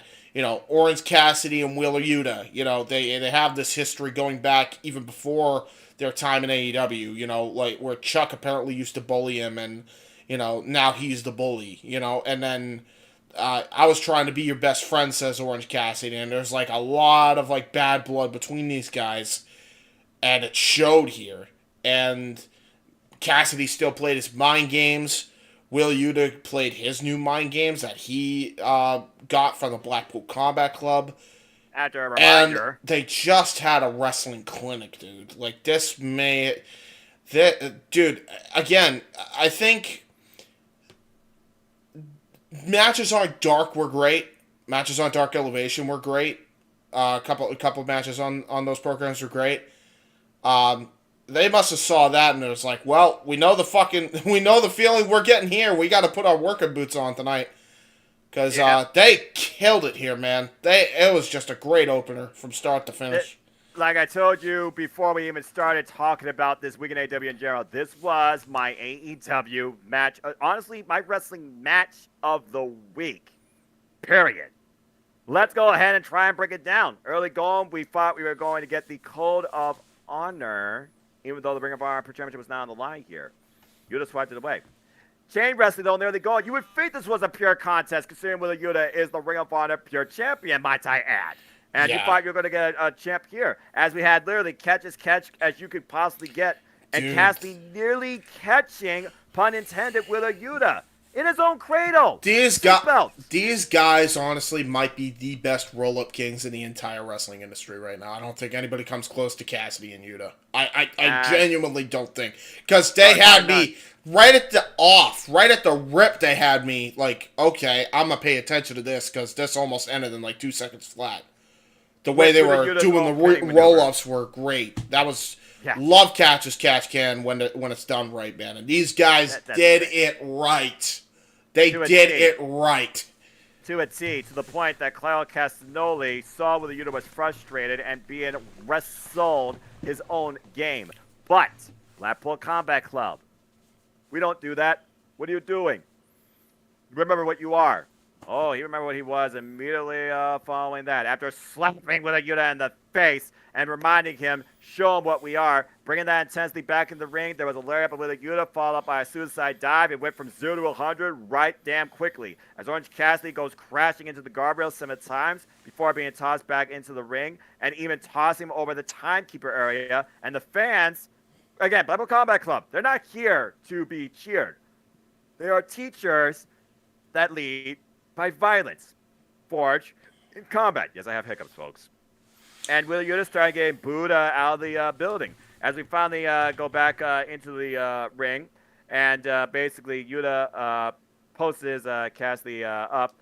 Orange Cassidy and Wheeler Yuta, they have this history going back even before their time in AEW, where Chuck apparently used to bully him, and, now he's the bully, and then I was trying to be your best friend, says Orange Cassidy, and there's, a lot of, bad blood between these guys, and it showed here, and Cassidy still played his mind games. Will Yuta played his new mind games that he got from the Blackpool Combat Club. After a reminder. And they just had a wrestling clinic, dude. Dude, again, I think matches on Dark were great. Matches on Dark Elevation were great. A couple of matches on those programs were great. They must have saw that and it was like, well, we know the feeling we're getting here. We got to put our working boots on tonight. Because they killed it here, man. It was just a great opener from start to finish. Like I told you before we even started talking about this week in AEW in general, this was my AEW match. Honestly, my wrestling match of the week. Period. Let's go ahead and try and break it down. Early going, we thought we were going to get the Code of Honor, even though the Ring of Honor Championship was not on the line here. Yuta swiped it away. Chain wrestling, though, nearly going. You would think this was a pure contest, considering Wheeler Yuta is the Ring of Honor pure champion, might I add. And you thought you were going to get a champ here, as we had literally catch as you could possibly get. And Dude. Cassidy nearly catching, pun intended, Wheeler Yuta in his own cradle. These guys honestly might be the best roll-up kings in the entire wrestling industry right now. I don't think anybody comes close to Cassidy and Yuta. I genuinely don't think. Because they had me right at the rip, they had me like, okay, I'm going to pay attention to this because this almost ended in like 2 seconds flat. The way they were doing the roll-ups were great. That was... Yeah. Love catch as catch can when it's done right, man. And these guys did it right. They did it right. To a T, to the point that Claudio Castagnoli saw where the Yuta was frustrated and being wrestled his own game. But, Blackpool Combat Club, we don't do that. What are you doing? Remember what you are. Oh, he remembered what he was immediately following that. After slapping with a Yuta in the face and reminding him, show him what we are, bringing that intensity back in the ring, there was a lariat with a Yuta followed up by a suicide dive. It went from 0 to 100 right damn quickly as Orange Cassidy goes crashing into the guardrails 7 times before being tossed back into the ring and even tossing him over the timekeeper area. And the fans, again, Blackpool Combat Club, they're not here to be cheered. They are teachers that lead by violence, forged in combat. Yes, I have hiccups, folks. And Wheeler Yuta started getting booed out of the building. As we finally go back into the ring, and basically Yuta posts his Cassidy up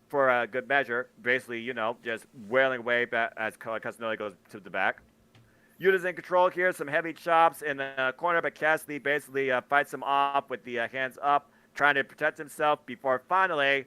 for a good measure. Basically, just wailing away as Castagnoli goes to the back. Yuta's in control here, some heavy chops in the corner, but Cassidy basically fights him off with the hands up, trying to protect himself before finally...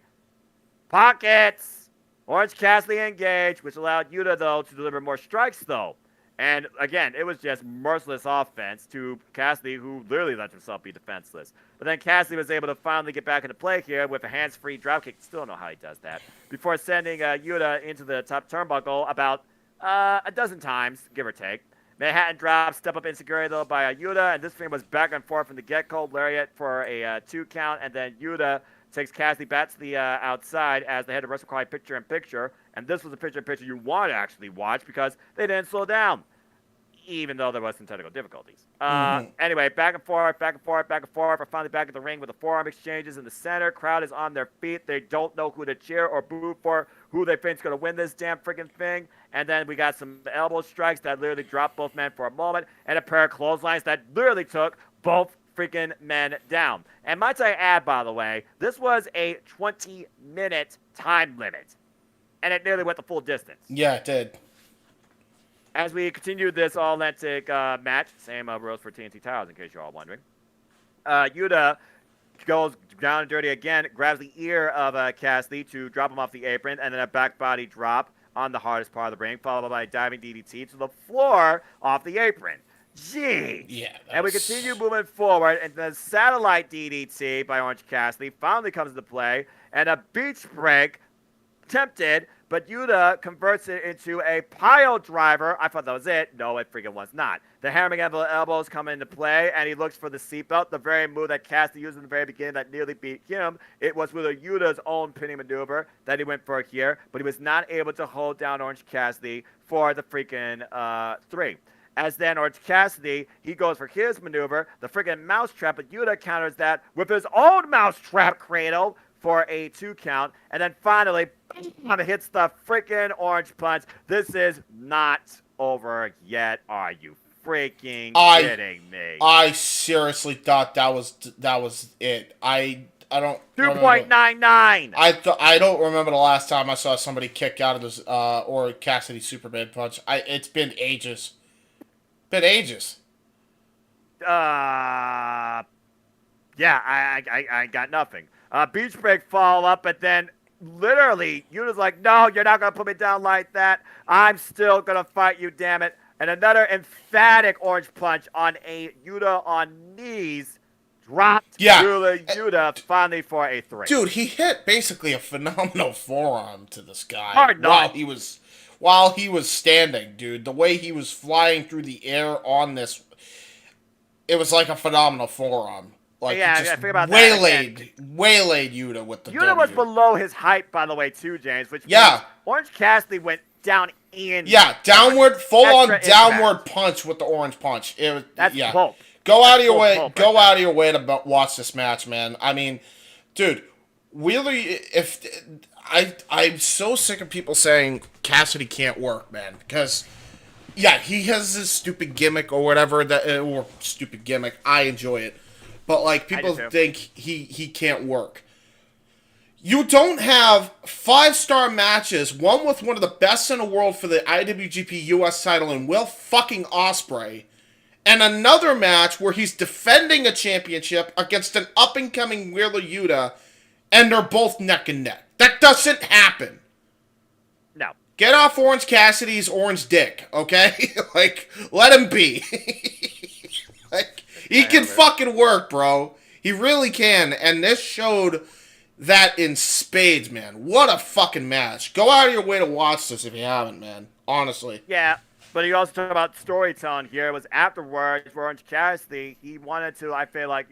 Pockets! Orange Cassidy engaged, which allowed Yuta, though, to deliver more strikes, though. And, again, it was just merciless offense to Cassidy, who literally let himself be defenseless. But then Cassidy was able to finally get back into play here with a hands-free dropkick. Still don't know how he does that. Before sending Yuta into the top turnbuckle about a dozen times, give or take. Manhattan drop, step-up insecurity, though, by Yuta. And this thing was back and forth from the get-go. Lariat for a 2 count, and then Yuta takes Cassidy back to the outside as they had to wrestle quite picture-in-picture. And this was a picture-in-picture you want to actually watch because they didn't slow down, even though there was some technical difficulties. Anyway, back and forth, back and forth, back and forth. We're finally back at the ring with the forearm exchanges in the center. Crowd is on their feet. They don't know who to cheer or boo for, who they think is going to win this damn freaking thing. And then we got some elbow strikes that literally dropped both men for a moment, and a pair of clotheslines that literally took both freaking men down. And might I add, by the way, this was a 20-minute time limit, and it nearly went the full distance. Yeah, it did. As we continue this All-Atlantic match, same rules for TNT titles, in case you're all wondering. Yuta goes down and dirty again, grabs the ear of Cassidy to drop him off the apron, and then a back body drop on the hardest part of the ring, followed by a diving DDT to the floor off the apron. Jeez. Yeah. And we continue moving forward, and the satellite DDT by Orange Cassidy finally comes into play, and a beach break attempted, but Yuta converts it into a pile driver. I thought that was it. No, it freaking was not. The hammering elbows come into play, and he looks for the seatbelt, the very move that Cassidy used in the very beginning that nearly beat him. It was with Yuta's own pinning maneuver that he went for here, but he was not able to hold down Orange Cassidy for the freaking 3. As then Orange Cassidy, he goes for his maneuver, the freaking mousetrap, but Yuta counters that with his own mousetrap cradle for a 2 count. And then finally, hits the freaking orange punch. This is not over yet. Are you freaking kidding me? I seriously thought that was it. I don't 2.99. I don't remember the last time I saw somebody kick out of this or Cassidy Superman punch. It's been ages. Yeah, I got nothing. Beach break follow up, but then literally Yuta's like, no, you're not gonna put me down like that. I'm still gonna fight you, damn it. And another emphatic orange punch on a Yuta on knees. Dropped Yuta finally for a 3. Dude, he hit basically a phenomenal forearm to this guy while he was standing, dude. The way he was flying through the air on this, it was like a phenomenal forearm. Like, yeah, just waylaid Yuta with the Yuta was below his height, by the way, too, James. Which Orange Cassidy went down in. Yeah, full on downward punch with the orange punch. That's pulp. Go out of your full way. pulp Go right out of your way to watch this match, man. I mean, dude, really, I'm so sick of people saying Cassidy can't work, man. Because yeah, he has this stupid gimmick or whatever or stupid gimmick. I enjoy it, but like people think he can't work. You don't have 5-star matches, one with one of the best in the world for the IWGP US title and Will fucking Ospreay, and another match where he's defending a championship against an up-and-coming Wheeler Yuta, and they're both neck and neck. That doesn't happen. No. Get off Orange Cassidy's orange dick, okay? Like, let him be. Like, he can fucking work, bro. He really can, and this showed that in spades, man. What a fucking match. Go out of your way to watch this if you haven't, man. Honestly. Yeah, but you also talk about storytelling here. It was afterwards for Orange Cassidy. He wanted to, I feel like,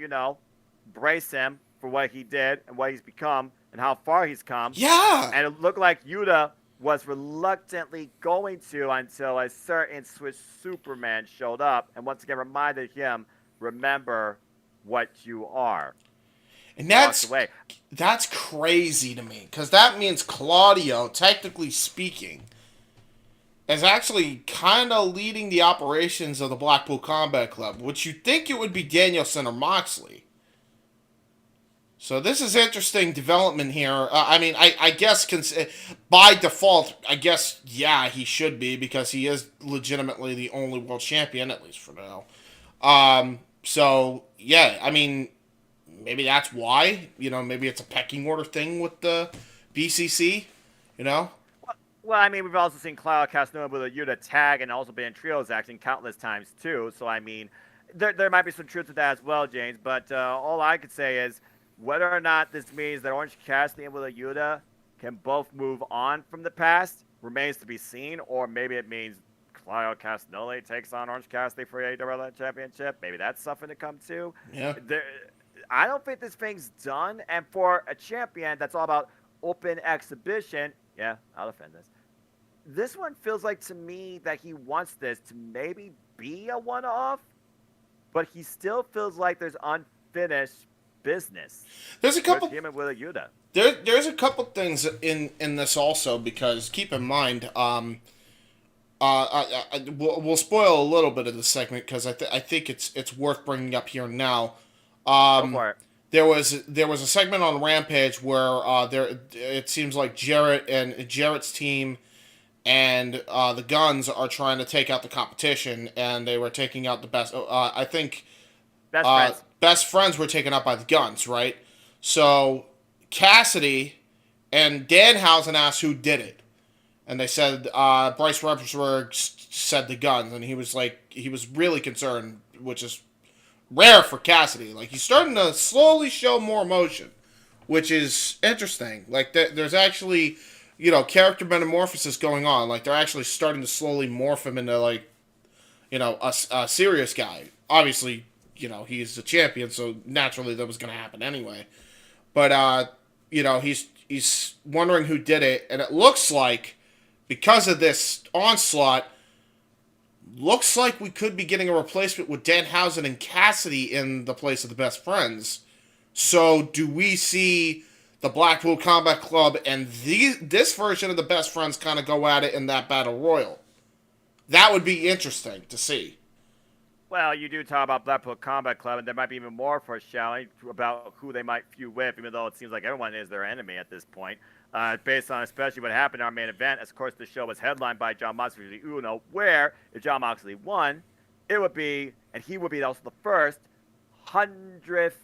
brace him for what he did and what he's become and how far he's come. Yeah. And it looked like Yuta was reluctantly going to until a certain Swiss Superman showed up and once again reminded him, remember what you are. And that's crazy to me, because that means Claudio, technically speaking, is actually kind of leading the operations of the Blackpool Combat Club, which you'd think it would be Danielson or Moxley. So this is interesting development here. I guess by default, I guess, yeah, he should be, because he is legitimately the only world champion, at least for now. So, yeah, I mean, maybe that's why. Maybe it's a pecking order thing with the BCC, Well, I mean, we've also seen Claudio Casanova with a Yuta tag and also been in trios acting countless times, too. So, I mean, there might be some truth to that as well, James. But all I could say is whether or not this means that Orange Cassidy and Wheeler Yuta can both move on from the past remains to be seen. Or maybe it means Claudio Castagnoli takes on Orange Cassidy for the AEW Championship. Maybe that's something to come to. Yeah. I don't think this thing's done. And for a champion that's all about open exhibition, yeah, I'll defend this. This one feels like to me that he wants this to maybe be a one-off, but he still feels like there's unfinished business. There's a couple. With him and Wheeler Yuta. There's a couple things in this also, because keep in mind, we'll spoil a little bit of the segment because I think it's worth bringing up here now. Go for it. There was a segment on Rampage where it seems like Jarrett's team and the Guns are trying to take out the competition, and they were taking out the best. I think best friends were taken out by the Guns, right? So Cassidy and Danhausen asked who did it, and they said Bryce Remsburg said the Guns, and he was really concerned, which is rare for Cassidy. Like, he's starting to slowly show more emotion, which is interesting. Like, there's actually, character metamorphosis going on. Like, they're actually starting to slowly morph him into, like, a serious guy. Obviously, he's a champion, so naturally that was going to happen anyway. But, he's wondering who did it, and it looks like, because of this onslaught, looks like we could be getting a replacement with Danhausen and Cassidy in the place of the Best Friends. So, do we see the Blackpool Combat Club and this version of the Best Friends kind of go at it in that Battle Royal? That would be interesting to see. Well, you do talk about Blackpool Combat Club, and there might be even more foreshadowing about who they might feud with, even though it seems like everyone is their enemy at this point. Based on especially what happened in our main event, as of course the show was headlined by Jon Moxley Uno, where if Jon Moxley won, it would be, and he would be also the first 100th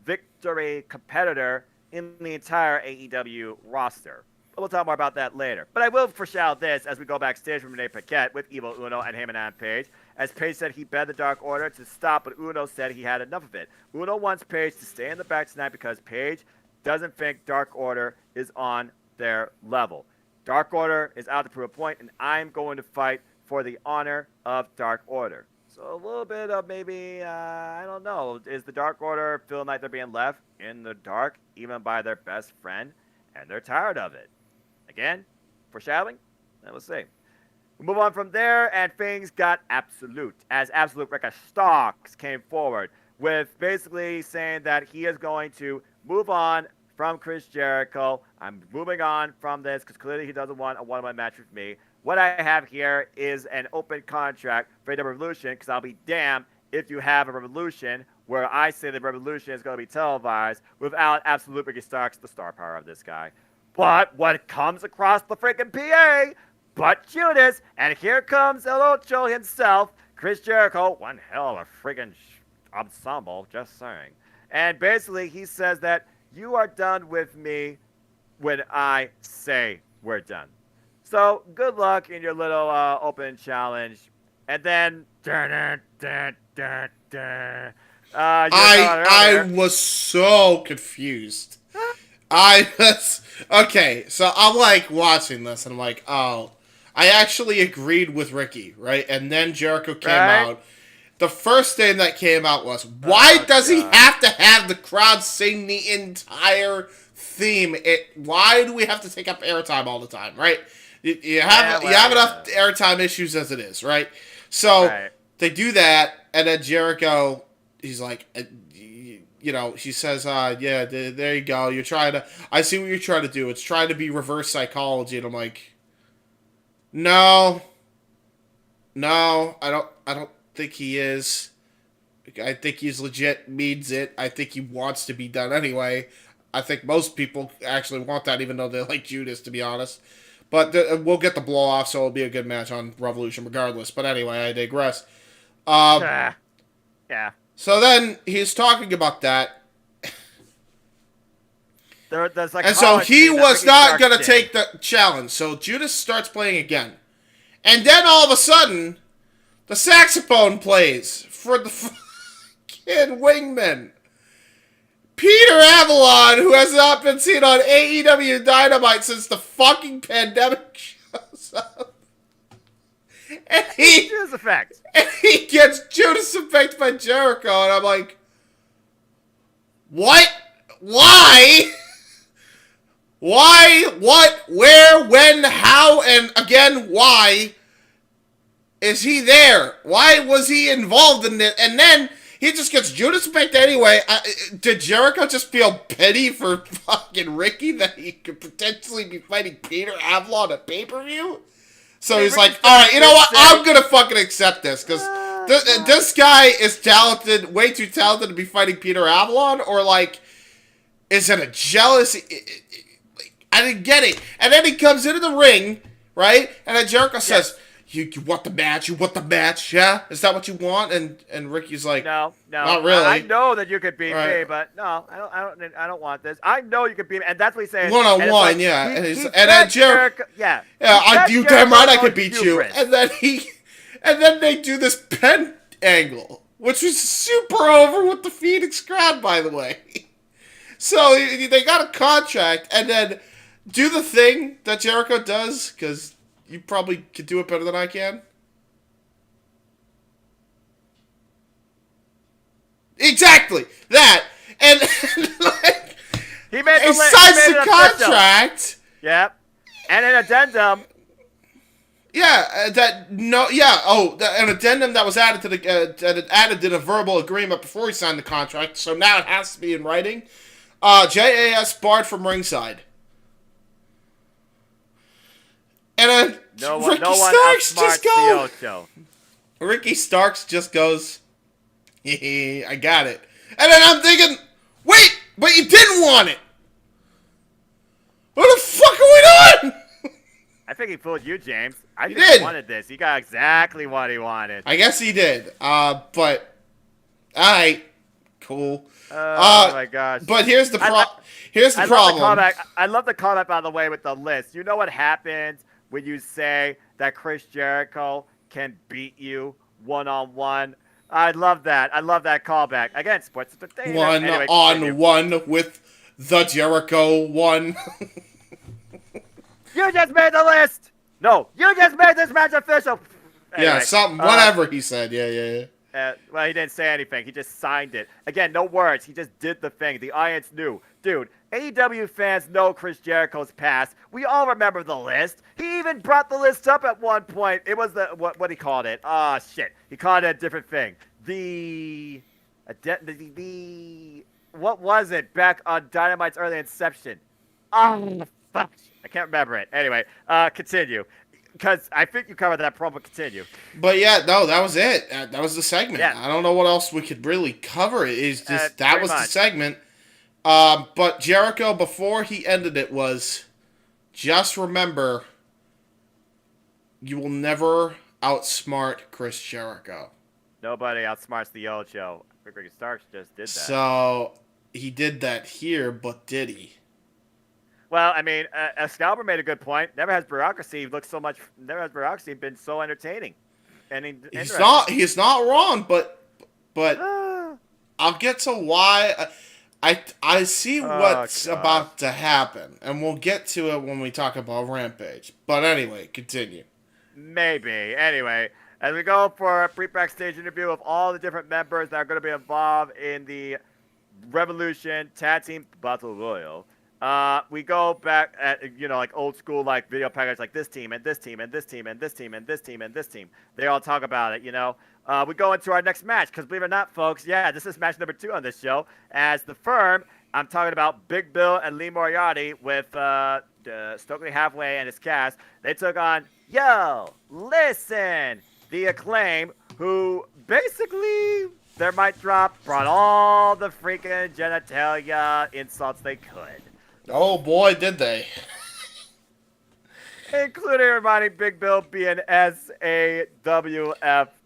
victory competitor in the entire AEW roster. But we'll talk more about that later. But I will foreshadow this as we go backstage from Renee Paquette with Evil Uno and him and Adam Page. As Page said he begged the Dark Order to stop, but Uno said he had enough of it. Uno wants Page to stay in the back tonight because Page doesn't think Dark Order is on their level. Dark Order is out to prove a point, and I'm going to fight for the honor of Dark Order. So a little bit of maybe, I don't know, is the Dark Order feeling like they're being left in the dark, even by their best friend, and they're tired of it? Again, foreshadowing? Let's see. We move on from there, and things got absolute, as Absolute Ricky Starks came forward with basically saying that he is going to move on from Chris Jericho. I'm moving on from this because clearly he doesn't want a one-on-one match with me. What I have here is an open contract for the Revolution because I'll be damned if you have a Revolution where I say the Revolution is going to be televised without Absolute Ricky Starks, the star power of this guy. But what comes across the freaking PA but Judas, and here comes El Ocho himself, Chris Jericho, one hell of a friggin' ensemble, just saying. And basically, he says that you are done with me when I say we're done. So, good luck in your little open challenge. And then, I was so confused. Okay, so I'm like watching this, and I'm like, oh. I actually agreed with Ricky, right? And then Jericho came out. The first thing that came out was, why does he have to have the crowd sing the entire theme? Why do we have to take up airtime all the time, right? You have enough airtime issues as it is, right? So they do that, and then Jericho, he's like, she says, yeah, there you go. You're trying to, I see what you're trying to do. It's trying to be reverse psychology, and I'm like, No, I don't think he is. I think he's legit, means it. I think he wants to be done anyway. I think most people actually want that, even though they like Judas, to be honest. But we'll get the blow off, so it'll be a good match on Revolution regardless. But anyway, I digress. Yeah. So then he's talking about that. And so he was not going to take the challenge. So Judas starts playing again. And then all of a sudden, the saxophone plays for the fucking wingman. Peter Avalon, who has not been seen on AEW Dynamite since the fucking pandemic, shows up. And Judas Effect. And he gets Judas Effect by Jericho. And I'm like, what? Why? Why, what, where, when, how, and again, why is he there? Why was he involved in it? And then he just gets Judas picked anyway. Did Jericho just feel pity for fucking Ricky that he could potentially be fighting Peter Avalon at pay-per-view? So he's like, alright, you know what? I'm gonna fucking accept this, because this guy is talented, way too talented to be fighting Peter Avalon, or like, is it a jealousy? I didn't get it. And then he comes into the ring, right? And then Jericho says, you want the match? You want the match? Yeah? Is that what you want? And Ricky's like, no, not really. I know that you could beat me, but no, I don't want this. I know you could beat me, and that's what he's saying. One-on-one, like, yeah. And then Jericho, you damn right I could beat you. And then they do this pen angle, which was super over with the Phoenix crowd, by the way. So they got a contract, and then do the thing that Jericho does, because you probably could do it better than I can. Exactly that, and like he signs the contract. Yep, and an addendum. Yeah, an addendum that was added to the verbal agreement before he signed the contract. So now it has to be in writing. JAS barred from ringside. And Ricky Starks just goes, I got it. And then I'm thinking, wait, but you didn't want it. What the fuck are we doing? I think he fooled you, James. I think he wanted this. He got exactly what he wanted. I guess he did. But, alright, cool. Oh my gosh! But here's the problem. I love the callback, by the way, with the list. You know what happens when you say that Chris Jericho can beat you one-on-one? I love that. I love that callback. Again, sports entertainment. One-on-one with the Jericho one. You just made the list. No, you just made this match official. Anyway, whatever he said. Yeah. Well, he didn't say anything. He just signed it. Again, no words. He just did the thing. The audience knew. Dude, AEW fans know Chris Jericho's past. We all remember the list. He even brought the list up at one point. It was what he called it. Ah, shit. He called it a different thing. What was it back on Dynamite's early inception? Oh, fuck. I can't remember it. Anyway, continue. Because I think you covered that promo. Continue. But yeah, no, that was it. That was the segment. Yeah. I don't know what else we could really cover. It's just that was much. the segment. But Jericho, before he ended it, was just remember, you will never outsmart Chris Jericho. Nobody outsmarts the old show. Ricky Starks just did that. So he did that here, but did he? Well, I mean, Excalibur made a good point. Never has bureaucracy been so entertaining. And he's not wrong, but I'll get to why. I see what's about to happen, and we'll get to it when we talk about Rampage. But anyway, continue. Maybe. Anyway, as we go for a pre-backstage interview of all the different members that are going to be involved in the Revolution Tag Team Battle Royal, we go back at, like old school, like video package, like this team and this team and this team and this team and this team and this team. They all talk about it, We go into our next match, because believe it or not, folks, this is match number 2 on this show. As the Firm, I'm talking about Big Bill and Lee Moriarty with Stokely Halfway and his cast. They took on, listen, the Acclaim, who basically, their mic drop brought all the freaking genitalia insults they could. Oh boy, did they. Including reminding Big Bill being SAWFT.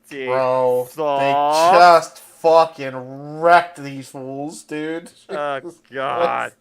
Bro, so... they just fucking wrecked these fools, dude. Oh, God.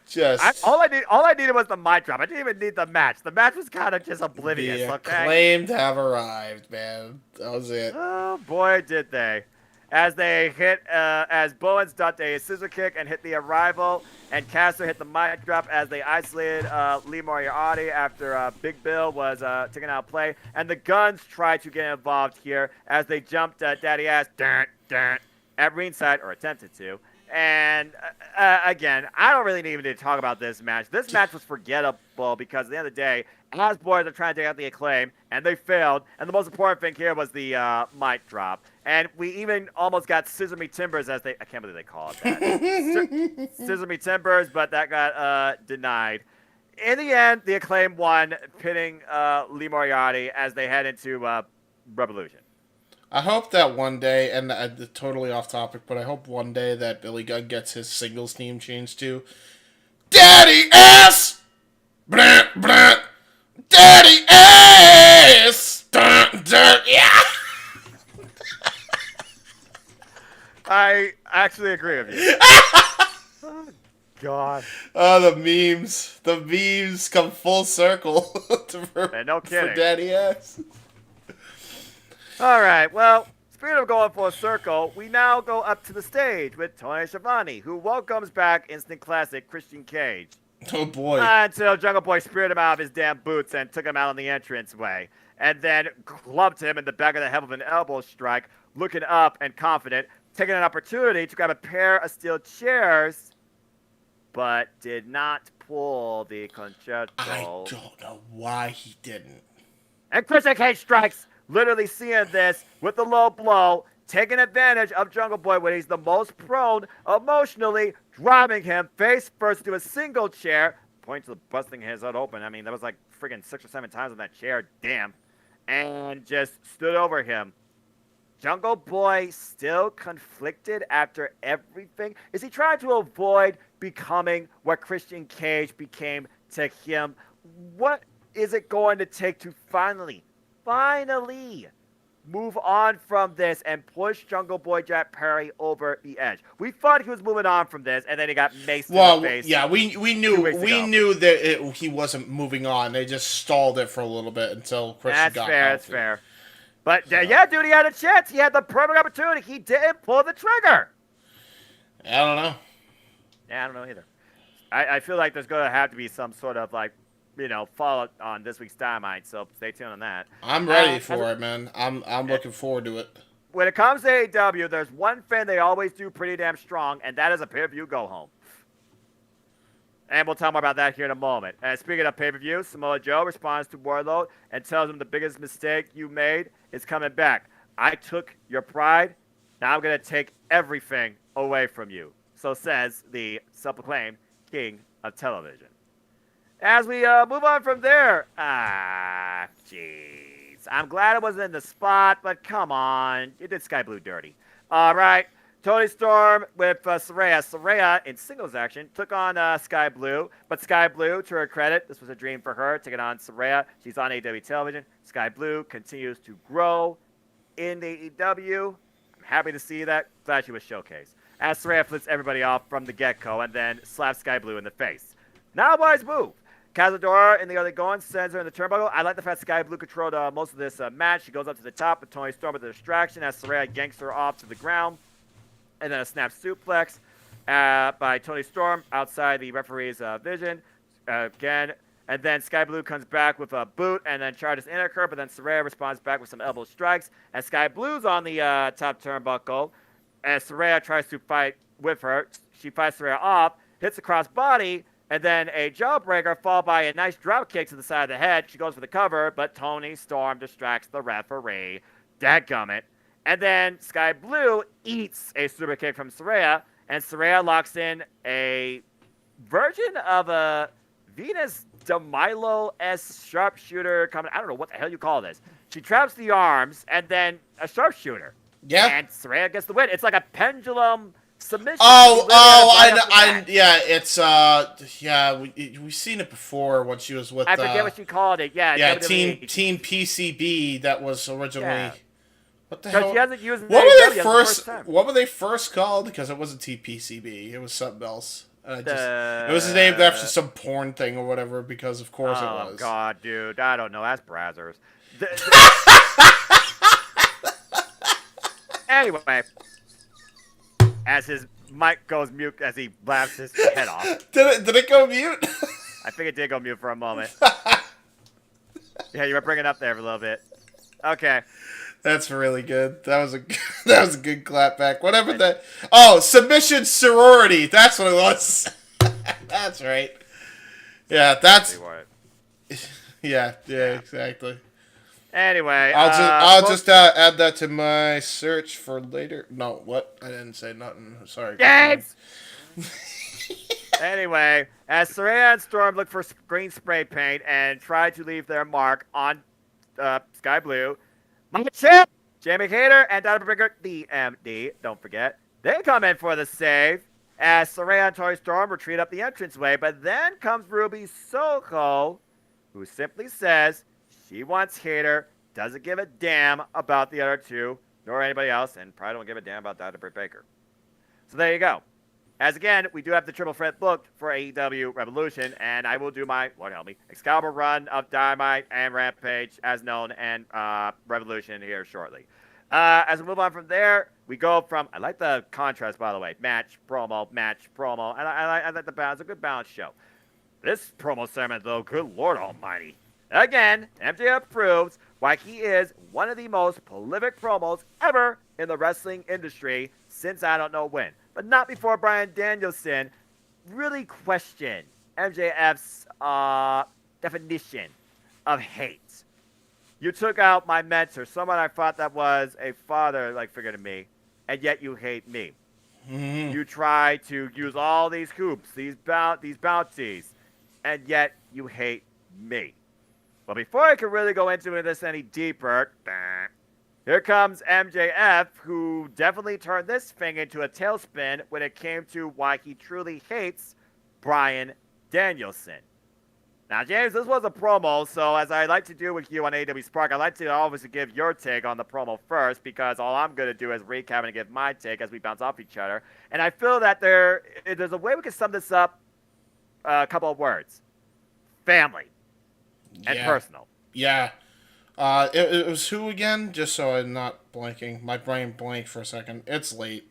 Just... All I needed was the mic drop. I didn't even need the match. The match was kind of just oblivious, the okay? Acclaimed have arrived, man. That was it. Oh, boy, did they. As they hit, as Bowens ducked a scissor kick and hit the Arrival, and Caster hit the mic drop as they isolated Lee Moriarty after Big Bill was taken out of play. And the Guns tried to get involved here as they jumped Daddy Ass at ringside, or attempted to. And again, I don't really even need to talk about this match. This match was forgettable because at the end of the day, As boys are trying to take out the Acclaim, and they failed. And the most important thing here was the mic drop. And we even almost got Scissor Me Timbers, as I can't believe they call it that. Scissor Me Timbers, but that got denied. In the end, the Acclaim won, pinning Lee Moriarty as they head into Revolution. I hope that one day, and totally off topic, but I hope one day that Billy Gunn gets his singles team changed to Daddy Ass! Blah, blah. Daddy Ass! Dun, dun, yeah! I actually agree with you. Oh, God. Oh, the memes. The memes come full circle for, no kidding. For Daddy Ass. All right, well, speaking of going full circle, we now go up to the stage with Tony Schiavone, who welcomes back instant classic Christian Cage. Oh, boy. Until Jungle Boy speared him out of his damn boots and took him out on the entranceway. And then clubbed him in the back of the head with an elbow strike, looking up and confident, taking an opportunity to grab a pair of steel chairs, but did not pull the concerto. I don't know why he didn't. And Christian Cage strikes, literally seeing this with the low blow, taking advantage of Jungle Boy when he's the most prone emotionally, driving him face first to a single chair, points to busting his head open. I mean, that was like friggin' 6 or 7 times on that chair, damn. And just stood over him. Jungle Boy still conflicted after everything. Is he trying to avoid becoming what Christian Cage became to him? What is it going to take to finally move on from this and push Jungle Boy Jack Perry over the edge? We thought he was moving on from this, and then he got maced in the face. Yeah, we knew that he wasn't moving on. They just stalled it for a little bit until Christian got healthy. That's fair. But yeah, dude, he had a chance. He had the perfect opportunity. He didn't pull the trigger. I don't know. Yeah, I don't know either. I feel like there's going to have to be some sort of follow on this week's Dynamite, so stay tuned on that. I'm ready for it, man. I'm looking forward to it. when it comes to AEW, there's one thing they always do pretty damn strong, and that is a pay-per-view go-home. And we'll talk more about that here in a moment. And speaking of pay-per-view, Samoa Joe responds to Wardlow and tells him the biggest mistake you made is coming back. I took your pride. Now I'm going to take everything away from you. So says the self-proclaimed king of television. As we move on from there, jeez. I'm glad it wasn't in the spot, but come on. You did Sky Blue dirty. All right. Toni Storm with Saraya. Saraya, in singles action, took on Sky Blue. But Sky Blue, to her credit, this was a dream for her, taking on Saraya. She's on AEW television. Sky Blue continues to grow in AEW. I'm happy to see that. Glad she was showcased. As Saraya flips everybody off from the get-go and then slaps Sky Blue in the face. Not a wise move. Cazadora in the early going sends her in the turnbuckle. I like the fact Sky Blue controlled most of this match. She goes up to the top with Toni Storm with a distraction as Saraya yanks her off to the ground. And then a snap suplex by Toni Storm outside the referee's vision. Again. And then Sky Blue comes back with a boot and then charges in at her. But then Saraya responds back with some elbow strikes. And Sky Blue's on the top turnbuckle. As Saraya tries to fight with her, she fights Saraya off, hits the crossbody, and then a jawbreaker followed by a nice drop kick to the side of the head. She goes for the cover, but Toni Storm distracts the referee. Dadgummit. And then Sky Blue eats a super kick from Saraya, and Saraya locks in a version of a Venus de Milo-esque sharpshooter coming. I don't know what the hell you call this. She traps the arms, and then a sharpshooter. Yeah. And Saraya gets the win. It's like a pendulum submission. We've seen it before when she was with. I forget what she called it. Yeah. Team PCB. That was originally. Yeah. What the hell? She hasn't used it. What were they first called? Because it wasn't TPCB. It was something else. It was named after some porn thing or whatever. Because of course it was. Oh God, dude, I don't know. That's Brazzers. Anyway, as his mic goes mute as he blasts his head off. Did it go mute? I think it did go mute for a moment. Yeah, you were bringing it up there for a little bit. Okay. That's really good. That was a good clapback. Whatever that. Oh, submission sorority. That's what it was. That's right. Yeah, that's. Yeah, exactly. Anyway, I'll just add that to my search for later. No, what? I didn't say nothing. Sorry. Games. Anyway, as Saraya and Storm look for green spray paint and try to leave their mark on Sky Blue, my champ, Jamie Hayter and Dynamite DMD, don't forget, they come in for the save as Saraya and Toni Storm retreat up the entranceway, but then comes Ruby Soho, who simply says she wants Hayter, doesn't give a damn about the other two, nor anybody else, and probably don't give a damn about Dr. Britt Baker. So there you go. As again, we do have the triple threat booked for AEW Revolution, and I will do my, Lord help me, Excalibur run of Dynamite and Rampage as known, and Revolution here shortly. As we move on from there, we go from, I like the contrast, by the way, match, promo, and I like the balance, a good balanced show. This promo segment, though, good Lord almighty. Again, MJF proves why he is one of the most prolific promos ever in the wrestling industry since I don't know when. But not before Bryan Danielson really questioned MJF's definition of hate. You took out my mentor, someone I thought that was a father-like figure to me, and yet you hate me. Mm-hmm. You try to use all these hoops, these bounties, and yet you hate me. But before I can really go into this any deeper, here comes MJF, who definitely turned this thing into a tailspin when it came to why he truly hates Bryan Danielson. Now, James, this was a promo, so as I like to do with you on AEW Spark, I like to obviously give your take on the promo first, because all I'm going to do is recap and give my take as we bounce off each other. And I feel that there's a way we can sum this up, a couple of words. Family. And personal. Yeah. It was who again? Just so I'm not blanking. My brain blanked for a second. It's late.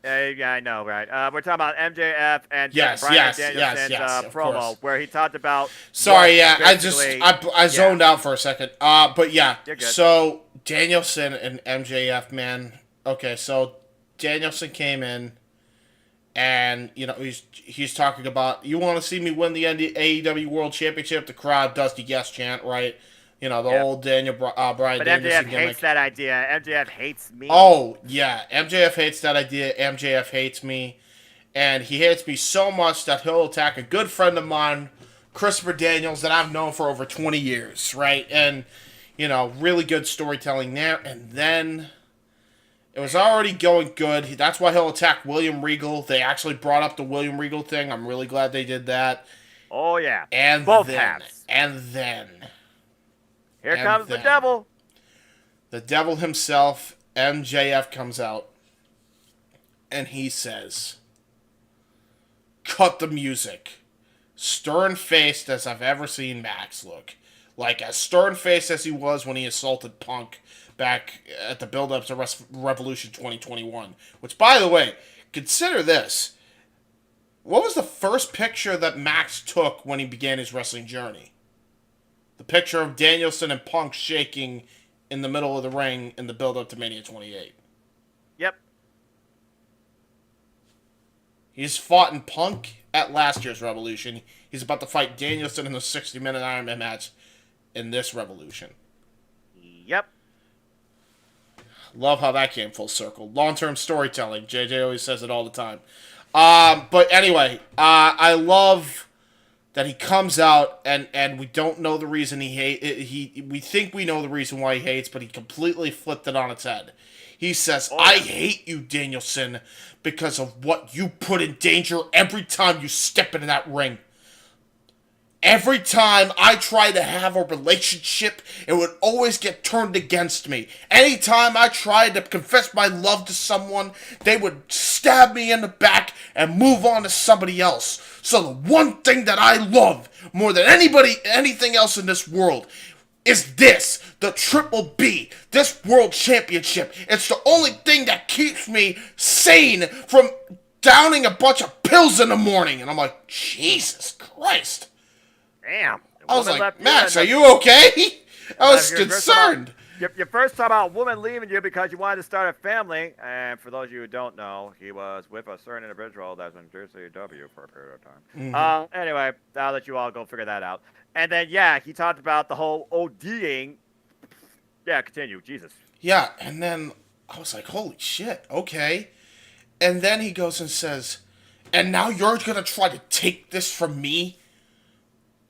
Yeah, I know, right? We're talking about MJF and Yes, Brian yes, Danielson's yes, of promo, course. where he talked about Sorry, yeah, basically, I zoned out for a second. But yeah, you're good. so Danielson and MJF, man. Okay, so Danielson came in, and he's talking about, you want to see me win the AEW World Championship? The crowd does the yes chant, right? The Yep. old Brian But Danielson MJF gimmick. hates that idea. MJF hates me. Oh yeah, MJF hates that idea. MJF hates me. And he hates me so much that he'll attack a good friend of mine, Christopher Daniels, that I've known for over 20 years, right? And, really good storytelling there. And then it was already going good. That's why he'll attack William Regal. They actually brought up the William Regal thing. I'm really glad they did that. Oh, yeah. And both then, halves. And then. Here comes the devil. The devil himself, MJF, comes out. And he says, cut the music. Stern-faced as I've ever seen Max look. Like as stern-faced as he was when he assaulted Punk back at the build-up to Revolution 2021. Which, by the way, consider this. What was the first picture that Max took when he began his wrestling journey? The picture of Danielson and Punk shaking in the middle of the ring in the build-up to Mania 28. Yep. He's fought in Punk at last year's Revolution. He's about to fight Danielson in the 60-minute Iron Man match in this Revolution. Yep. Love how that came full circle. Long-term storytelling. JJ always says it all the time. But anyway, I love that he comes out and we don't know the reason we think we know the reason why he hates, but he completely flipped it on its head. He says, I hate you, Danielson, because of what you put in danger every time you step into that ring. Every time I try to have a relationship, it would always get turned against me. Anytime I tried to confess my love to someone, they would stab me in the back and move on to somebody else. So the one thing that I love more than anything else in this world is this, the Triple B, this World Championship. It's the only thing that keeps me sane from downing a bunch of pills in the morning. And I'm like, Jesus Christ. Damn. I was like, Max, are you okay? I was concerned. Your first time about woman leaving you because you wanted to start a family, and for those of you who don't know, he was with a certain individual that's in JCW for a period of time. Mm-hmm. Anyway, I'll let you all go figure that out. And then, yeah, he talked about the whole ODing. Yeah, continue. Jesus. Yeah, and then I was like, holy shit, okay. And then he goes and says, and now you're going to try to take this from me?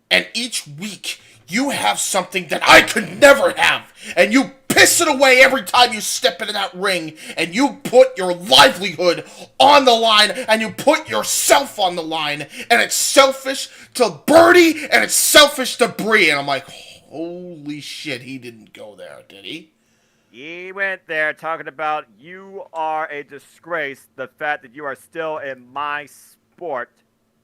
And each week, you have something that I could never have. And you piss it away every time you step into that ring. And you put your livelihood on the line. And you put yourself on the line. And it's selfish to Birdie. And it's selfish to Bree. And I'm like, holy shit, he didn't go there, did he? He went there talking about you are a disgrace. The fact that you are still in my sport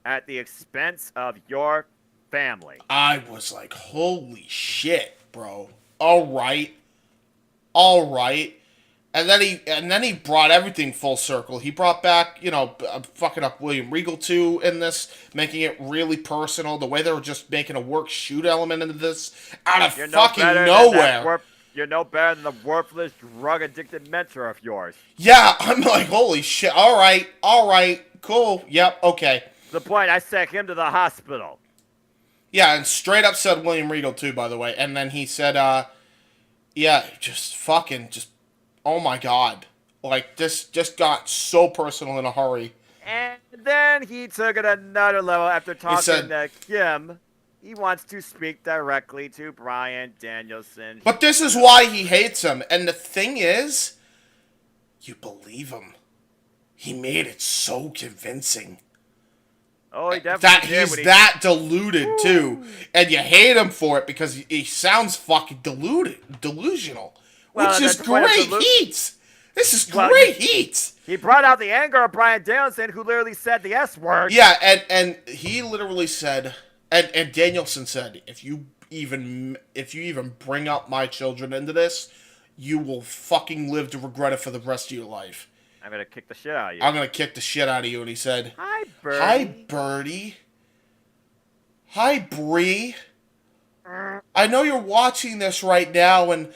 at the expense of your family. I was like, holy shit, bro. All right. And then he brought everything full circle. He brought back, fucking up William Regal too in this, making it really personal. The way they were just making a work shoot element into this out of fucking nowhere. You're no better than the worthless, drug-addicted mentor of yours. Yeah, I'm like, holy shit. All right, cool. Yep, okay. To the point, I sent him to the hospital. Yeah, and straight up said William Regal too, by the way. And then he said, oh my God. Like, this just got so personal in a hurry. And then he took it another level after talking to Kim. He wants to speak directly to Bryan Danielson. But this is why he hates him. And the thing is, you believe him. He made it so convincing. Oh, he definitely did. He's that deluded, too. And you hate him for it because he sounds fucking delusional. Which is great heat. This is great heat. He brought out the anger of Bryan Danielson, who literally said the S word. Yeah, and he literally said, and Danielson said, if you even bring up my children into this, you will fucking live to regret it for the rest of your life. I'm gonna kick the shit out of you. I'm gonna kick the shit out of you. And he said, Hi, Birdie. Hi, Birdie. Hi, Bree. I know you're watching this right now, and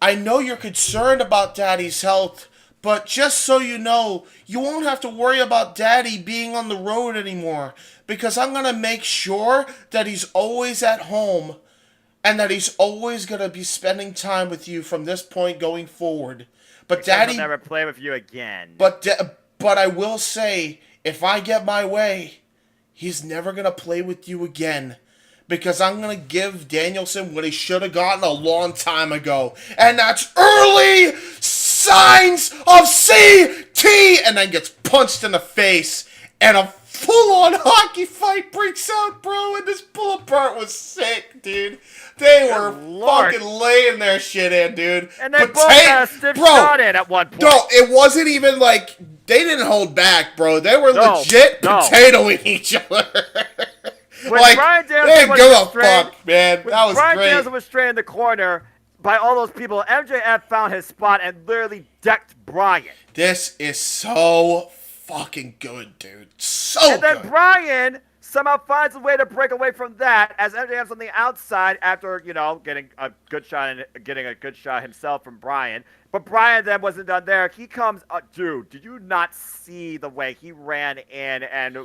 I know you're concerned about Daddy's health, but just so you know, you won't have to worry about Daddy being on the road anymore, because I'm gonna make sure that he's always at home, and that he's always gonna be spending time with you from this point going forward. But Daddy will never play with you again. But I will say, if I get my way, he's never gonna play with you again. Because I'm going to give Danielson what he should have gotten a long time ago. And that's early signs of CT! And then gets punched in the face. And a full-on hockey fight breaks out, bro. And this pull-apart was sick, dude. They were fucking laying their shit in, dude. And they both had a stiff shot in at one point. No, it wasn't even like... They didn't hold back, bro. They were legit potatoing each other. When Brian Danielson was fuck, man. That was Brian great. Danielson was straight in the corner by all those people. MJF found his spot and literally decked Brian. This is so fucking good, dude. So good. And then Brian somehow finds a way to break away from that as MJF's on the outside after, getting a good shot himself from Brian. But Brian then wasn't done there. He comes, dude, did you not see the way he ran in and...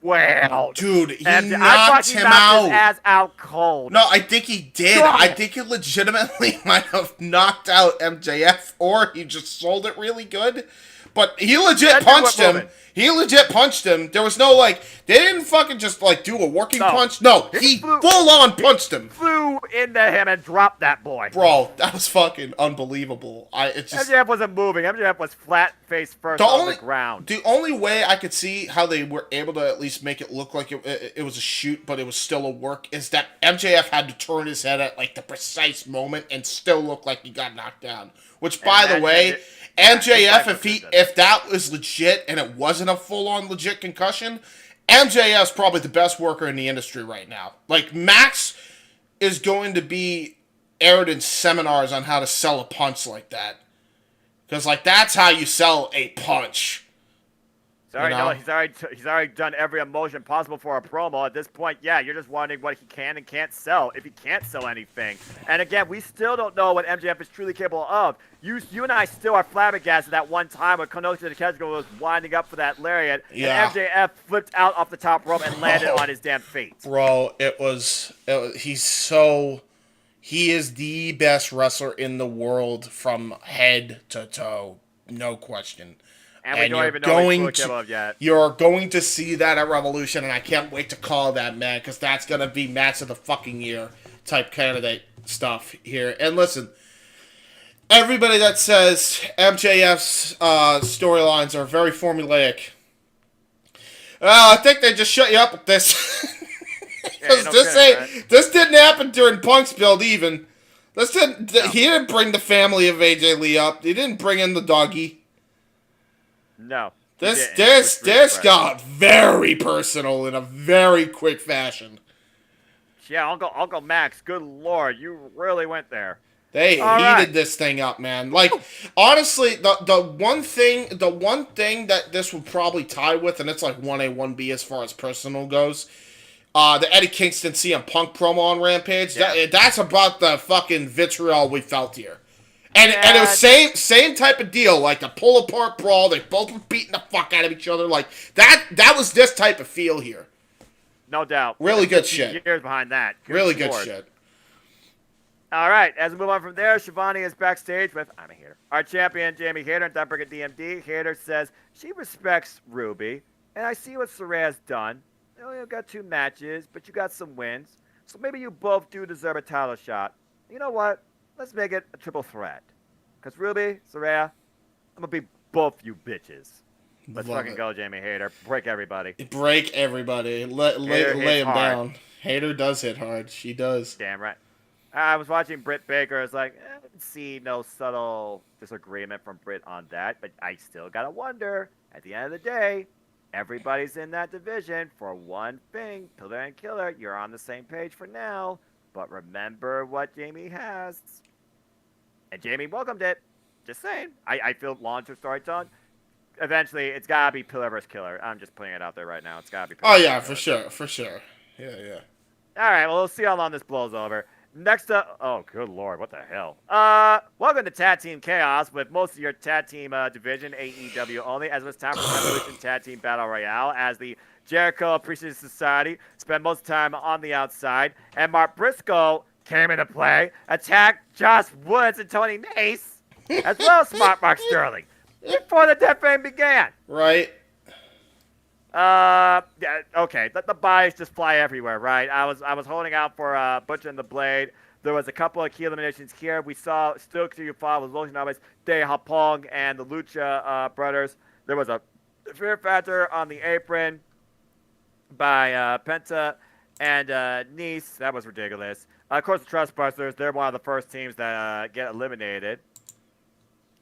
Wow. Dude, he knocked him out. His ass out cold. No, I think he did. I think he legitimately might have knocked out MJF, or he just sold it really good. But he legit punched him. He legit punched him. There was no, they didn't fucking just, do a working punch. No, he full-on punched him. Flew into him and dropped that boy. Bro, that was fucking unbelievable. MJF wasn't moving. MJF was flat face first on the ground. The only way I could see how they were able to at least make it look like it was a shoot, but it was still a work, is that MJF had to turn his head at, the precise moment and still look like he got knocked down. Which, by the way... MJF, if that was legit and it wasn't a full-on legit concussion, MJF's probably the best worker in the industry right now. Max is going to be aired in seminars on how to sell a punch like that. Because, that's how you sell a punch. He's already done every emotion possible for a promo. At this point, yeah, you're just wondering what he can and can't sell, if he can't sell anything. And again, we still don't know what MJF is truly capable of. You and I still are flabbergasted at one time when Konosuke Takeshita was winding up for that lariat, and MJF flipped out off the top rope and landed on his damn feet. Bro, he is the best wrestler in the world from head to toe, no question. And we don't even know he's capable of yet. You're going to see that at Revolution, and I can't wait to call that, man, because that's going to be match of the fucking year type candidate stuff here. And listen, everybody that says MJF's storylines are very formulaic, well, I think they just shut you up with this. Because this didn't happen during Punk's build even. He didn't bring the family of AJ Lee up. He didn't bring in the doggy. No. This got very personal in a very quick fashion. Yeah, Uncle Max, good lord, you really went there. They heated this thing up, man. Honestly, the one thing that this would probably tie with, and it's 1A, 1B as far as personal goes, the Eddie Kingston CM Punk promo on Rampage, that's about the fucking vitriol we felt here. And it was same type of deal, the pull-apart brawl. They both were beating the fuck out of each other. That was this type of feel here. No doubt. Really good shit. Years behind that. Really good shit. All right, as we move on from there, Shivani is backstage with I'm a Hater. Our champion, Jamie Hayter, and Dumbrick at DMD. Hayter says she respects Ruby, and I see what Saraya's done. You only got 2 matches, but you got some wins. So maybe you both do deserve a title shot. You know what? Let's make it a triple threat. Because Ruby, Saraya, I'm going to be both you bitches. Let's fucking go, Jamie Hayter. Break everybody. Break everybody. Lay him down. Hayter does hit hard. She does. Damn right. I was watching Britt Baker. I was like, I didn't see no subtle disagreement from Britt on that. But I still got to wonder, at the end of the day, everybody's in that division for one thing. Pillar and Killer, you're on the same page for now. But remember what Jamie has. And Jamie welcomed it. Just saying. I feel long-term storytelling. eventually it's gotta be Pillar vs. Killer. I'm just putting it out there right now. It's gotta be. Oh yeah, for sure. Yeah. All right, well, we'll see how long this blows over. Next up, oh, good lord, what the hell? Welcome to Tag Team Chaos with most of your tag team division, AEW only, as it's time for Revolution Tag Team Battle Royale, as the Jericho Appreciation Society spent most of the time on the outside, and Mark Briscoe came into play, attacked Josh Woods and Tony Mace, as well as Smart Mark Sterling, before the Death Fame began. Right. Yeah, okay. The buys just fly everywhere, right? I was holding out for Butcher and the Blade. There was a couple of key eliminations here. We saw still to fall was Los Nobles, De Hapong, and the Lucha brothers. There was a Fear Factor on the apron by Penta and Nice. That was ridiculous. Of course, the Trustbusters. They're one of the first teams that get eliminated.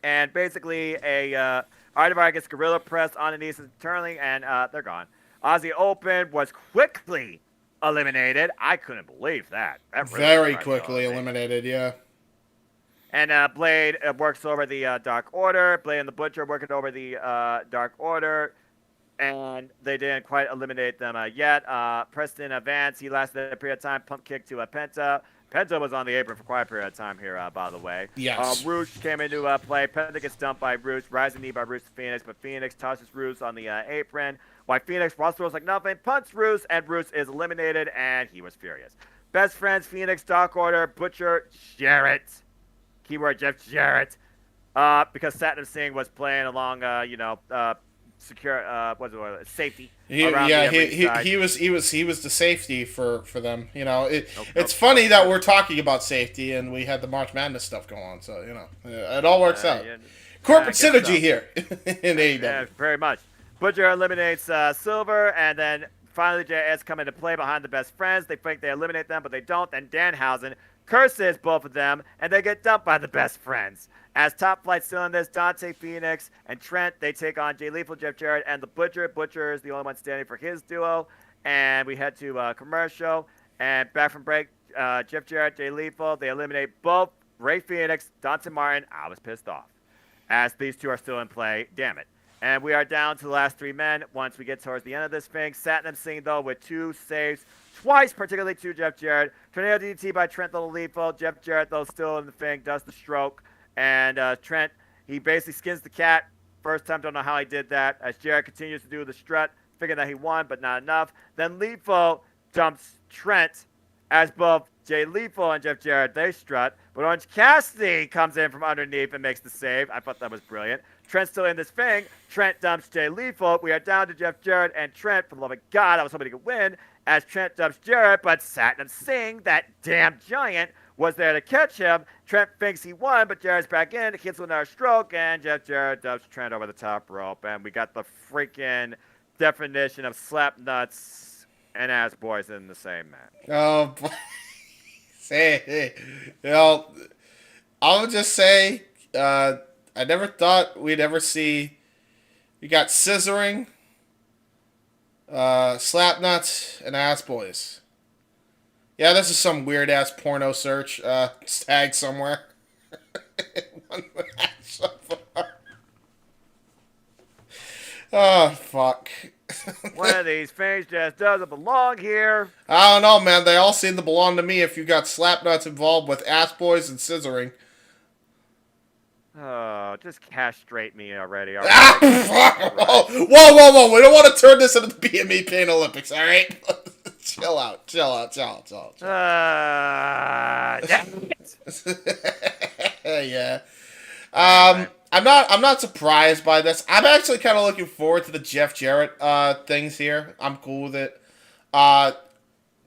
And basically, a Artivar gets Gorilla Press on Anise internally, and they're gone. Aussie Open was quickly eliminated. I couldn't believe that. That really Very quickly eliminated, yeah. And Blade works over the Dark Order. Blade and the Butcher working over the Dark Order. And they didn't quite eliminate them yet. Preston Vance, he lasted a period of time. Pump kick to Penta. Penta was on the apron for quite a period of time here, by the way. Yes. Roosh came into play. Penta gets dumped by Roosh. Rising knee by Roosh to Phoenix, but Phoenix tosses Roosh on the apron. While Phoenix throws like nothing, punts Roosh, and Roosh is eliminated, and he was furious. Best friends, Phoenix, Dark Order, Butcher, Jarrett. Keyword Jeff Jarrett. Because Satnam Singh was playing along, secure, safety. He was the safety for them. You know, it's funny that we're talking about safety and we had the March Madness stuff going on. So you know, it all works out. Yeah, corporate synergy here in AEW. Yeah, very much. Butcher eliminates Silver, and then finally JS come into play behind the best friends. They think they eliminate them, but they don't. Then Danhausen curses both of them, and they get dumped by the best friends. As Top Flight still in this, Dante Phoenix and Trent, they take on Jay Lethal, Jeff Jarrett, and the Butcher. Butcher is the only one standing for his duo. And we head to commercial. And back from break, Jeff Jarrett, Jay Lethal, they eliminate both Ray Phoenix, Dante Martin. I was pissed off. As these two are still in play. Damn it. And we are down to the last three men once we get towards the end of this thing. Satnam Singh, though, with two saves. Twice, particularly to Jeff Jarrett. Tornado DDT by Trent the Lethal. Jeff Jarrett, though, still in the thing, does the stroke. And Trent, he basically skins the cat. First time, don't know how he did that. As Jarrett continues to do the strut, figuring that he won, but not enough. Then Lethal dumps Trent as both Jay Lethal and Jeff Jarrett, they strut. But Orange Cassidy comes in from underneath and makes the save. I thought that was brilliant. Trent's still in this thing. Trent dumps Jay Lethal. We are down to Jeff Jarrett and Trent. For the love of God, I was hoping he could win. As Trent dumps Jarrett, but Satnam Singh, that damn giant, was there to catch him. Trent thinks he won, but Jarrett's back in. Hits with another stroke, and Jeff Jarrett dumps Trent over the top rope. And we got the freaking definition of slap nuts and ass boys in the same match. Oh, boy. Hey, you know, I would just say, I never thought we'd ever see. You got scissoring, slap nuts, and ass boys. Yeah, this is some weird ass porno search tag somewhere. One match so far. Oh fuck. One of these things just doesn't belong here. I don't know, man. They all seem to belong to me if you got slap nuts involved with ass boys and scissoring. Oh, just castrate me already. All right. Whoa. We don't want to turn this into the BME Pain Olympics, all right? Chill out. Yeah. I'm not surprised by this. I'm actually kind of looking forward to the Jeff Jarrett things here. I'm cool with it.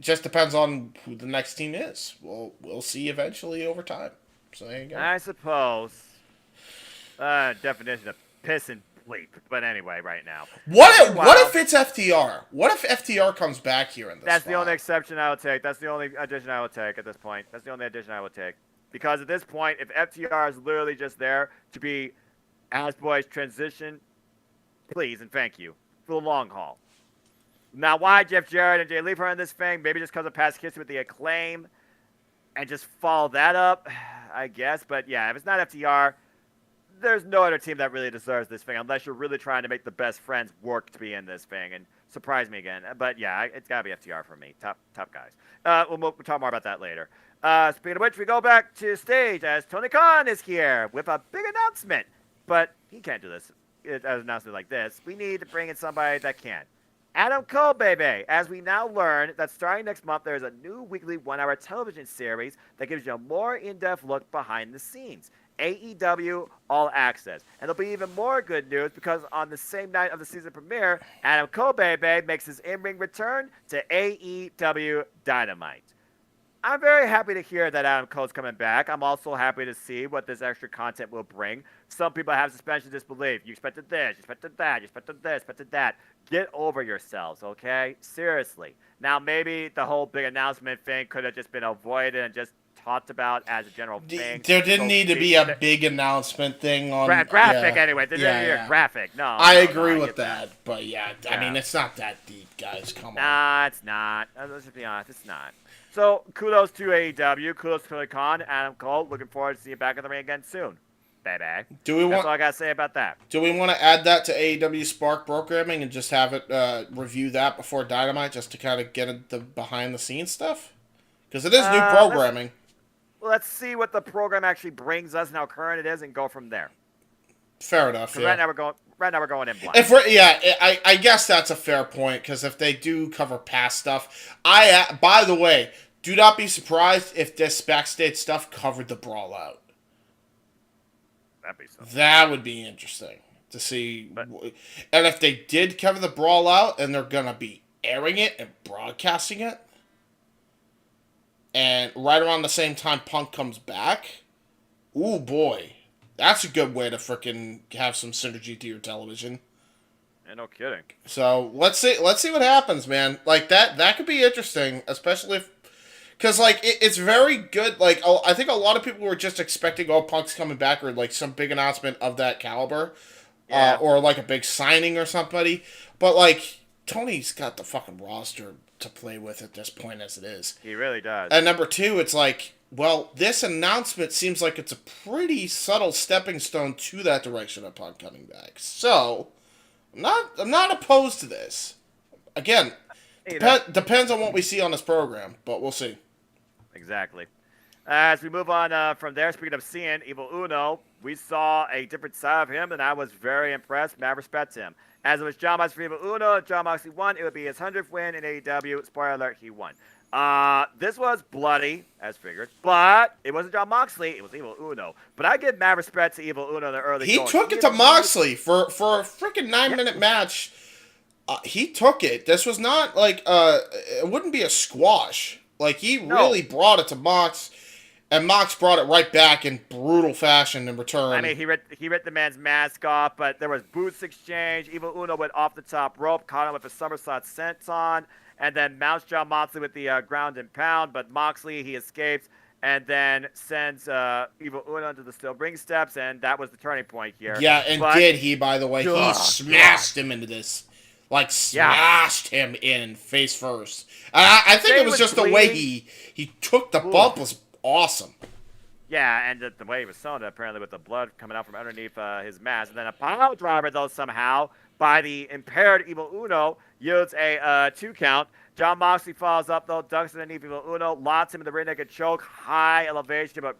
Just depends on who the next team is. We'll see eventually over time. So there you go. I suppose. Definition of piss and bleep. But anyway, right now. What if it's FTR? What if FTR comes back here in this That's spot? the only exception I would take. That's the only addition I would take at this point. That's the only addition I would take. Because at this point, if FTR is literally just there to be Ass Boys transition, please and thank you for the long haul. Now, why Jeff Jarrett and Jay Lethal are in this thing? Maybe just because of past history with the Acclaim and just follow that up, I guess. But yeah, if it's not FTR, there's no other team that really deserves this thing unless you're really trying to make the best friends work to be in this thing and surprise me again. But yeah, it's gotta be FTR for me. Top guys. We'll talk more about that later. Speaking of which, we go back to stage as Tony Khan is here with a big announcement. But he can't do this as an announcement like this. We need to bring in somebody that can. Adam Cole, baby, as we now learn that starting next month, there is a new weekly 1-hour television series that gives you a more in-depth look behind the scenes. AEW All Access. And there'll be even more good news because on the same night of the season premiere, Adam Cole, baby, makes his in-ring return to AEW Dynamite. I'm very happy to hear that Adam Cole's coming back. I'm also happy to see what this extra content will bring. Some people have suspension of disbelief. You expected this, you expected that, you expected this, expected that. Get over yourselves, okay? Seriously. Now, maybe the whole big announcement thing could have just been avoided and just talked about as a general thing. There didn't need to be a big announcement thing on... graphic, anyway. There didn't need a graphic. No, I agree with that. But yeah, I mean, it's not that deep, guys. Come on. Nah, it's not. Let's just be honest. It's not. So, kudos to AEW, kudos to Tony Khan, Adam Cole. Looking forward to seeing you back in the ring again soon, baby. That's all I got to say about that. Do we want to add that to AEW Spark programming and just have it review that before Dynamite just to kind of get the behind-the-scenes stuff? Because it is new programming. Let's see what the program actually brings us and how current it is and go from there. Fair enough, yeah. Right now we're going in blind. I guess that's a fair point, because if they do cover past stuff... by the way, do not be surprised if this backstage stuff covered the Brawl Out. That'd be something. That would be interesting to see. And if they did cover the Brawl Out, and they're going to be airing it and broadcasting it, and right around the same time Punk comes back, ooh boy. That's a good way to frickin' have some synergy to your television. Yeah, no kidding. So let's see what happens, man. Like that could be interesting, especially if, because like it's very good. Like I think a lot of people were just expecting Punk's coming back or like some big announcement of that caliber, or like a big signing or somebody. But like Tony's got the fucking roster to play with at this point as it is. He really does. And number two, it's like, well, this announcement seems like it's a pretty subtle stepping stone to that direction upon coming back. So, I'm not opposed to this. Again, depends on what we see on this program, but we'll see. Exactly. As we move on from there, speaking of seeing Evil Uno, we saw a different side of him, and I was very impressed. Mad respect to him. As it was Jon Moxley for Evil Uno, Jon Moxley won. It would be his 100th win in AEW. Spoiler alert, he won. This was bloody, as figured, but it wasn't Jon Moxley. It was Evil Uno. But I give mad respect to Evil Uno in the early He took it to Moxley for a freaking 9-minute match. He took it. This was not like, it wouldn't be a squash. Like, he really brought it to Mox. And Mox brought it right back in brutal fashion in return. I mean, he ripped the man's mask off, but there was boots exchange. Evil Uno went off the top rope, caught him with a somersault senton, and then mounts Jon Moxley with the ground and pound. But Moxley, he escapes and then sends Evil Uno into the steel ring steps, and that was the turning point here. Yeah, and by the way, he smashed him into this. Like, smashed him in face first. I think it was just the way he took the bump was awesome. Yeah, and the way he was sewn, apparently with the blood coming out from underneath his mask. And then a pile driver, though, somehow, by the impaired Evil Uno, yields a 2 count. Jon Moxley follows up, though, ducks underneath Evil Uno, lots him in the rear naked choke, high elevation, but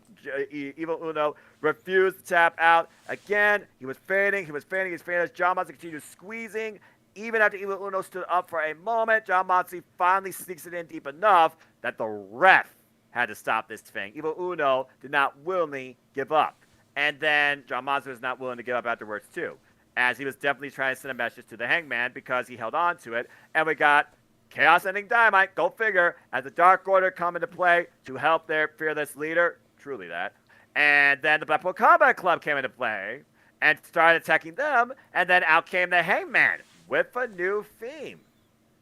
Evil Uno refused to tap out. Again, he was fading. As Jon Moxley continued squeezing. Even after Evil Uno stood up for a moment, Jon Moxley finally sneaks it in deep enough that the ref had to stop this thing. Evil Uno did not willingly give up. And then Jon Moxley was not willing to give up afterwards, too, as he was definitely trying to send a message to the Hangman because he held on to it. And we got Chaos ending Dynamite, go figure, as the Dark Order come into play to help their fearless leader, truly that. And then the Blackpool Combat Club came into play and started attacking them. And then out came the Hangman with a new theme.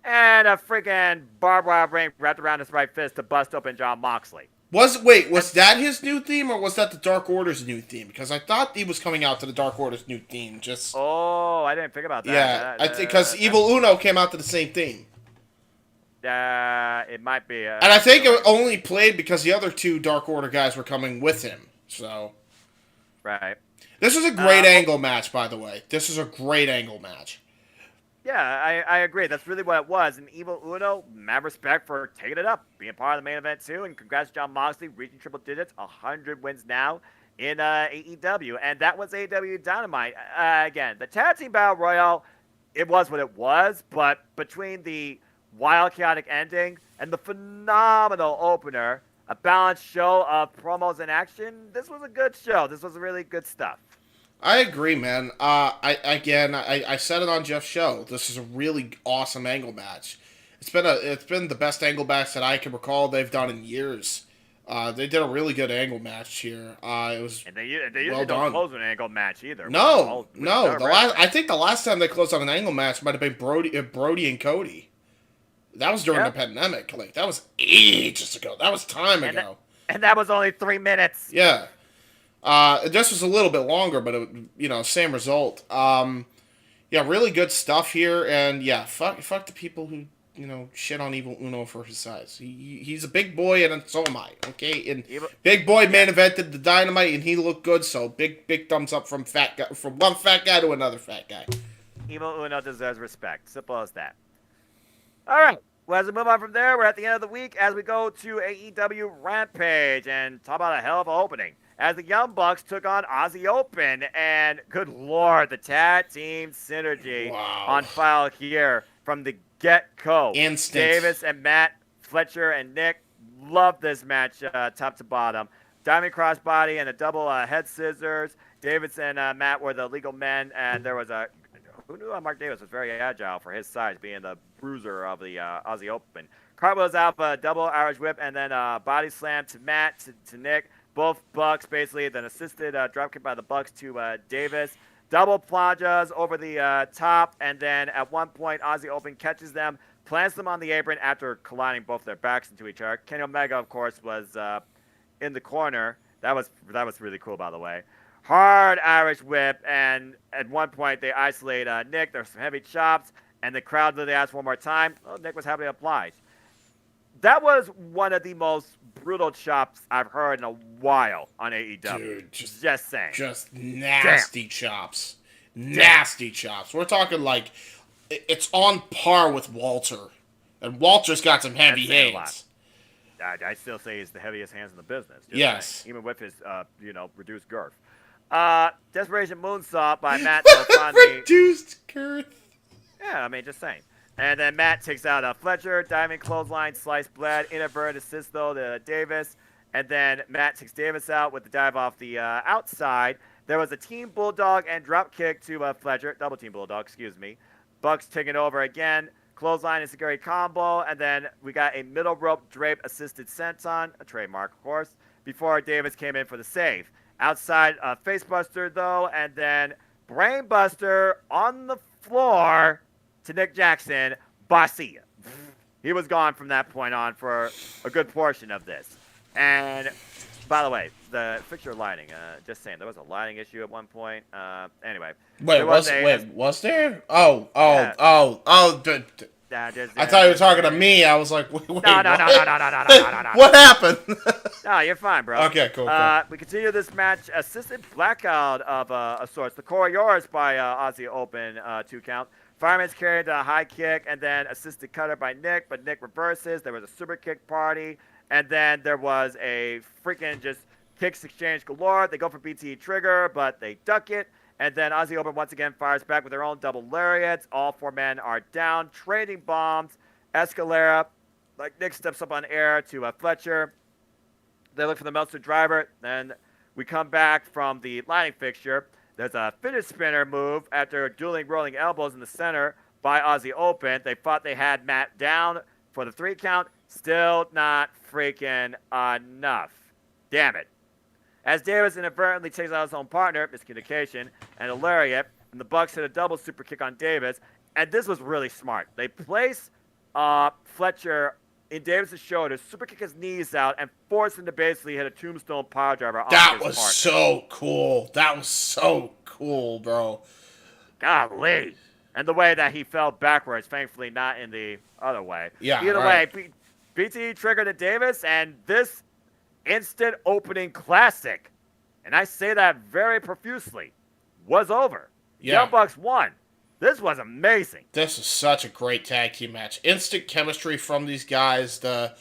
And a freaking barbed wire ring wrapped around his right fist to bust open Jon Moxley. Was that his new theme, or was that the Dark Order's new theme? Because I thought he was coming out to the Dark Order's new theme. I didn't think about that. Yeah, because Evil Uno came out to the same theme. It might be. And I think it only played because the other 2 Dark Order guys were coming with him. So. Right. This is a great angle match, by the way. This is a great angle match. Yeah, I agree. That's really what it was. And Evil Uno, mad respect for taking it up, being part of the main event too. And congrats to John Moxley, reaching triple digits, 100 wins now in AEW. And that was AEW Dynamite. Again, the Tag Team Battle Royale, it was what it was. But between the wild, chaotic ending and the phenomenal opener, a balanced show of promos and action, this was a good show. This was really good stuff. I agree, man. I said it on Jeff's show. This is a really awesome angle match. It's been the best angle match that I can recall they've done in years. They did a really good angle match here. It was and they usually well don't done. close an angle match either. No. I think the last time they closed on an angle match might have been Brody and Cody. That was during the pandemic. Like that was ages ago. That was time ago. And that was only 3 minutes. Yeah. This was a little bit longer, but same result. Yeah, really good stuff here, and yeah, fuck the people who shit on Evil Uno for his size. He's a big boy, and so am I. Okay, and big boy main evented the Dynamite, and he looked good. So big thumbs up from one fat guy to another fat guy. Evil Uno deserves respect. Simple as that. All right. Well, as we move on from there, we're at the end of the week as we go to AEW Rampage, and talk about a hell of an opening. As the Young Bucks took on Aussie Open, and good lord, the tag team synergy on file here from the get-go. Instant. Davis and Matt, Fletcher and Nick, love this match top to bottom. Diamond crossbody and a double head scissors. Davis and Matt were the legal men, and there was who knew Mark Davis was very agile for his size, being the bruiser of the Aussie Open. Cartwheels out a double Irish whip, and then body slam to Matt, to Nick. Both Bucks basically, then assisted dropkick by the Bucks to Davis. Double planjas over the top, and then at one point, Aussie Open catches them, plants them on the apron after colliding both their backs into each other. Kenny Omega, of course, was in the corner. That was really cool, by the way. Hard Irish whip, and at one point, they isolate Nick. There's some heavy chops, and the crowd really asked one more time. Well, Nick was happy to oblige. That was one of the most brutal chops I've heard in a while on AEW. Dude, just saying. Just nasty chops. Nasty chops. We're talking like it's on par with Walter. And Walter's got some heavy hands. I still say he's the heaviest hands in the business. Yes. Saying, even with his, reduced girth. Desperation Moonsault by Matt. Reduced girth. Yeah, I mean, just saying. And then Matt takes out Fletcher, diamond clothesline, sliced blade, inadvertent assist though to Davis. And then Matt takes Davis out with the dive off the outside. There was a team bulldog and drop kick to Fletcher, double team bulldog, excuse me. Bucks taking over again, clothesline and Sagari combo. And then we got a middle rope drape assisted senton, a trademark of course, before Davis came in for the save. Outside facebuster though, and then brainbuster on the floor to Nick Jackson, Bosia. He was gone from that point on for a good portion of this. And by the way, the fixture lighting, just saying, there was a lighting issue at one point. Anyway. Wait, was there? Oh. I thought you were talking to me. I was like, wait, No. What happened? No, you're fine, bro. Okay, cool. We continue this match. Assisted blackout of sorts. The core yours by Aussie Open 2 count. Fireman's carried a high kick, and then assisted cutter by Nick, but Nick reverses. There was a super kick party, and then there was a freaking just kicks exchange galore. They go for BT trigger, but they duck it. And then Aussie Open once again fires back with their own double lariats. All 4 men are down, trading bombs. Escalera, like Nick steps up on air to Fletcher. They look for the Meltzer driver. Then we come back from the lighting fixture. There's a finish spinner move after dueling rolling elbows in the center by Aussie Open. They thought they had Matt down for the 3 count. Still not freaking enough. Damn it. As Davis inadvertently takes out his own partner, miscommunication, and a lariat, and the Bucks hit a double super kick on Davis. And this was really smart. They place Fletcher in Davis' shoulder, super kick his knees out, and force him to basically hit a tombstone power driver. That was so cool. That was so cool, bro. Golly. And the way that he fell backwards, thankfully not in the other way. Yeah, either way, BT triggered to Davis, and this instant opening classic and I say that very profusely, was over. Yeah. Young Bucks won. This was amazing. This is such a great tag team match. Instant chemistry from these guys. The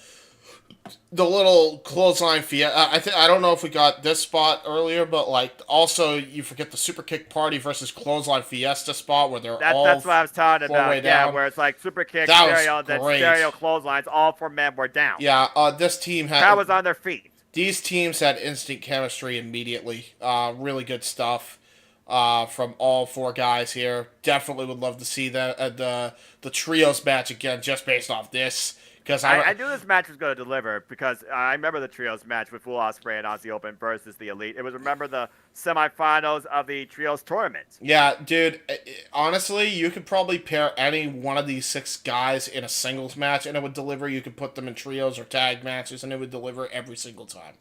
little clothesline fiesta. I don't know if we got this spot earlier, but like also you forget the super kick party versus clothesline fiesta spot where they're all That's what I was talking about. Yeah, down. where it's like super kick, That stereo, was then great. stereo clotheslines. All 4 men were down. Yeah, this team had Crowd was on their feet. These teams had instant chemistry immediately. Really good stuff from all 4 guys here. Definitely would love to see the trios match again, just based off this. Because I knew this match was going to deliver because I remember the trios match with Will Ospreay and Aussie Open versus the Elite. It was, remember, the semifinals of the trios tournament. Yeah, dude. Honestly, you could probably pair any one of these 6 guys in a singles match, and it would deliver. You could put them in trios or tag matches, and it would deliver every single time.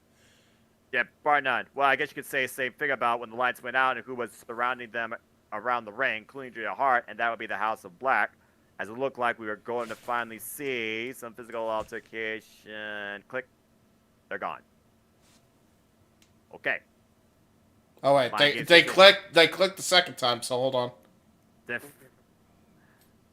Yeah, bar none. Well, I guess you could say the same thing about when the lights went out and who was surrounding them around the ring, including Julia Hart, and that would be the House of Black. As it looked like we were going to finally see some physical altercation. Click. They're gone. Okay. Oh wait, they clicked the second time. So hold on.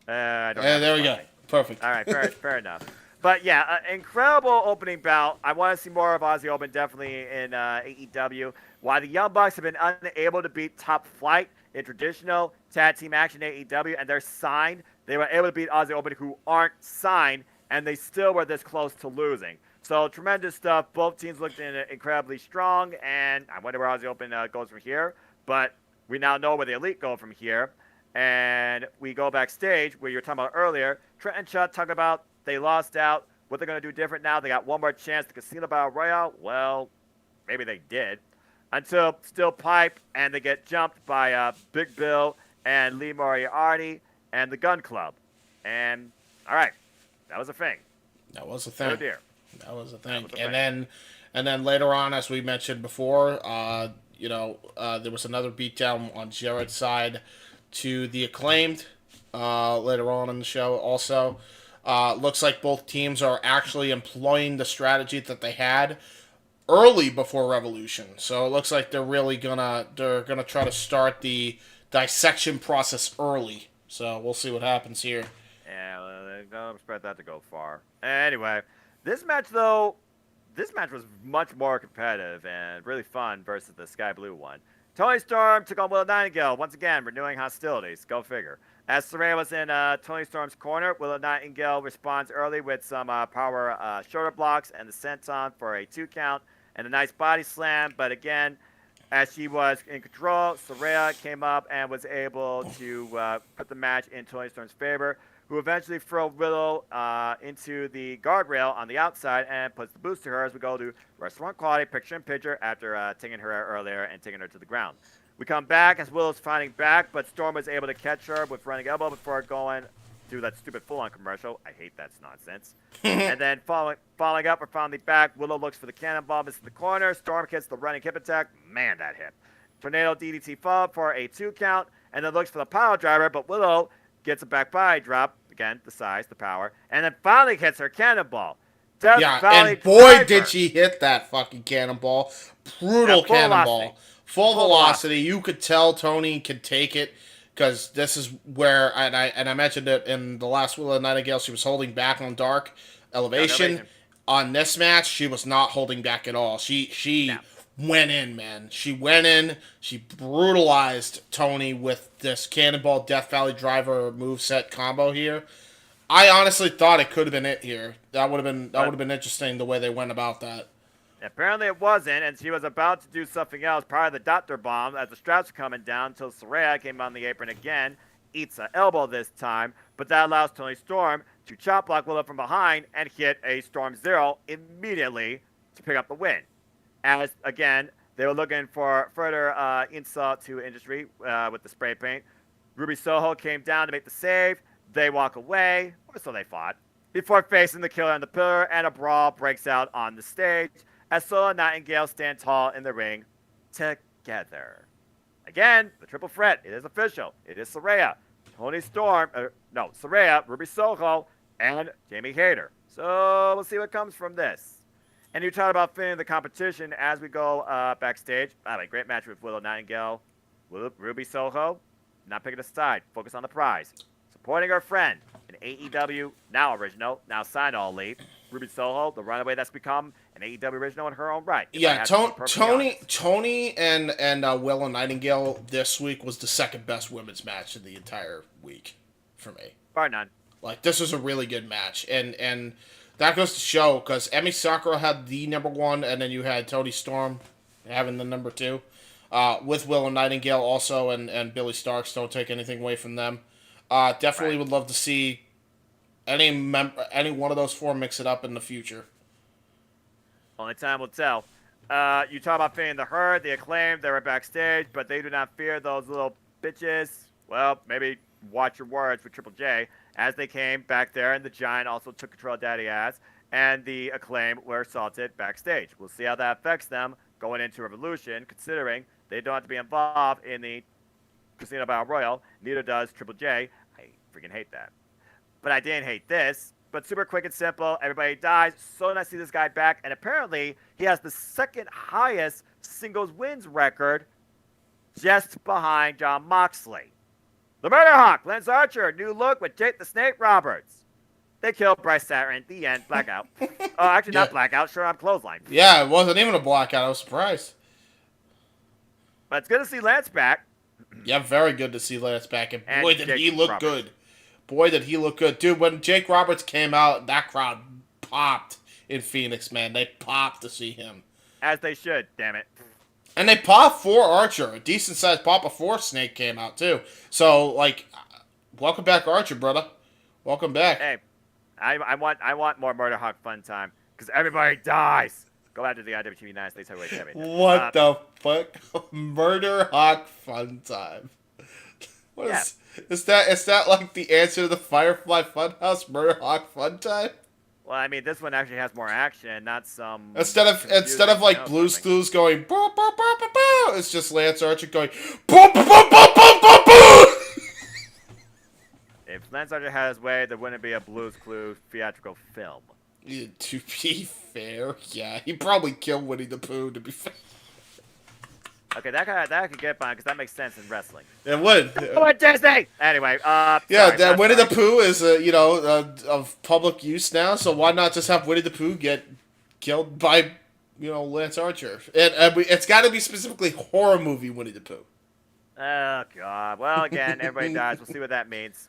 I don't there we go. Perfect. All right, fair enough. But yeah, incredible opening bout. I want to see more of Aussie Open definitely in AEW. While the Young Bucks have been unable to beat Top Flight in traditional tag team action AEW, and they're signed, they were able to beat Aussie Open, who aren't signed, and they still were this close to losing. So tremendous stuff. Both teams looked incredibly strong, and I wonder where Aussie Open goes from here. But we now know where the Elite go from here. And we go backstage, where you were talking about earlier. Trent and Chuck talk about they lost out. What they're going to do different now. They got one more chance. The Casino Battle Royale, well, maybe they did. Until Steel Pipe, and they get jumped by Big Bill and Lee Moriarty and the Gun Club. And, all right, that was a thing. That was a thing. Oh, dear. That was a thing. And then later on, as we mentioned before, there was another beatdown on Jarrett's side to the Acclaimed later on in the show also. Looks like both teams are actually employing the strategy that they had early before Revolution. So it looks like they're gonna try to start the dissection process early. So we'll see what happens here. Yeah, well, don't expect that to go far. Anyway, this match was much more competitive and really fun versus the Sky Blue one. Tony Storm took on Willow Nightingale, once again, renewing hostilities. Go figure. As Saraya was in Tony Storm's corner, Willow Nightingale responds early with some power shoulder blocks and the senton for a 2 count and a nice body slam. But again, as she was in control, Saraya came up and was able to put the match in Tony Storm's favor, who eventually threw Willow into the guardrail on the outside and puts the boost to her as we go to restaurant quality picture-in-picture after taking her out earlier and taking her to the ground. We come back as Willow's fighting back, but Storm was able to catch her with running elbow before going to that stupid full-on commercial. I hate that nonsense. And then following up or finally back, Willow looks for the cannonball, misses the corner. Storm hits the running hip attack. Man, that hit. Tornado DDT follow for a 2 count, and then looks for the power driver, but Willow gets a back body drop. Again, the size, the power. And then finally hits her cannonball. And boy, did she hit that fucking cannonball. Brutal cannonball. Velocity. Full velocity. You could tell Tony could take it, because this is where, and I mentioned it in the last Willow Nightingale, she was holding back on Dark Elevation. On this match, she was not holding back at all. She went in, man. She went in. She brutalized Tony with this Cannonball Death Valley Driver moveset combo here. I honestly thought it could have been it here. That would have been interesting the way they went about that. Apparently it wasn't, and she was about to do something else prior to the Doctor Bomb as the straps were coming down until Saraya came on the apron again, eats an elbow this time, but that allows Tony Storm to chop block Willow from behind and hit a Storm Zero immediately to pick up the win. As, again, they were looking for further insult to industry with the spray paint. Ruby Soho came down to make the save. They walk away, or so they thought, before facing the Killer and the Pillar, and a brawl breaks out on the stage as Solo and Nightingale stand tall in the ring together. Again, the triple threat. It is official. It is Saraya, Tony Storm, Saraya, Ruby Soho, and Jamie Hayter. So we'll see what comes from this. And you talk about finishing the competition as we go backstage. By the way, great match with Willow Nightingale. Ruby Soho, not picking a side. Focus on the prize. Supporting her friend, an AEW, now original, now signed All Elite. Ruby Soho, the runaway that's become an AEW original in her own right. Yeah, Tony and Willow Nightingale this week was the second best women's match in the entire week for me. Bar none. Like, this was a really good match. And that goes to show, because Emi Sakura had the number one, and then you had Toni Storm having the number two. With Willow Nightingale also, and Billy Starks, don't take anything away from them. Definitely would love to see any one of those four mix it up in the future. Only time will tell. You talk about fearing the Herd, the Acclaimed, they were backstage, but they do not fear those little bitches. Well, maybe watch your words with Triple J, as they came back there, and the Giant also took control of Daddy Ass, and the Acclaimed were assaulted backstage. We'll see how that affects them going into Revolution, considering they don't have to be involved in the Casino Battle Royal. Neither does Triple J. I freaking hate that. But I didn't hate this. But super quick and simple. Everybody dies. So nice to see this guy back. And apparently, he has the second highest singles wins record, just behind Jon Moxley. The Murder Hawk, Lance Archer, new look with Jake the Snake Roberts. They killed Bryce Saturn. The end. Blackout. Oh, actually, not blackout. Sure, I'm clothesline. Yeah, it wasn't even a blackout. I was surprised. But it's good to see Lance back. Yeah, very good to see Lance back. And boy, did he look Roberts. good. Boy, did he look good. Dude, when Jake Roberts came out, that crowd popped in Phoenix, man. They popped to see him. As they should, damn it. And they popped for Archer. A decent-sized pop before Snake came out, too. So, like, welcome back, Archer, brother. Welcome back. Hey, I want more Murder Hawk fun time, because everybody dies. Go after the IWTV United States Heavyweight Championship. What the fuck? Murder Hawk fun time. What is that? Is that like the answer to the Firefly Funhouse? Murder Hawk fun time? Well, I mean, this one actually has more action, not some. Instead of like Blue's Clues going boo boo boo boo boo, it's just Lance Archer going boo boo boo boo boo boo boo. If Lance Archer had his way, there wouldn't be a Blue's Clues theatrical film. Yeah, to be fair, yeah, he probably killed Winnie the Pooh. To be fair. Okay, that could get by because that makes sense in wrestling. It would. Oh, Disney. Anyway, yeah, sorry, that Winnie the Pooh is of public use now, so why not just have Winnie the Pooh get killed by Lance Archer? And it's got to be specifically horror movie Winnie the Pooh. Oh God. Well, again, everybody dies. We'll see what that means.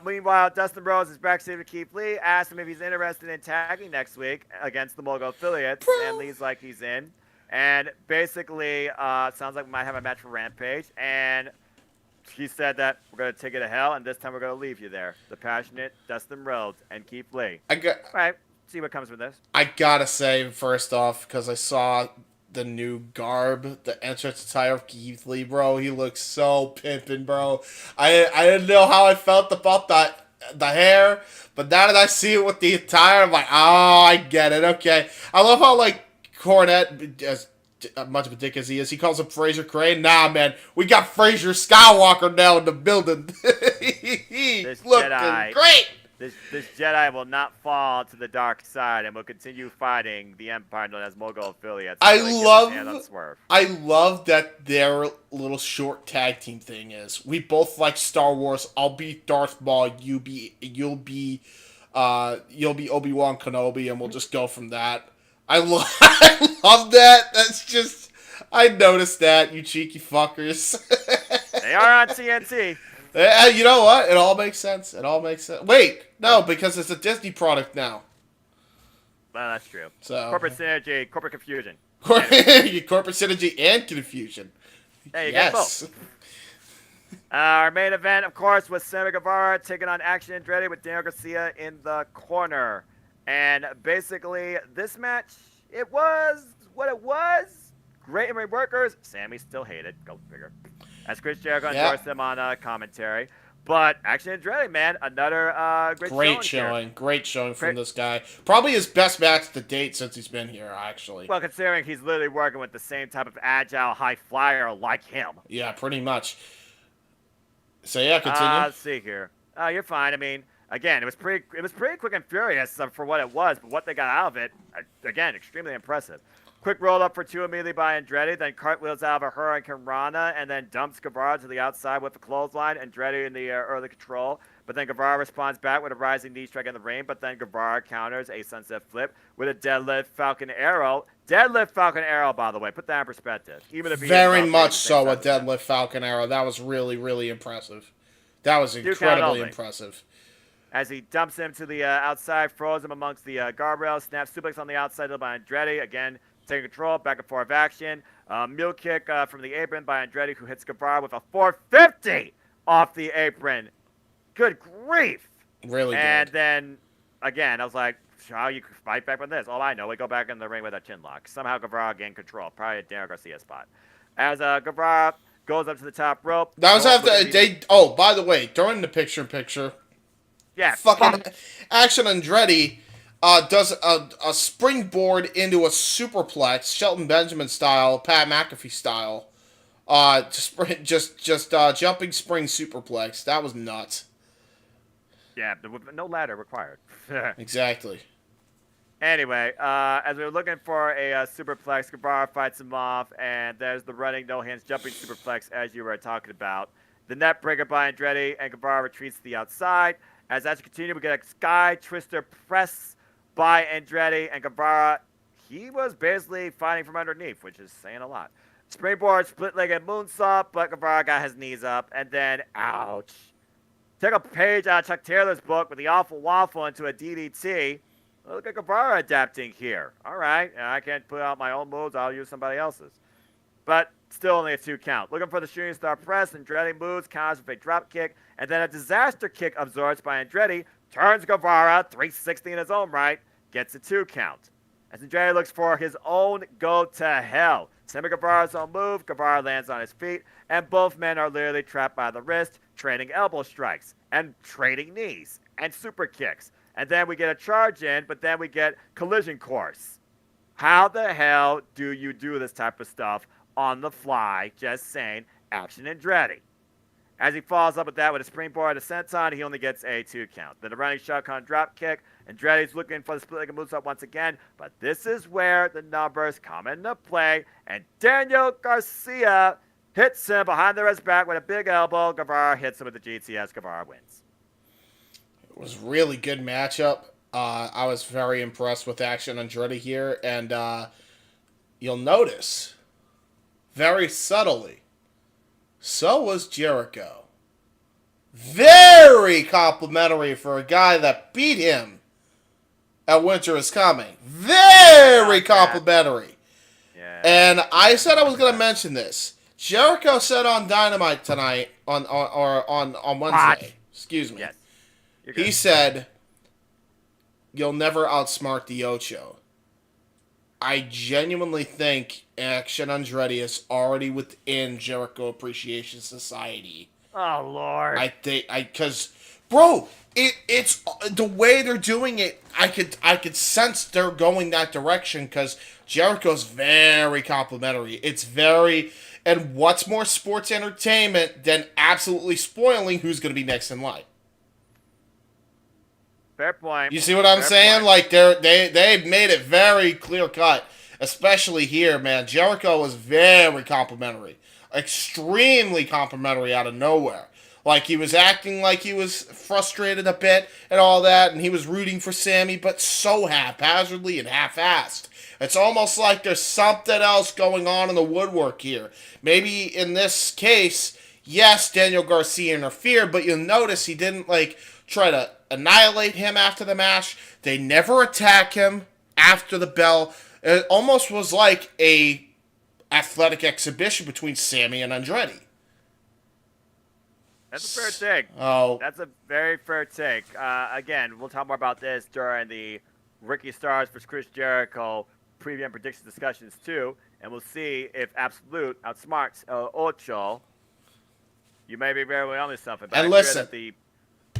Meanwhile, Dustin Rhodes is backstage with Keith Lee. Asked him if he's interested in tagging next week against the Mogul affiliates, and Lee's like he's in. And basically, sounds like we might have a match for Rampage. And he said that we're going to take it to hell, and this time we're going to leave you there. The passionate Dustin Rhodes and Keith Lee. All right, see what comes from this. I gotta say, first off, because I saw the new garb, the entrance attire of Keith Lee, bro. He looks so pimpin', bro. I didn't know how I felt about the hair, but now that I see it with the attire, I'm like, oh, I get it. Okay. I love how, like, Cornette, as much of a dick as he is, he calls him Fraser Crane. Nah, man, we got Fraser Skywalker now in the building. He's looking great. This Jedi will not fall to the dark side and will continue fighting the Empire known as Mogul affiliates. I love that their little short tag team thing is. We both like Star Wars. I'll be Darth Maul. You'll be Obi-Wan Kenobi, and we'll just go from that. I love that. That's just, I noticed that, you cheeky fuckers. They are on TNT. You know what? It all makes sense. Wait, no, because it's a Disney product now. Well, that's true. So corporate synergy, corporate confusion. Corporate synergy and confusion. Hey, you get both. Our main event, of course, was Sammy Guevara taking on Action Andretti with Daniel Garcia in the corner. And basically, this match, it was what it was. Great in-ring workers. Sammy still hated. Go figure. As Chris Jericho endorsed him on commentary. But Action Andretti, man, another great showing. Great showing from this guy. Probably his best match to date since he's been here, actually. Well, considering he's literally working with the same type of agile high flyer like him. Yeah, pretty much. So, yeah, continue. Let's see here. You're fine. I mean, again, it was pretty quick and furious for what it was, but what they got out of it, again, extremely impressive. Quick roll up for 2 immediately by Andretti, then cartwheels out of a Hurricane Rana, and then dumps Guevara to the outside with a clothesline. Andretti in the early control, but then Guevara responds back with a rising knee strike in the ring, but then Guevara counters a sunset flip with a deadlift Falcon Arrow. Deadlift Falcon Arrow, by the way, put that in perspective. Even if very much so a deadlift Falcon Arrow. That was really, really impressive. That was incredibly impressive. As he dumps him to the outside, throws him amongst the guardrails, snaps suplex on the outside by Andretti. Again, taking control, back and forth action. Mule kick from the apron by Andretti, who hits Guevara with a 450 off the apron. Good grief. Really and good. Then, again, I was like, how you fight back with this? All I know, we go back in the ring with a chin lock. Somehow Guevara gained control. Probably a Daniel Garcia spot. As Guevara goes up to the top rope. That was after oh, by the way, during the picture, yeah, fucking Action Andretti does a springboard into a superplex, Shelton Benjamin style, Pat McAfee style. Just jumping spring superplex. That was nuts. Yeah, no ladder required. Exactly. Anyway, as we were looking for a superplex, Guevara fights him off, and there's the running no hands jumping superplex as you were talking about. The net breaker by Andretti, and Guevara retreats to the outside. As you continue, we get a sky twister press by Andretti, and Guevara, he was basically fighting from underneath, which is saying a lot. Springboard, split-legged moonsault, but Guevara got his knees up, and then, ouch. Take a page out of Chuck Taylor's book with the awful waffle into a DDT. Look at Guevara adapting here. All right, I can't put out my own moves. I'll use somebody else's. But still only a 2 count. Looking for the shooting star press. Andretti moves, counters with a drop kick, and then a disaster kick absorbs by Andretti. Turns Guevara, 360 in his own right, gets a 2 count. As Andretti looks for his own go to hell. Sammy Guevara's own move, Guevara lands on his feet, and both men are literally trapped by the wrist, trading elbow strikes, and trading knees, and super kicks. And then we get a charge in, but then we get collision course. How the hell do you do this type of stuff on the fly? Just saying, Action Andretti. As he follows up with that with a springboard and a senton, he only gets a 2 count. Then a running shotgun drop kick. Andretti's looking for the split-legged moonsault once again, but this is where the numbers come into play, and Daniel Garcia hits him behind the wrist back with a big elbow. Guevara hits him with the GTS. Guevara wins. It was a really good matchup. I was very impressed with Action Andretti here, and you'll notice, very subtly, so was Jericho. Very complimentary for a guy that beat him at Winter is Coming. Very complimentary. Yeah. And I said I was going to mention this. Jericho said on Dynamite tonight, on Wednesday, excuse me, Yes. He said, "You'll never outsmart the Ocho." I genuinely think Action Andretti is already within Jericho Appreciation Society. Oh Lord! Because bro, it's the way they're doing it. I could sense they're going that direction because Jericho's very complimentary. It's very, and what's more sports entertainment than absolutely spoiling who's going to be next in line? Fair point. You see what I'm saying? Like they've made it very clear cut, especially here, man. Jericho was very complimentary, extremely complimentary out of nowhere. Like he was acting like he was frustrated a bit and all that, and he was rooting for Sammy, but so haphazardly and half-assed. It's almost like there's something else going on in the woodwork here. Maybe in this case, yes, Daniel Garcia interfered, but you'll notice he didn't try to annihilate him after the match. They never attack him after the bell. It almost was like a athletic exhibition between Sammy and Andretti. That's a fair take. Oh, That's a very fair take. Again, we'll talk more about this during the Ricky Starks vs. Chris Jericho preview and prediction discussions too, and we'll see if Absolute outsmarts Ocho. You may be very well onto something. But and listen.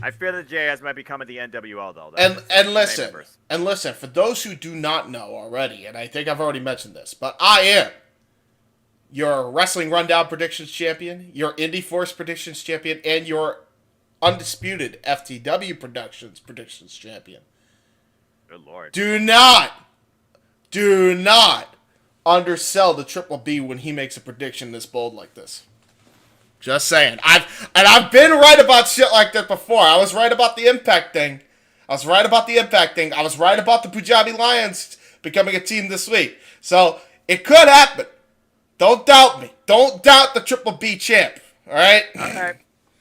I fear that JS might be coming to the NWO though. And listen, for those who do not know already, and I think I've already mentioned this, but I am your Wrestling Rundown Predictions Champion, your Indie Force Predictions Champion, and your undisputed FTW predictions champion. Good lord. Do not undersell the Triple B when he makes a prediction this bold like this. Just saying. I've been right about shit like that before. I was right about the Impact thing. I was right about the Punjabi Lions becoming a team this week. So, it could happen. Don't doubt me. Don't doubt the Triple B champ. All right? Okay.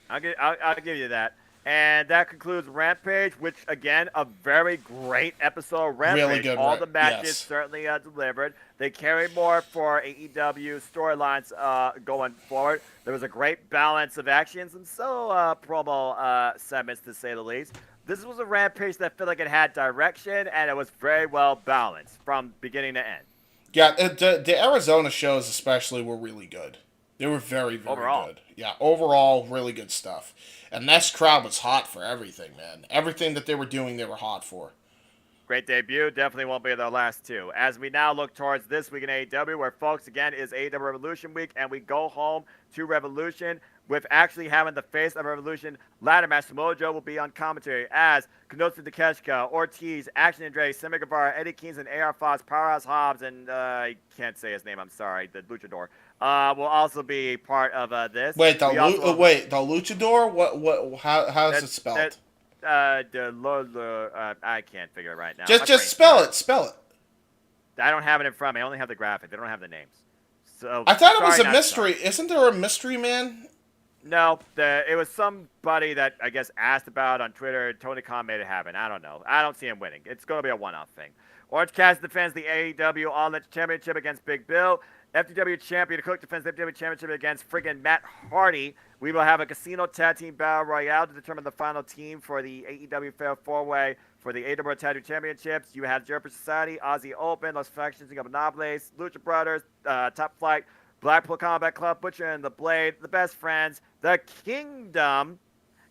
I'll give you that. And that concludes Rampage, which, again, a very great episode of Rampage. Really good. All the matches yes. certainly delivered. They carried more for AEW storylines going forward. There was a great balance of actions and promo segments, to say the least. This was a Rampage that felt like it had direction, and it was very well balanced from beginning to end. Yeah, the Arizona shows especially were really good. They were very, very good. Yeah, overall, really good stuff. And this crowd was hot for everything, man. Everything that they were doing, they were hot for. Great debut. Definitely won't be their last two. As we now look towards this week in AEW, where, folks, again, is AEW Revolution Week, and we go home to Revolution with actually having the face of Revolution ladder match. Samoa Joe will be on commentary as Konosuke Takeshita, Ortiz, Action Andre, Sammy Guevara, Eddie Keynes, and AR Fox, Powerhouse Hobbs, and I can't say his name, I'm sorry, the Luchador, will also be part of this. Wait, the Luchador? How is it spelled? I can't figure it right now. Just spell it. Spell it. I don't have it in front of me. I only have the graphic. They don't have the names. So I thought it was a mystery. Isn't there a mystery man? No, it was somebody that I guess asked about on Twitter. Tony Khan made it happen. I don't know. I don't see him winning. It's going to be a one-off thing. Orange Cassidy defends the AEW All-Net Championship against Big Bill. FTW Champion Cook defends the FTW Championship against friggin' Matt Hardy. We will have a Casino Tag Team Battle Royale to determine the final team for the AEW Fair 4-Way for the AEW Tag Team Championships. You have Jericho Society, Aussie Open, Los Factions, Ingobernables, Lucha Brothers, Top Flight, Blackpool Combat Club, Butcher and the Blade, the Best Friends, the Kingdom,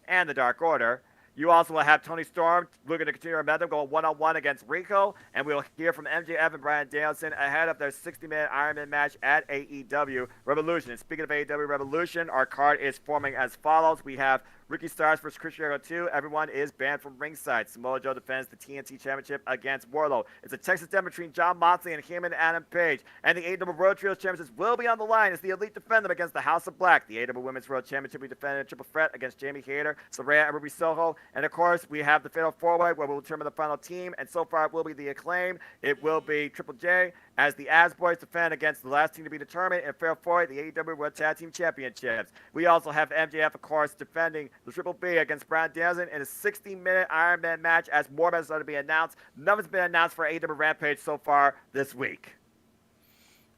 and the Dark Order. You also will have Tony Storm looking to continue momentum, going one-on-one against Rico, and we'll hear from MJF and Bryan Danielson ahead of their 60-minute Iron Man match at AEW Revolution. And speaking of AEW Revolution, our card is forming as follows. We have Ricky Starks versus Chris Jericho 2. Everyone is banned from ringside. Samoa Joe defends the TNT Championship against Wardlow. It's a Texas den between Jon Moxley and him and Adam Page. And the AEW World Trios Championships will be on the line as the Elite defend them against the House of Black. The AEW Women's World Championship will be defended in a triple threat against Jamie Hayter, Saraya, and Ruby Soho. And of course, we have the Fatal 4-Way where we'll determine the final team. And so far, it will be the Acclaim. It will be Triple J as the Boys defend against the last team to be determined in Fatal 4-Way, the AEW World Tag Team Championships. We also have MJF, of course, defending the Triple B against Bryan Danielson in a 60-minute Iron Man match as more matches are to be announced. Nothing's been announced for AEW Rampage so far this week.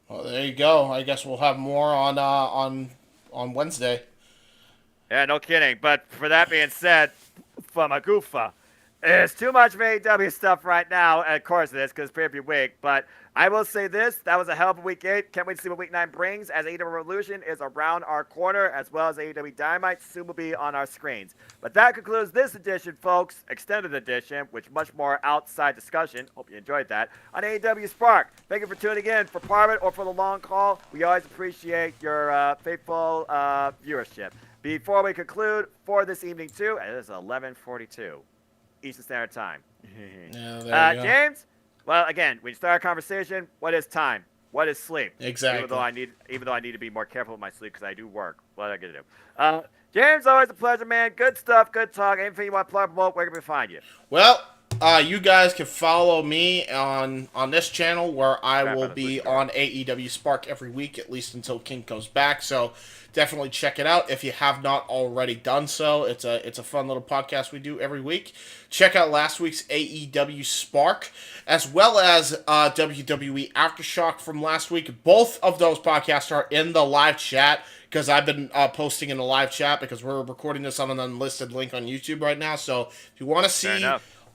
Well, there you go. I guess we'll have more on Wednesday. Yeah, no kidding. But for that being said, Famagufa, there's too much of AEW stuff right now. And of course it is because it's preview week. But I will say this. That was a hell of a week 8. Can't wait to see what week 9 brings as AEW Revolution is around our corner as well as AEW Dynamite soon will be on our screens. But that concludes this edition, folks. Extended edition, which much more outside discussion. Hope you enjoyed that. On AEW Spark. Thank you for tuning in for part of it or for the long call. We always appreciate your faithful viewership. Before we conclude for this evening, too, it is 11:42 Eastern Standard Time. Yeah, there you go. James, well, again, when you start a conversation, what is time? What is sleep? Exactly. Even though I need to be more careful with my sleep because I do work. What am I gonna do? James, always a pleasure, man. Good stuff, good talk. Anything you want to plug, promote, where can we find you? Well, you guys can follow me on this channel where I will be on AEW Spark every week, at least until King goes back. So definitely check it out if you have not already done so. It's a fun little podcast we do every week. Check out last week's AEW Spark, as well as WWE Aftershock from last week. Both of those podcasts are in the live chat because I've been posting in the live chat because we're recording this on an unlisted link on YouTube right now. So if you want to see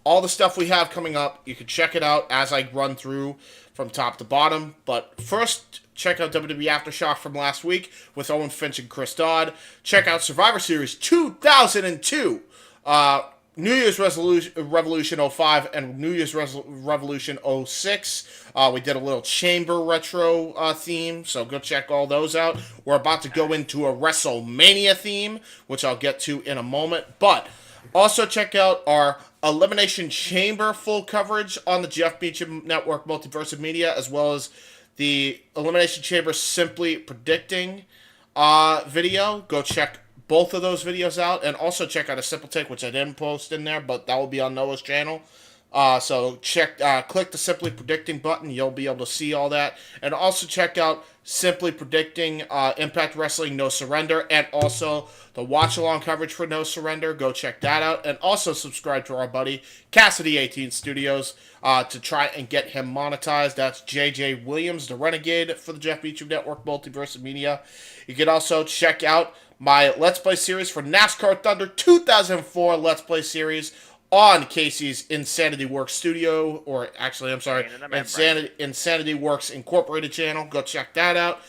all the stuff we have coming up, you can check it out as I run through from top to bottom. But first, check out WWE Aftershock from last week with Owen Finch and Chris Dodd. Check out Survivor Series 2002 New Year's Revolution 05 and New Year's Revolution 06. We did a little Chamber retro theme, so go check all those out. We're about to go into a WrestleMania theme, which I'll get to in a moment. But also check out our Elimination Chamber full coverage on the Jeff Beecham Network Multiverse Media, as well as the Elimination Chamber Simply Predicting video. Go check both of those videos out, and also check out a Simple Take, which I didn't post in there, but that will be on Noah's channel. So click the Simply Predicting button. You'll be able to see all that. And also check out Simply Predicting Impact Wrestling No Surrender, and also the watch-along coverage for No Surrender. Go check that out. And also subscribe to our buddy Cassidy 18 Studios to try and get him monetized. That's JJ Williams, the Renegade for the Jeff Beecham Network Multiverse Media. You can also check out my Let's Play series for NASCAR Thunder 2004 Let's Play series on Casey's Insanity Works Studio, or actually, I'm sorry, Insanity Works Incorporated channel. Go check that out.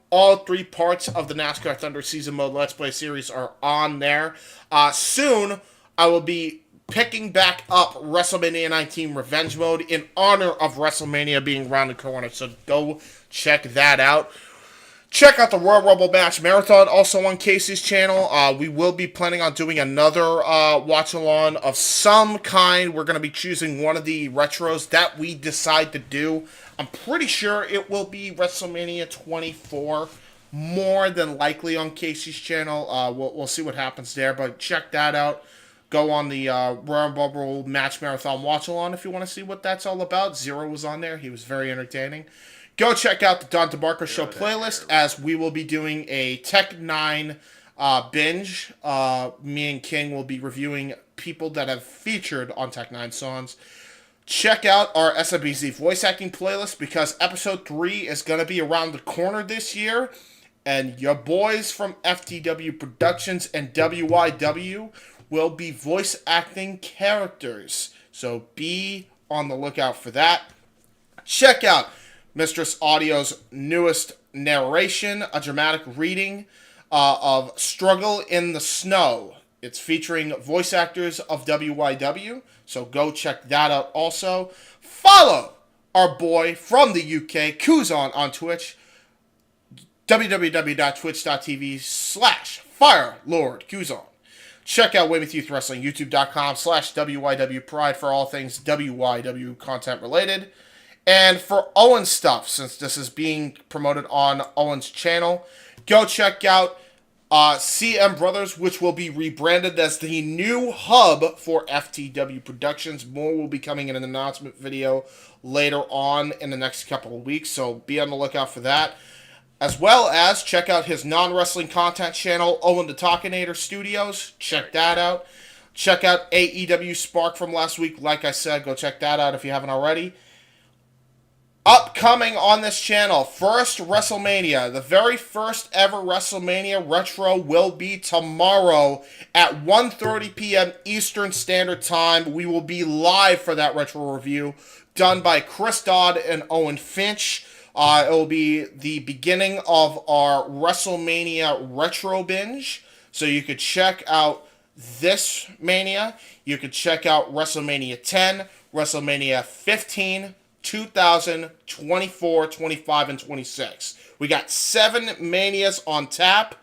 All 3 parts of the NASCAR Thunder Season Mode Let's Play series are on there. Soon, I will be picking back up WrestleMania 19 Revenge Mode in honor of WrestleMania being around the corner, so go check that out. Check out the Royal Rumble Match Marathon, also on Casey's channel. We will be planning on doing another watch-along of some kind. We're going to be choosing one of the retros that we decide to do. I'm pretty sure it will be WrestleMania 24, more than likely on Casey's channel. We'll see what happens there, but check that out. Go on the Royal Rumble Match Marathon watch-along if you want to see what that's all about. Zero was on there. He was very entertaining. Go check out the Don DeMarco Show playlist, as we will be doing a Tech 9 binge. Me and King will be reviewing people that have featured on Tech 9 songs. Check out our SMBZ voice acting playlist, because episode 3 is going to be around the corner this year. And your boys from FTW Productions and WYW will be voice acting characters. So be on the lookout for that. Check out Mistress Audio's newest narration, a dramatic reading of Struggle in the Snow. It's featuring voice actors of WYW, so go check that out also. Follow our boy from the UK, Kuzon, on Twitch, www.twitch.tv/FireLordKuzon. Check out Weymouth Youth Wrestling, youtube.com/WYW Pride for all things WYW content related. And for Owen's stuff, since this is being promoted on Owen's channel, go check out CM Brothers, which will be rebranded as the new hub for FTW Productions. More will be coming in an announcement video later on in the next couple of weeks, so be on the lookout for that. As well as check out his non-wrestling content channel, Owen the Talkinator Studios. Check that out. Check out AEW Spark from last week. Like I said, go check that out if you haven't already. Upcoming on this channel, first WrestleMania, the very first ever WrestleMania retro will be tomorrow at 1:30 p.m. Eastern Standard Time. We will be live for that retro review, done by Chris Dodd and Owen Finch. It will be the beginning of our WrestleMania retro binge, so you could check out this Mania. You could check out WrestleMania 10, WrestleMania 15, 2000, 24, 25, and 26. We got 7 Manias on tap,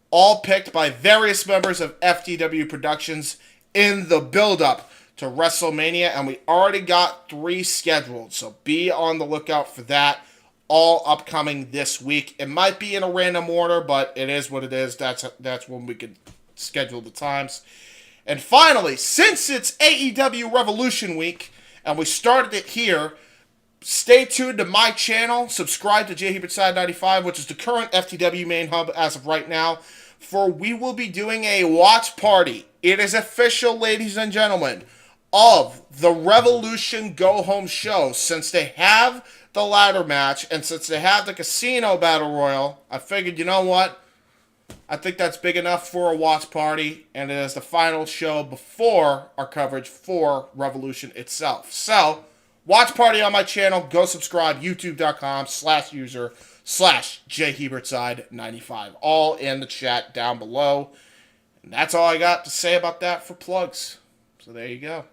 all picked by various members of FTW Productions in the build-up to WrestleMania, and we already got 3 scheduled, so be on the lookout for that, all upcoming this week. It might be in a random order, but it is what it is. That's when we can schedule the times. And finally, since it's AEW Revolution Week, and we started it here, stay tuned to my channel. Subscribe to J Hebert Side 95, which is the current FTW main hub as of right now, for we will be doing a watch party. It is official, ladies and gentlemen, of the Revolution Go Home show. Since they have the ladder match, and since they have the Casino Battle Royal, I figured, you know what? I think that's big enough for a watch party, and it is the final show before our coverage for Revolution itself. So, watch party on my channel. Go subscribe, youtube.com/user/jhebertside95. All in the chat down below. And that's all I got to say about that for plugs. So there you go.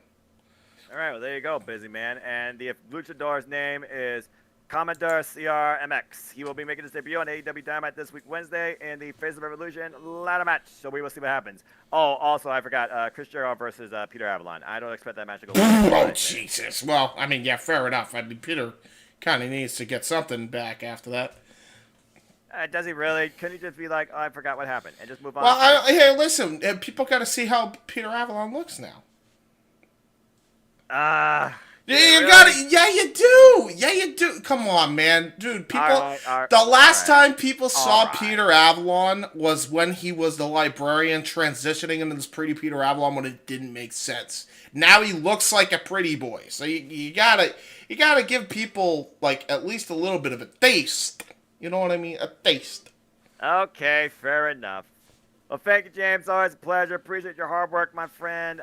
All right, well, there you go, busy man. And the luchador's name is Commodore CRMX. He will be making his debut on AEW Dynamite this week, Wednesday, in the Face of Revolution ladder match. So we will see what happens. Oh, also, I forgot, Chris Jericho versus Peter Avalon. I don't expect that match to go Oh, Jesus. Well, I mean, yeah, fair enough. I mean, Peter kind of needs to get something back after that. Does he really? Couldn't he just be like, oh, I forgot what happened, and just move on? Well, hey, listen, people got to see how Peter Avalon looks now. You gotta. Yeah, you do. Yeah, you do. Come on, man, dude. People. The last time people saw Peter Avalon was when he was the librarian transitioning into this pretty Peter Avalon when it didn't make sense. Now he looks like a pretty boy. So you gotta give people like at least a little bit of a taste. You know what I mean? A taste. Okay, fair enough. Well, thank you, James. Always a pleasure. Appreciate your hard work, my friend.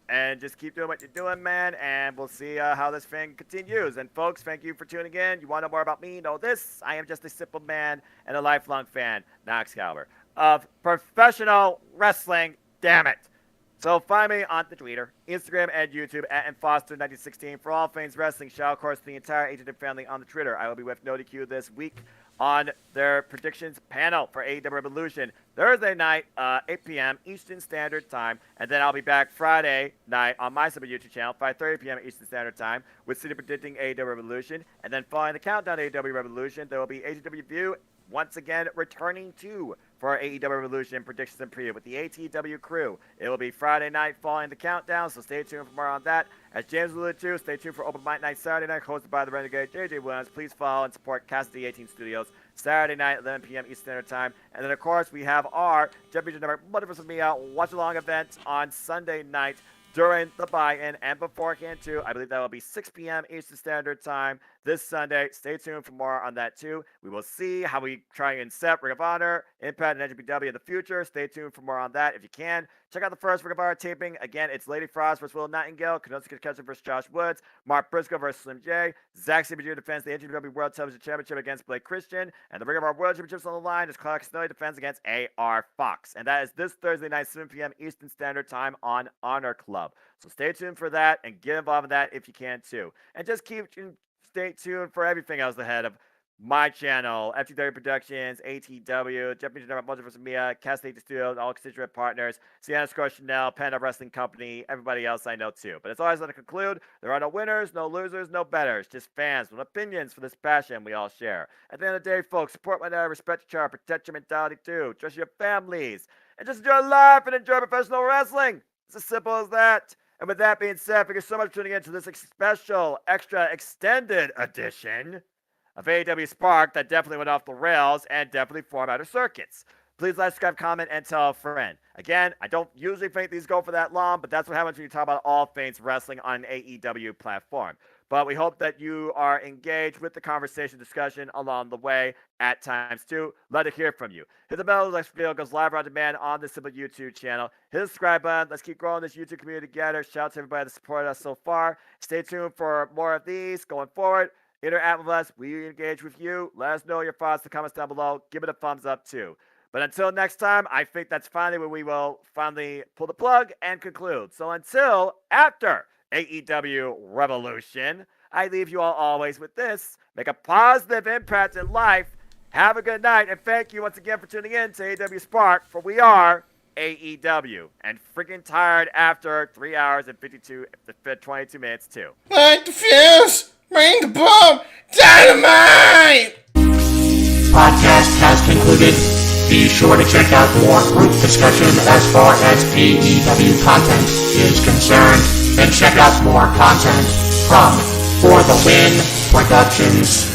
And just keep doing what you're doing, man, and we'll see how this thing continues. And, folks, thank you for tuning in. You want to know more about me? Know this. I am just a simple man and a lifelong fan, Knox Calver, of professional wrestling. Damn it. So find me on the Twitter, Instagram, and YouTube at mfoster1916 for all things wrestling. Shout out, of course, to the entire AEW family on the Twitter. I will be with NoDQ this week on their predictions panel for AEW Revolution Thursday night, 8 p.m. Eastern Standard Time. And then I'll be back Friday night on my sub YouTube channel, 5:30 p.m. Eastern Standard Time, with City predicting AEW Revolution. And then following the countdown to AEW Revolution, there will be AEW View once again returning to for our AEW Revolution predictions and preview with the ATW crew. It will be Friday night following the countdown, so stay tuned for more on that. As James alluded to, stay tuned for Open Mic Night Saturday night, hosted by the Renegade JJ Williams. Please follow and support Cassidy 18 Studios Saturday night, 11 p.m. Eastern Standard Time. And then, of course, we have our Championship Network Mother vs. Mia watch-along event on Sunday night during the buy-in and beforehand, too. I believe that will be 6 p.m. Eastern Standard Time this Sunday. Stay tuned for more on that, too. We will see how we try and set Ring of Honor, Impact, and NJPW in the future. Stay tuned for more on that if you can. Check out the first Ring of Honor taping. Again, it's Lady Frost versus Will Nightingale, Konosuke Takeshita versus Josh Woods, Mark Briscoe versus Slim J, Zack Sabre Jr. defends the NJPW World Television Championship against Blake Christian, and the Ring of Honor World Championships on the line as Clark Snowy defends against AR Fox. And that is this Thursday night, 7 p.m. Eastern Standard Time on Honor Club. So stay tuned for that and get involved in that if you can, too. And just stay tuned for everything else ahead of my channel, FTW Productions, ATW, Japanese Network, Multi vs. Mia, Castle Studios, all constituent partners, Sienna Score Chanel, Panda Wrestling Company, everybody else I know too. But it's always going to conclude, there are no winners, no losers, no betters, just fans with opinions for this passion we all share. At the end of the day, folks, support one another, respect each other, protect your mentality too, trust your families, and just enjoy life and enjoy professional wrestling. It's as simple as that. And with that being said, thank you so much for tuning in to this special, extra, extended edition of AEW Spark that definitely went off the rails and definitely formed out of circuits. Please like, subscribe, comment, and tell a friend. Again, I don't usually think these go for that long, but that's what happens when you talk about all things wrestling on an AEW platform. But we hope that you are engaged with the conversation, discussion along the way at times too. Love to hear from you. Hit the bell, the next video goes live on demand on the Simple YouTube channel. Hit the subscribe button. Let's keep growing this YouTube community together. Shout out to everybody that supported us so far. Stay tuned for more of these going forward. Interact with us. We engage with you. Let us know your thoughts in the comments down below. Give it a thumbs up too. But until next time, I think that's finally when we will finally pull the plug and conclude. So until after AEW Revolution, I leave you all always with this. Make a positive impact in life. Have a good night. And thank you once again for tuning in to AEW Spark, for we are AEW. And freaking tired after 3 hours and 22 minutes too. Light the fuse! Ring the bomb! Dynamite! Podcast has concluded. Be sure to check out more group discussion as far as AEW content is concerned, and check out more content from For the Win Productions.